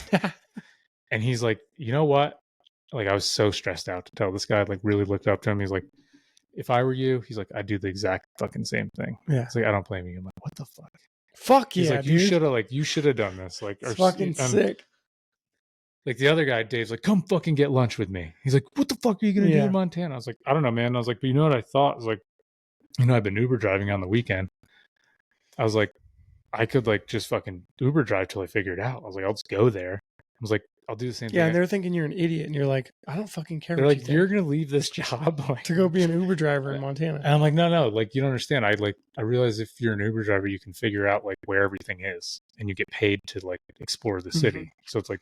And he's like, you know what? Like I was so stressed out to tell this guy. Like really looked up to him. He's like, if I were you, he's like, I'd do the exact fucking same thing. Yeah. It's like I don't blame you. I'm like, what the fuck? Fuck he's yeah, like, dude. you should have done this. Like, it's fucking sick. Like the other guy, Dave's like, come fucking get lunch with me. He's like, what the fuck are you going to do in Montana? I was like, I don't know, man. I was like, but you know what I thought? I was like, I've been Uber driving on the weekend. I was like, I could like just fucking Uber drive till I figure it out. I was like, I'll just go there. I was like, I'll do the same Yeah, thing. and they're thinking you're an idiot, and you're like, I don't fucking care They're what you like, think. you're gonna leave this job like, To go be an Uber driver in Montana. and I'm like, no, like you don't understand. I realize if you're an Uber driver, you can figure out like where everything is, and you get paid to like explore the city. So it's like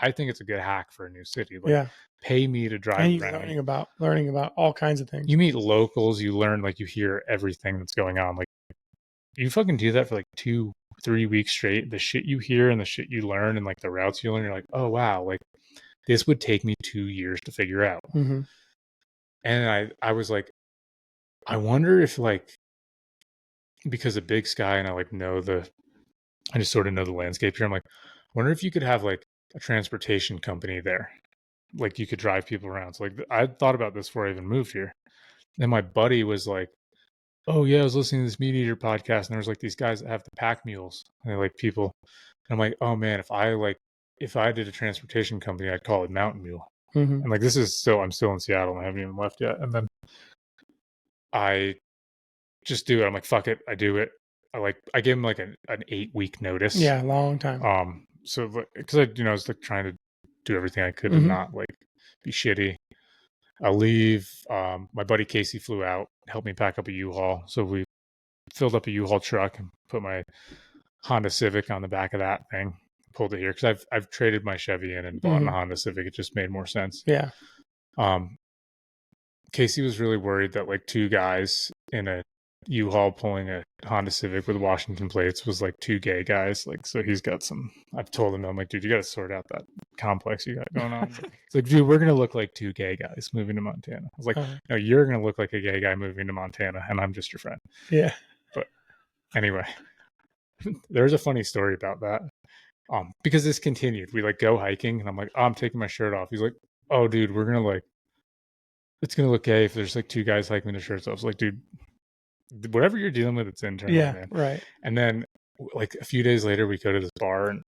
I think it's a good hack for a new city. Like, Yeah, pay me to drive and you're around. learning about all kinds of things. You meet locals, you learn, like you hear everything that's going on. Like you fucking do that for like 2-3 weeks straight. The shit you hear and the shit you learn and like the routes you learn, you're like, oh wow, like this would take me 2 years to figure out. Mm-hmm. And I was like, I wonder if like, because of Big Sky and I just sort of know the landscape here. I'm like, I wonder if you could have like a transportation company there. Like you could drive people around. So like I thought about this before I even moved here. And my buddy was like, oh yeah, I was listening to this Meat Eater podcast and there was like these guys that have the pack mules and they're like people. And I'm like, oh man, if I did a transportation company, I'd call it Mountain Mule. Mm-hmm. And like I'm still in Seattle and I haven't even left yet. And then I just do it. I'm like, fuck it, I do it. I gave him like an 8-week notice. Yeah, long time. So because I was like trying to do everything I could to Mhm. not like be shitty. I'll leave. My buddy Casey flew out, helped me pack up a U-Haul. So we filled up a U-Haul truck and put my Honda Civic on the back of that thing. Pulled it here because I've traded my Chevy in and bought a Honda Civic. It just made more sense. Yeah. Casey was really worried that like two guys in a U-Haul pulling a Honda Civic with Washington plates was like two gay guys. Like, so he's got some. I've told him, I'm like, dude, you got to sort out that complex you got going on. It's like, dude, we're gonna look like two gay guys moving to Montana. I was like, no, you're gonna look like a gay guy moving to Montana, and I'm just your friend. Yeah. But anyway, there's a funny story about that. Because this continued. We like go hiking, and I'm like, oh, I'm taking my shirt off. He's like, oh, dude, we're gonna like, it's gonna look gay if there's like two guys hiking with their shirts off. I was like, dude, whatever you're dealing with, it's internal, man. Right. And then like a few days later, we go to this bar and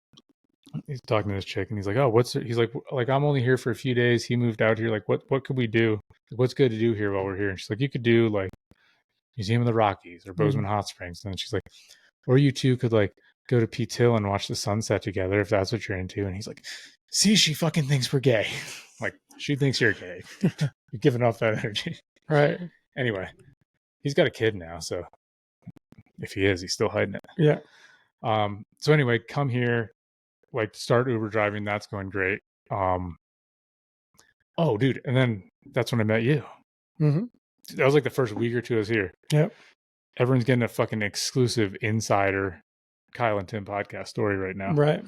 he's talking to this chick and he's like, oh, he's like, I'm only here for a few days. He moved out here. Like, what could we do? What's good to do here while we're here? And she's like, you could do like Museum of the Rockies or Bozeman Hot Springs. And then she's like, or you two could like go to Pete's Hill and watch the sunset together if that's what you're into. And he's like, see, she fucking thinks we're gay. Like, she thinks you're gay. You're giving off that energy. Right. Anyway, he's got a kid now, so if he is, he's still hiding it. Yeah. So anyway, come here, like start Uber driving. That's going great. Oh, dude, and then that's when I met you. Mm-hmm. That was like the first week or two I was here. Yep. Everyone's getting a fucking exclusive insider Kyle and Tim podcast story right now. Right.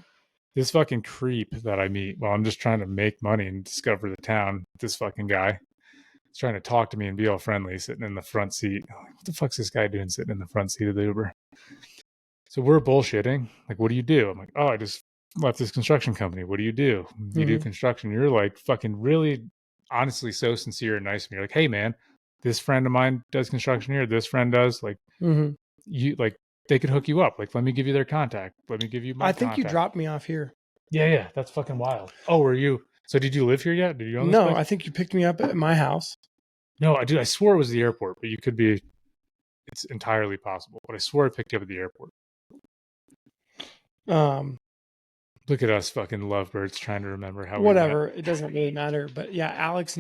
This fucking creep that I meet while I'm just trying to make money and discover the town. This fucking guy is trying to talk to me and be all friendly, sitting in the front seat. What the fuck's this guy doing sitting in the front seat of the Uber? So we're bullshitting. Like, what do you do? I'm like, oh, I just left this construction company. What do? You do construction. You're like fucking really, honestly, so sincere and nice to me. You're like, hey man, this friend of mine does construction here. This friend does. Like, you like, they could hook you up. Like, let me give you their contact. Let me give you my I think contact. you dropped me off here. Yeah. That's fucking wild. Oh, were you? So did you live here yet? Did you own this No, place? I think you picked me up at my house. No, I did. I swore it was the airport, but you could be. It's entirely possible. But I swore I picked you up at the airport. Look at us fucking lovebirds trying to remember how whatever. It doesn't really matter. But yeah, Alex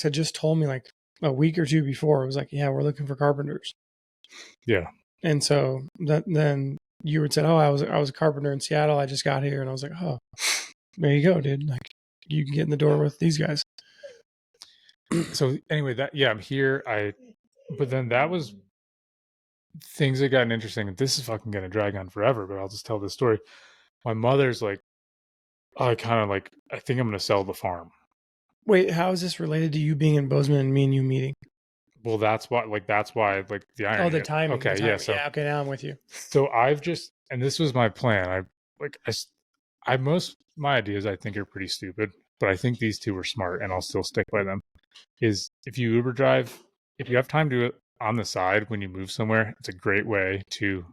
had just told me like a week or two before. It was like, yeah, we're looking for carpenters. Yeah. And so then you had said, oh, I was a carpenter in Seattle. I just got here. And I was like, oh, there you go, dude. Like, you can get in the door with these guys. So anyway, I'm here. But then that was things that gotten interesting. This is fucking going to drag on forever, but I'll just tell this story. My mother's like, I think I'm going to sell the farm. Wait, how is this related to you being in Bozeman and me and you meeting? Well, that's why the irony. Oh, the timing. Okay. Yeah. So, okay. Now I'm with you. So and this was my plan. My ideas I think are pretty stupid, but I think these two were smart and I'll still stick by them. Is if you Uber drive, if you have time to do it on the side when you move somewhere, it's a great way to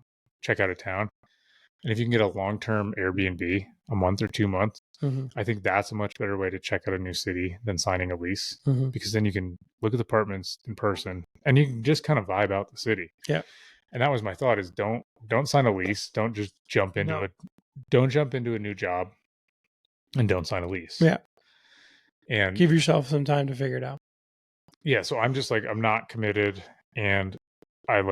check out a town. And if you can get a long-term Airbnb, a month or 2 months, I think that's a much better way to check out a new city than signing a lease, because then you can look at the apartments in person and you can just kind of vibe out the city. Yeah. And that was my thought: is don't sign a lease. Don't just jump into it. Don't jump into a new job. and don't sign a lease. Yeah. And Give yourself some time to figure it out. yeah, so I'm just like, I'm not committed, and I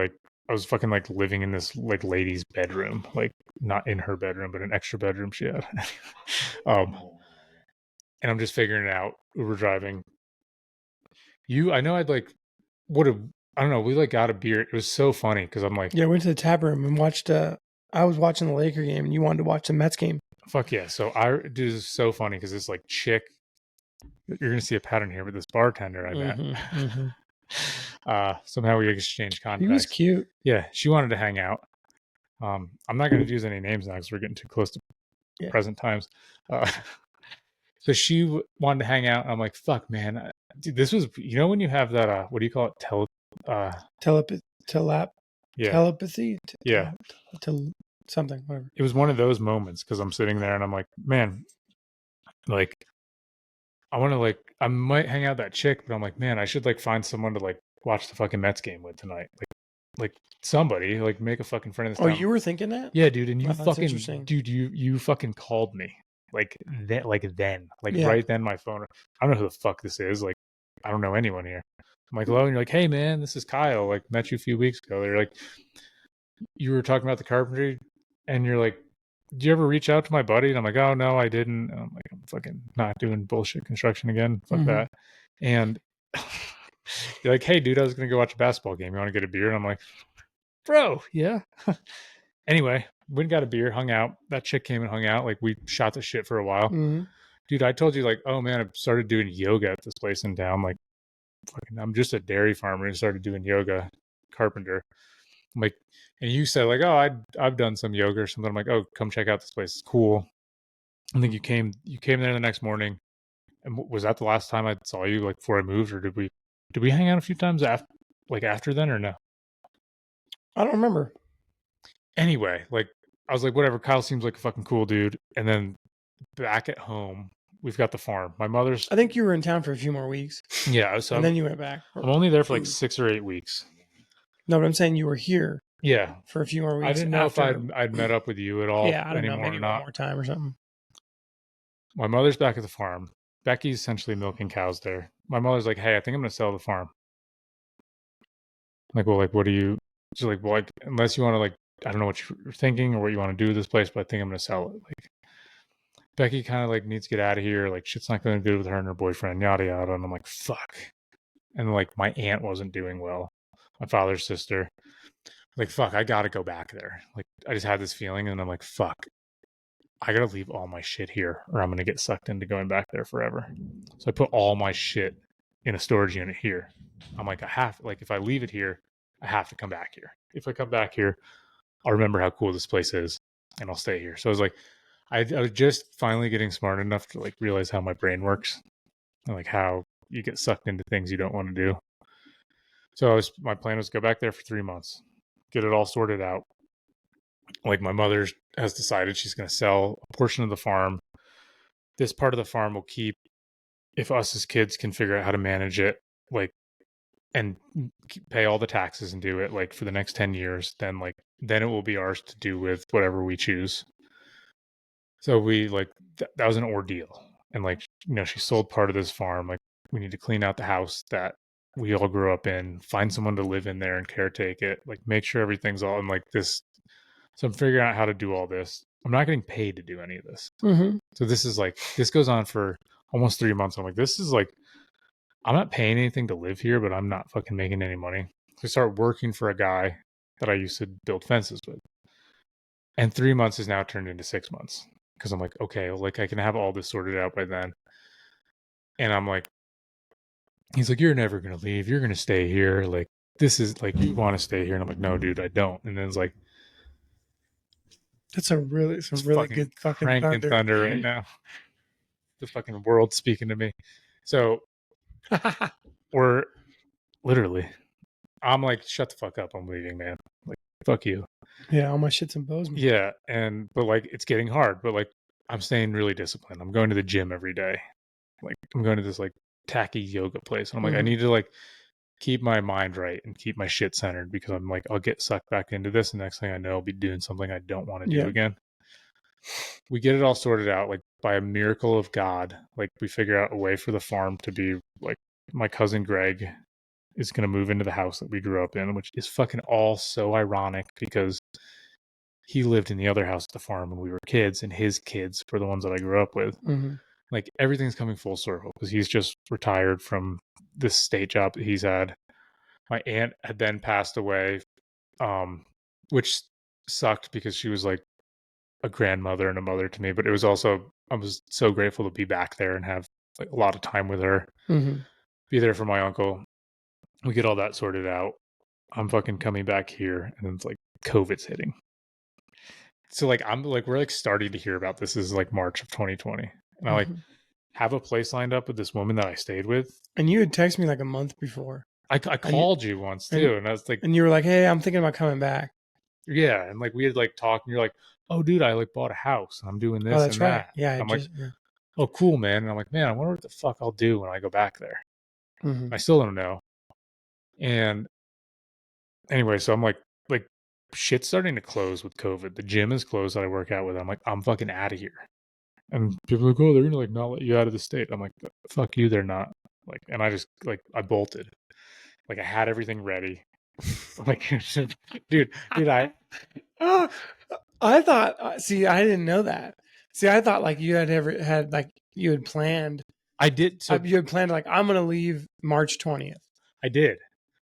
was fucking like living in this like lady's bedroom, like not in her bedroom, but an extra bedroom she had. um, and I'm just figuring it out. Uber driving. I know I'd like would have. I don't know. We like got a beer. It was so funny because I'm like, Yeah, I went to the tap room and watched. I was watching the Laker game, and you wanted to watch the Mets game. fuck yeah. So this is so funny because this like chick, you're gonna see a pattern here with this bartender I met. Somehow we exchanged contacts. He was cute. Yeah, she wanted to hang out. I'm not going to use any names now because we're getting too close to present times. So she wanted to hang out. I'm like, fuck, man. Dude, this was, when you have that, what do you call it? Telepathy? Yeah. Something, whatever. It was one of those moments because I'm sitting there and I'm like, man, like, I might hang out with that chick, but I'm like, man, I should like find someone to like watch the fucking Mets game with tonight. Like somebody, like make a fucking friend of this Oh, town. you were thinking that? Yeah, dude. And you fucking, dude, you fucking called me right then my phone. I don't know who the fuck this is. Like, I don't know anyone here. I'm like, hello. And you're like, hey man, this is Kyle. Like, met you a few weeks ago. They're like, you were talking about the carpentry and you're like, do you ever reach out to my buddy? And I'm like, oh no, I didn't. And I'm like, I'm fucking not doing bullshit construction again. Fuck that. And you're like, hey dude, I was going to go watch a basketball game. You want to get a beer? And I'm like, bro, yeah. Anyway, went and got a beer, hung out. That chick came and hung out. Like, we shot the shit for a while. Dude, I told you, like, oh man, I started doing yoga at this place in town. Like, fucking, I'm just a dairy farmer and started doing yoga, carpenter. I'm like, and you said like, oh, I've done some yoga or something. I'm like, oh, come check out this place. It's cool. I think you came there the next morning. And was that the last time I saw you, like, before I moved, or did we hang out a few times after then, or no? I don't remember. Anyway, like, I was like, whatever. Kyle seems like a fucking cool dude. And then back at home, we've got the farm. My mother's. I think you were in town for a few more weeks. Yeah, so and then you went back. I'm only there for like 6 or 8 weeks. No, but I'm saying you were here. Yeah, for a few more weeks. I didn't know if I'd met up with you at all. Yeah, I don't know, maybe one more time or something. My mother's back at the farm. Becky's essentially milking cows there. My mother's like, hey, I think I'm going to sell the farm. I'm like, well, like, what do you? She's like, well, like, unless you want to, like, I don't know what you're thinking or what you want to do with this place, but I think I'm going to sell it. Like, Becky kind of like needs to get out of here. Like, shit's not going good with her and her boyfriend, yada yada. And I'm like, fuck. And like, my aunt wasn't doing well. My father's sister. Like, fuck, I gotta go back there. Like, I just had this feeling, and I'm like, fuck, I gotta leave all my shit here, or I'm gonna get sucked into going back there forever. So I put all my shit in a storage unit here. I'm like, if I leave it here, I have to come back here. If I come back here, I'll remember how cool this place is, and I'll stay here. So I was like, I was just finally getting smart enough to like realize how my brain works, and like how you get sucked into things you don't want to do. So my plan was to go back there for 3 months, get it all sorted out. Like, my mother has decided she's going to sell a portion of the farm. This part of the farm will keep if us as kids can figure out how to manage it, like, and pay all the taxes and do it like for the next 10 years, then it will be ours to do with whatever we choose. So we like that was an ordeal. And like, she sold part of this farm. Like, we need to clean out the house that we all grew up in, find someone to live in there and caretake it, like make sure everything's all in like this. So I'm figuring out how to do all this. I'm not getting paid to do any of this. So this goes on for almost 3 months. I'm like, this is like, I'm not paying anything to live here, but I'm not fucking making any money. So I start working for a guy that I used to build fences with. And 3 months is now turned into 6 months. Because I'm like, okay, like I can have all this sorted out by then. And I'm like, he's like, you're never going to leave. You're going to stay here. Like, this is like, you want to stay here. And I'm like, no, dude, I don't. And then it's like, that's some really good fucking thunder right now. The fucking world speaking to me. So we're literally, I'm like, shut the fuck up. I'm leaving, man. Like, fuck you. Yeah, all my shit's in Bozeman. Yeah, but like, it's getting hard. But like, I'm staying really disciplined. I'm going to the gym every day. Like, I'm going to this like tacky yoga place. And I'm like, I need to like keep my mind right and keep my shit centered, because I'm like, I'll get sucked back into this, and next thing I know, I'll be doing something I don't want to do again. We get it all sorted out. Like, by a miracle of God, like we figure out a way for the farm to be like my cousin Greg is going to move into the house that we grew up in, which is fucking all so ironic because he lived in the other house at the farm when we were kids, and his kids were the ones that I grew up with. Mm-hmm. Like everything's coming full circle because he's just retired from this state job that he's had. My aunt had then passed away, which sucked because she was like a grandmother and a mother to me, but it was also, I was so grateful to be back there and have like a lot of time with her, be there for my uncle. We get all that sorted out. I'm fucking coming back here, and then it's like COVID's hitting. So like I'm like we're like starting to hear about this is like March of 2020, and I like have a place lined up with this woman that I stayed with. And you had texted me like a month before. I called you once too, and I was like, and you were like, "Hey, I'm thinking about coming back." Yeah, and like we had like talked, and you're like, "Oh, dude, I like bought a house, and I'm doing this that's and right. that." Yeah, I'm like, "Oh, cool, man." And I'm like, "Man, I wonder what the fuck I'll do when I go back there." I still don't know. And anyway, so I'm like shit's starting to close with COVID. The gym is closed that I work out with. I'm like, I'm fucking out of here. And people are like, oh, they're gonna like not let you out of the state. I'm like, fuck you, they're not. Like, and I just like I bolted. Like I had everything ready. Like, dude, oh, I thought. See, I didn't know that. See, I thought like you had like you had planned. I did. So you had planned like I'm gonna leave March 20th. I did.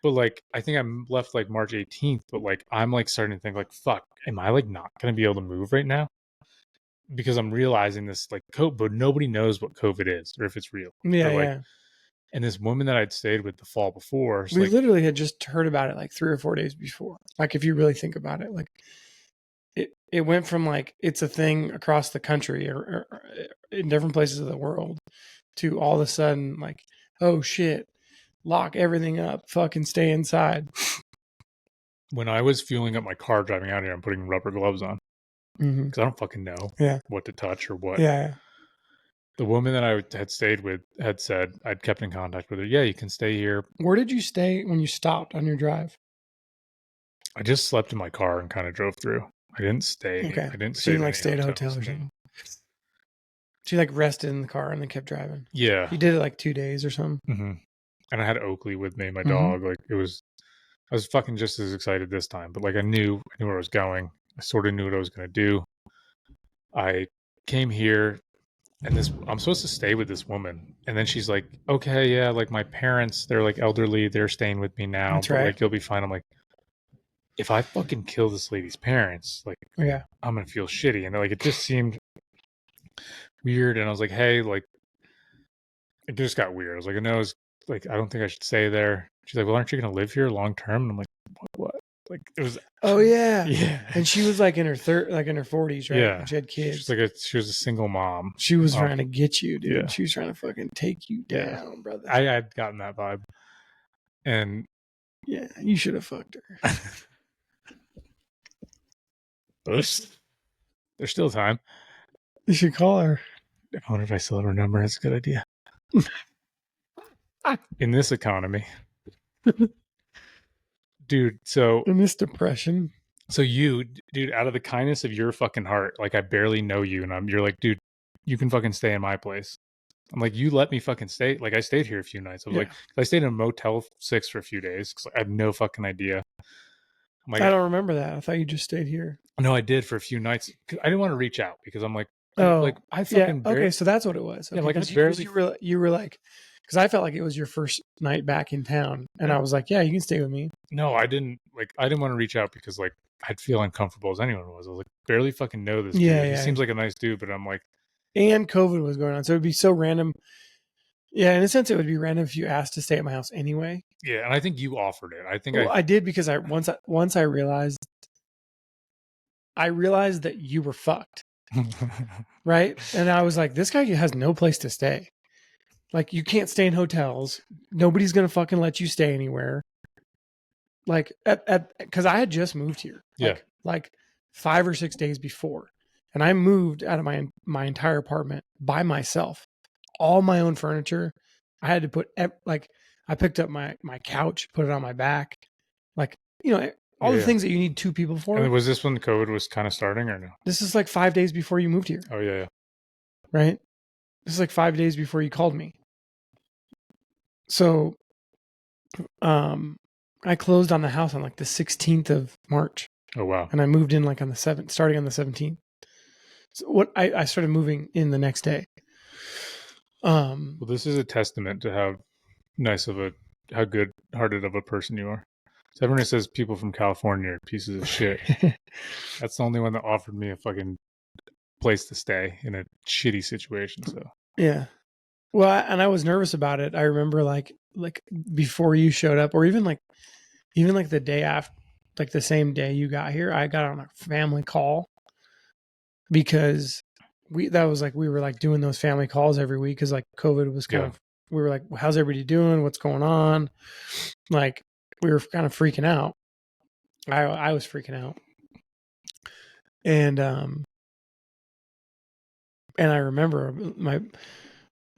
But like I think I'm left like March 18th, but like I'm like starting to think like fuck, am I like not gonna be able to move right now? Because I'm realizing this like COVID, but nobody knows what COVID is or if it's real. Yeah, like, yeah. And this woman that I'd stayed with the fall before, we like, literally had just heard about it like 3 or 4 days before. Like if you really think about it, like it went from like it's a thing across the country or in different places of the world to all of a sudden like, oh shit, lock everything up, fucking stay inside. When I was fueling up my car driving out here, I'm putting rubber gloves on because I don't fucking know what to touch or what. Yeah. The woman that I had stayed with had said I'd kept in contact with her. Yeah, you can stay here. Where did you stay when you stopped on your drive? I just slept in my car and kind of drove through. I didn't stay. Okay. I didn't So stay you in like any stayed at a hotel hotels. or something? So you like rested in the car and then kept driving? Yeah. You did it like 2 days or something? And I had Oakley with me, my dog. Like I was fucking just as excited this time, but like I knew where I was going. I sort of knew what I was going to do. I came here and I'm supposed to stay with this woman. And then she's like, okay, yeah, like my parents, they're like elderly. They're staying with me now. That's but right. like, you'll be fine. I'm like, if I fucking kill this lady's parents, like, yeah, I'm going to feel shitty. And like, it just seemed weird. And I was like, hey, like, it just got weird. I was like, no, like, I don't think I should stay there. She's like, well, aren't you going to live here long term? And I'm like, what? Like it was. Oh yeah. Yeah. And she was like in her 40s, right? Yeah. And she had kids. She was a single mom. She was trying to get you, dude. Yeah. She was trying to fucking take you down, brother. I had gotten that vibe. And yeah, you should have fucked her. There's still time. You should call her. I wonder if I still have her number. That's a good idea. In this economy. Dude, so in this depression. So you, dude, out of the kindness of your fucking heart, like I barely know you, and you're like, dude, you can fucking stay in my place. I'm like, you let me fucking stay. Like I stayed here a few nights. I was like, I stayed in a Motel 6 for a few days because I had no fucking idea. I'm like, I don't remember that. I thought you just stayed here. No, I did for a few nights. I didn't want to reach out because I'm like, like I fucking okay, so that's what it was. Okay, yeah, like I barely. You were like, because I felt like it was your first night back in town, and I was like, yeah, you can stay with me. No, I didn't want to reach out because like I'd feel uncomfortable as anyone was. I was like, barely fucking know this dude. He seems like a nice dude, but I'm like, and COVID was going on, so it'd be so random. Yeah, in a sense, it would be random if you asked to stay at my house anyway. Yeah, and I think you offered it. I think I did because once I realized that you were fucked. Right? And I was like, this guy has no place to stay. Like, you can't stay in hotels. Nobody's going to fucking let you stay anywhere. Like, because I had just moved here. Like 5 or 6 days before. And I moved out of my entire apartment by myself. All my own furniture. I had to put, I picked up my couch, put it on my back. Like, all the things that you need 2 people for. And was this when COVID was kind of starting or no? This is like 5 days before you moved here. Oh, yeah. right? This is like 5 days before you called me. So, I closed on the house on like the 16th of March, Oh wow. and I moved in like on the 7th, starting on the 17th. So I started moving in the next day. Well, this is a testament to how good-hearted of a person you are. So everyone says people from California are pieces of shit. That's the only one that offered me a fucking place to stay in a shitty situation. So Yeah. Well, and I was nervous about it. I remember like before you showed up, or even like the day after, like the same day you got here, I got on a family call because we were like doing those family calls every week because like COVID was kind Yeah. of, we were like, how's everybody doing? What's going on? Like we were kind of freaking out. I was freaking out. And I remember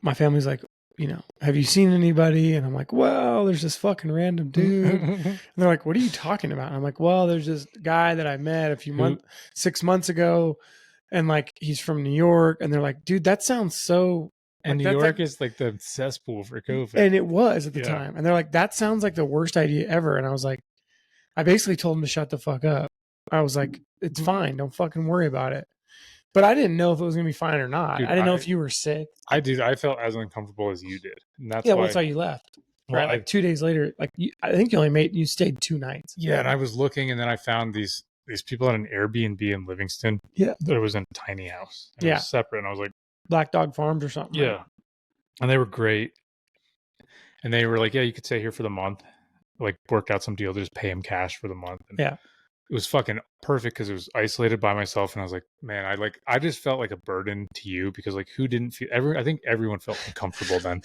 my family's like, have you seen anybody? And I'm like, well, there's this fucking random dude. And they're like, what are you talking about? And I'm like, well, there's this guy that I met 6 months ago, and like he's from New York. And they're like, dude, that sounds so. And Like, New that's York like, is like the cesspool for COVID. and it was at the Yeah. time. And they're like, that sounds like the worst idea ever. And I was like, I basically told him to shut the fuck up. I was like, it's fine. Don't fucking worry about it. But I didn't know if it was going to be fine or not. Dude, I didn't know if you were sick. I felt as uncomfortable as you did, and that's Yeah, why. well, that's why you left. Well, Right, like 2 days later, like I think you stayed 2 nights. Yeah, and I was looking, and then I found these people at an Airbnb in Livingston. Yeah, that was in a tiny house. And it was separate, and I was like, Black Dog Farms or something. yeah, right? and they were great. And they were like, yeah, you could stay here for the month. Like, worked out some deal to just pay him cash for the month. And Yeah. it was fucking perfect because it was isolated by myself, and I was like, man, I just felt like a burden to you because like who didn't feel I think everyone felt uncomfortable then.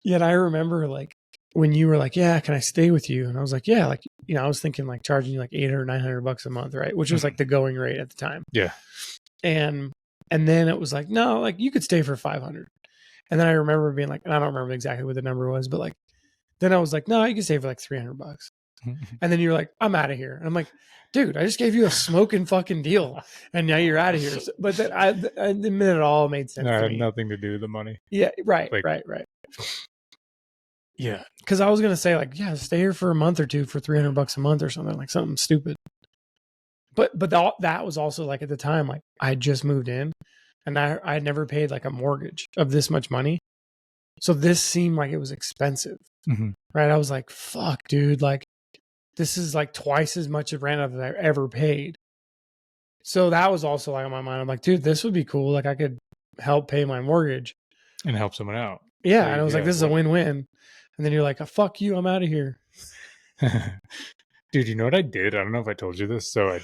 Yet I remember like when you were like, yeah, can I stay with you? And I was like, yeah, like, I was thinking like charging you like $800 or $900 a month, right? Which was like the going rate at the time. Yeah. And then it was like, no, like you could stay for 500. And then I remember being like, and I don't remember exactly what the number was, but like, then I was like, no, you can stay for like $300. And then you're like, I'm out of here. And I'm like, dude, I just gave you a smoking fucking deal, and now you're out of here. So, but then I admit it all made sense. No, it to had me. nothing to do with the money. Yeah, right, Like- right. Yeah. Because I was gonna say like, yeah, stay here for a month or two for $300 a month or something, like something stupid. But that was also like at the time, like I had just moved in, and I had never paid like a mortgage of this much money, so this seemed like it was expensive, right? I was like, fuck, dude, like this is like twice as much of rent as I ever paid. So that was also like on my mind. I'm like, dude, this would be cool. Like I could help pay my mortgage And help someone out. Yeah, Like, and I was like, this is a win-win. And then you're like, oh, fuck you, I'm out of here. Dude, you know what I did? I don't know if I told you this. So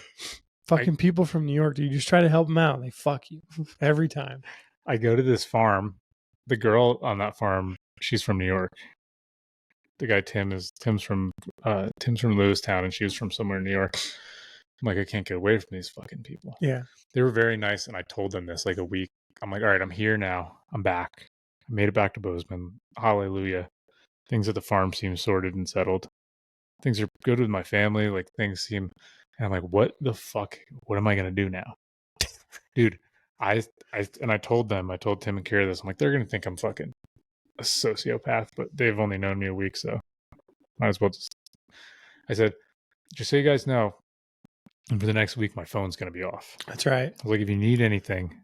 Fucking people from New York, dude, you just try to help them out. They fuck you every time. I go to this farm. The girl on that farm, she's from New York. The guy Tim's from Lewistown, and she was from somewhere in New York. I'm like, I can't get away from these fucking people. Yeah. They were very nice, and I told them this like a week. I'm like, all right, I'm here now. I'm back. I made it back to Bozeman. Hallelujah. Things at the farm seem sorted and settled. Things are good with my family. Like things seem, and I'm like, what the fuck? What am I gonna do now, dude? I told them, I told Tim and Kira this. I'm like, they're gonna think I'm fucking a sociopath, but they've only known me a week, so might as well just. I said, just so you guys know, and for the next week, my phone's gonna be off. That's right. I was like, if you need anything,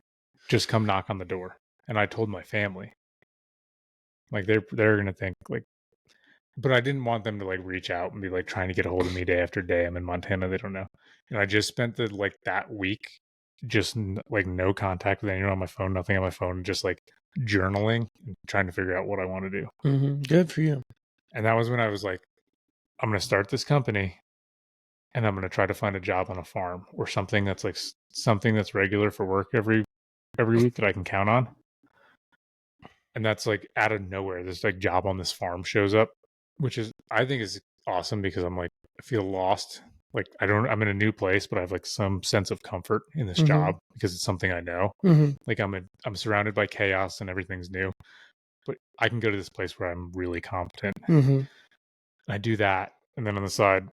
just come knock on the door. And I told my family, like they're gonna think like, but I didn't want them to like reach out and be like trying to get a hold of me day after day. I'm in Montana, they don't know. And I just spent that week just like no contact with anyone on my phone, nothing on my phone, just like journaling and trying to figure out what I want to do. Mm-hmm. Good for you. And that was when I was like, I'm going to start this company, and I'm going to try to find a job on a farm or something that's like something that's regular for work every week that I can count on. And that's like out of nowhere, this like job on this farm shows up, which is, I think is awesome because I'm like, I feel lost. Like I'm in a new place, but I have like some sense of comfort in this job because it's something I know. Like I'm surrounded by chaos and everything's new, but I can go to this place where I'm really competent. I do that. And then on the side,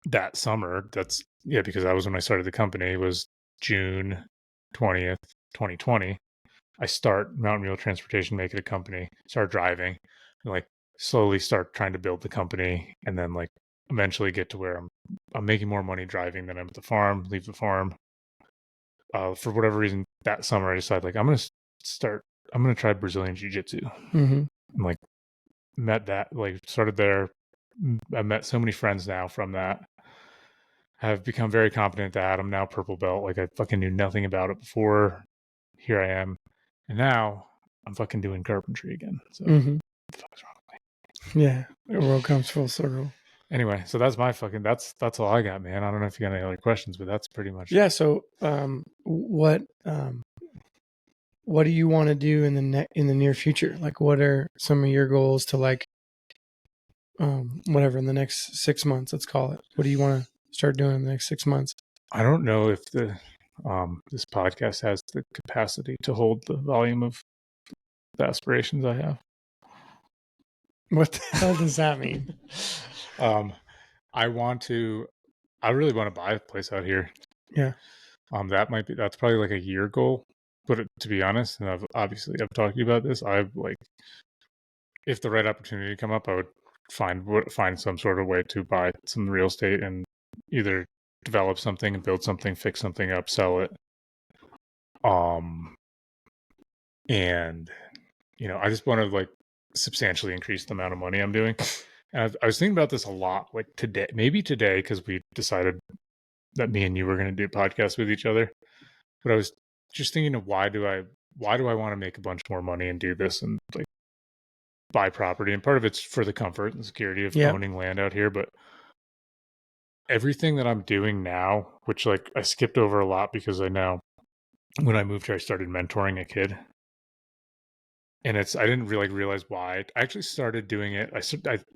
that summer, because that was when I started the company, was June 20th, 2020, I start Mountain Mule Transportation, make it a company, start driving, and like slowly start trying to build the company, and then like eventually get to where I'm making more money driving than I'm at the farm. Leave the farm. For whatever reason, that summer I decided like I'm gonna try Brazilian Jiu Jitsu. Mm-hmm. And like met that, like started there. I met so many friends now from that. Have become very competent at that. I'm now purple belt. Like I fucking knew nothing about it before. Here I am, and now I'm fucking doing carpentry again. So Mm-hmm. what the fuck is wrong with me? Yeah, the world comes full circle. Anyway, so that's my fucking that's all I got, man. I don't know if you got any other questions, but that's pretty much. Yeah. So, what do you want to do in the near future? Like, what are some of your goals to like, whatever in the next 6 months? Let's call it. What do you want to start doing in the next 6 months? I don't know if this podcast has the capacity to hold the volume of the aspirations I have. What the hell does that mean? I really want to buy a place out here. Yeah. That's probably like a year goal. But to be honest, and I've talked to you about this, if the right opportunity come up, I would find some sort of way to buy some real estate and either develop something and build something, fix something up, sell it. And I just want to like substantially increase the amount of money I'm doing. And I was thinking about this a lot, like maybe today, because we decided that me and you were going to do podcasts with each other. But I was just thinking of why do I want to make a bunch more money and do this and like buy property? And part of it's for the comfort and security of owning land out here, but everything that I'm doing now, which like I skipped over a lot because when I moved here, I started mentoring a kid. And I didn't really realize why. I actually started doing it. I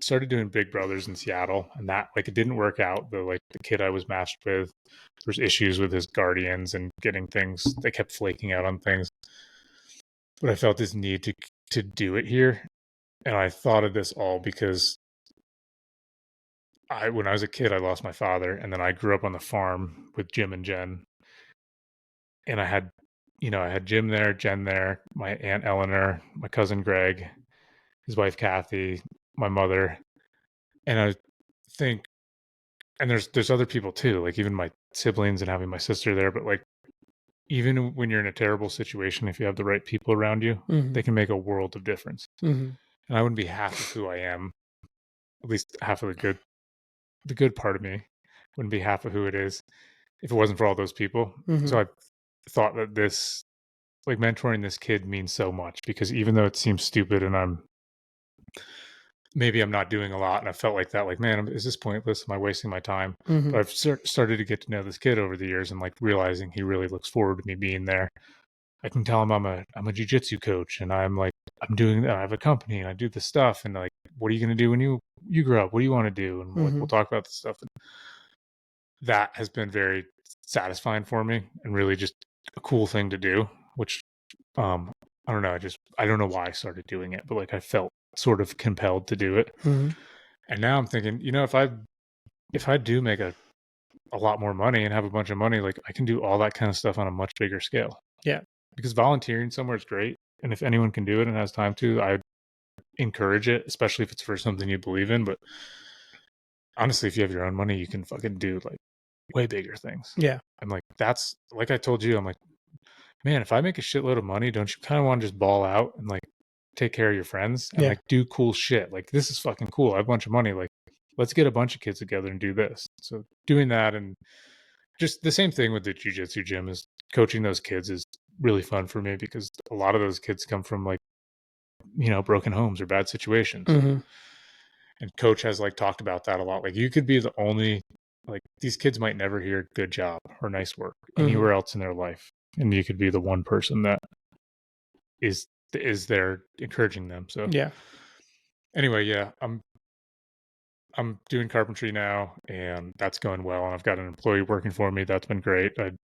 started doing Big Brothers in Seattle, and that like it didn't work out. The kid I was matched with, there was issues with his guardians and getting things. They kept flaking out on things. But I felt this need to do it here, and I thought of this all because when I was a kid, I lost my father, and then I grew up on the farm with Jim and Jen, and I had Jim there, Jen there, my Aunt Eleanor, my cousin Greg, his wife Kathy, my mother, and I think, and there's other people too, like even my siblings and having my sister there. But like, even when you're in a terrible situation, if you have the right people around you, they can make a world of difference. And I wouldn't be half of who I am, at least half of the good part of me wouldn't be half of who it is if it wasn't for all those people. So I thought that this, like mentoring this kid means so much, because even though it seems stupid and maybe I'm not doing a lot, and I felt like that, like, man, is this pointless? Am I wasting my time? But I've started to get to know this kid over the years, and like realizing he really looks forward to me being there. I can tell him I'm a jiu-jitsu coach, and I'm doing that. I have a company and I do this stuff, and like, what are you going to do when you grow up? What do you want to do? And like, we'll talk about this stuff. And that has been very satisfying for me and really just a cool thing to do, which I don't know. I don't know why I started doing it, but like I felt sort of compelled to do it. And now I'm thinking, if I do make a lot more money and have a bunch of money, like I can do all that kind of stuff on a much bigger scale. Yeah. Because volunteering somewhere is great. And if anyone can do it and has time to, I encourage it, especially if it's for something you believe in. But honestly, if you have your own money, you can fucking do like way bigger things. Yeah. And like, that's like I told you, I'm like, man, if I make a shitload of money, don't you kind of want to just ball out and like take care of your friends and like do cool shit? Like, this is fucking cool. I have a bunch of money. Like, let's get a bunch of kids together and do this. So doing that, and just the same thing with the jiu-jitsu gym, is coaching those kids is really fun for me, because a lot of those kids come from like, broken homes or bad situations. And coach has like talked about that a lot. Like, you could be the only, like, these kids might never hear good job or nice work anywhere else in their life. And you could be the one person that is there encouraging them. So anyway, yeah, I'm doing carpentry now, and that's going well. And I've got an employee working for me. That's been great. I'd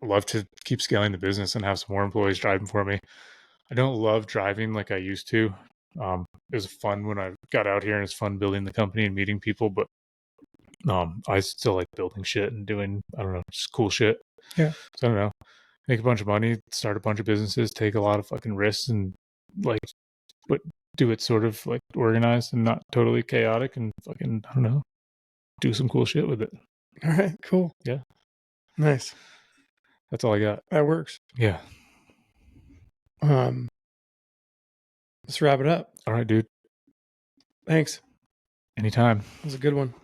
love to keep scaling the business and have some more employees driving for me. I don't love driving like I used to. It was fun when I got out here, and it's fun building the company and meeting people, but I still like building shit and doing, I don't know, just cool shit. Yeah. So I don't know. make a bunch of money, start a bunch of businesses, take a lot of fucking risks, and like, but do it sort of like organized and not totally chaotic, and fucking, I don't know, do some cool shit with it. All right, cool. Yeah. Nice. That's all I got. That works. Yeah. Let's wrap it up. All right, dude. Thanks. Anytime. That was a good one.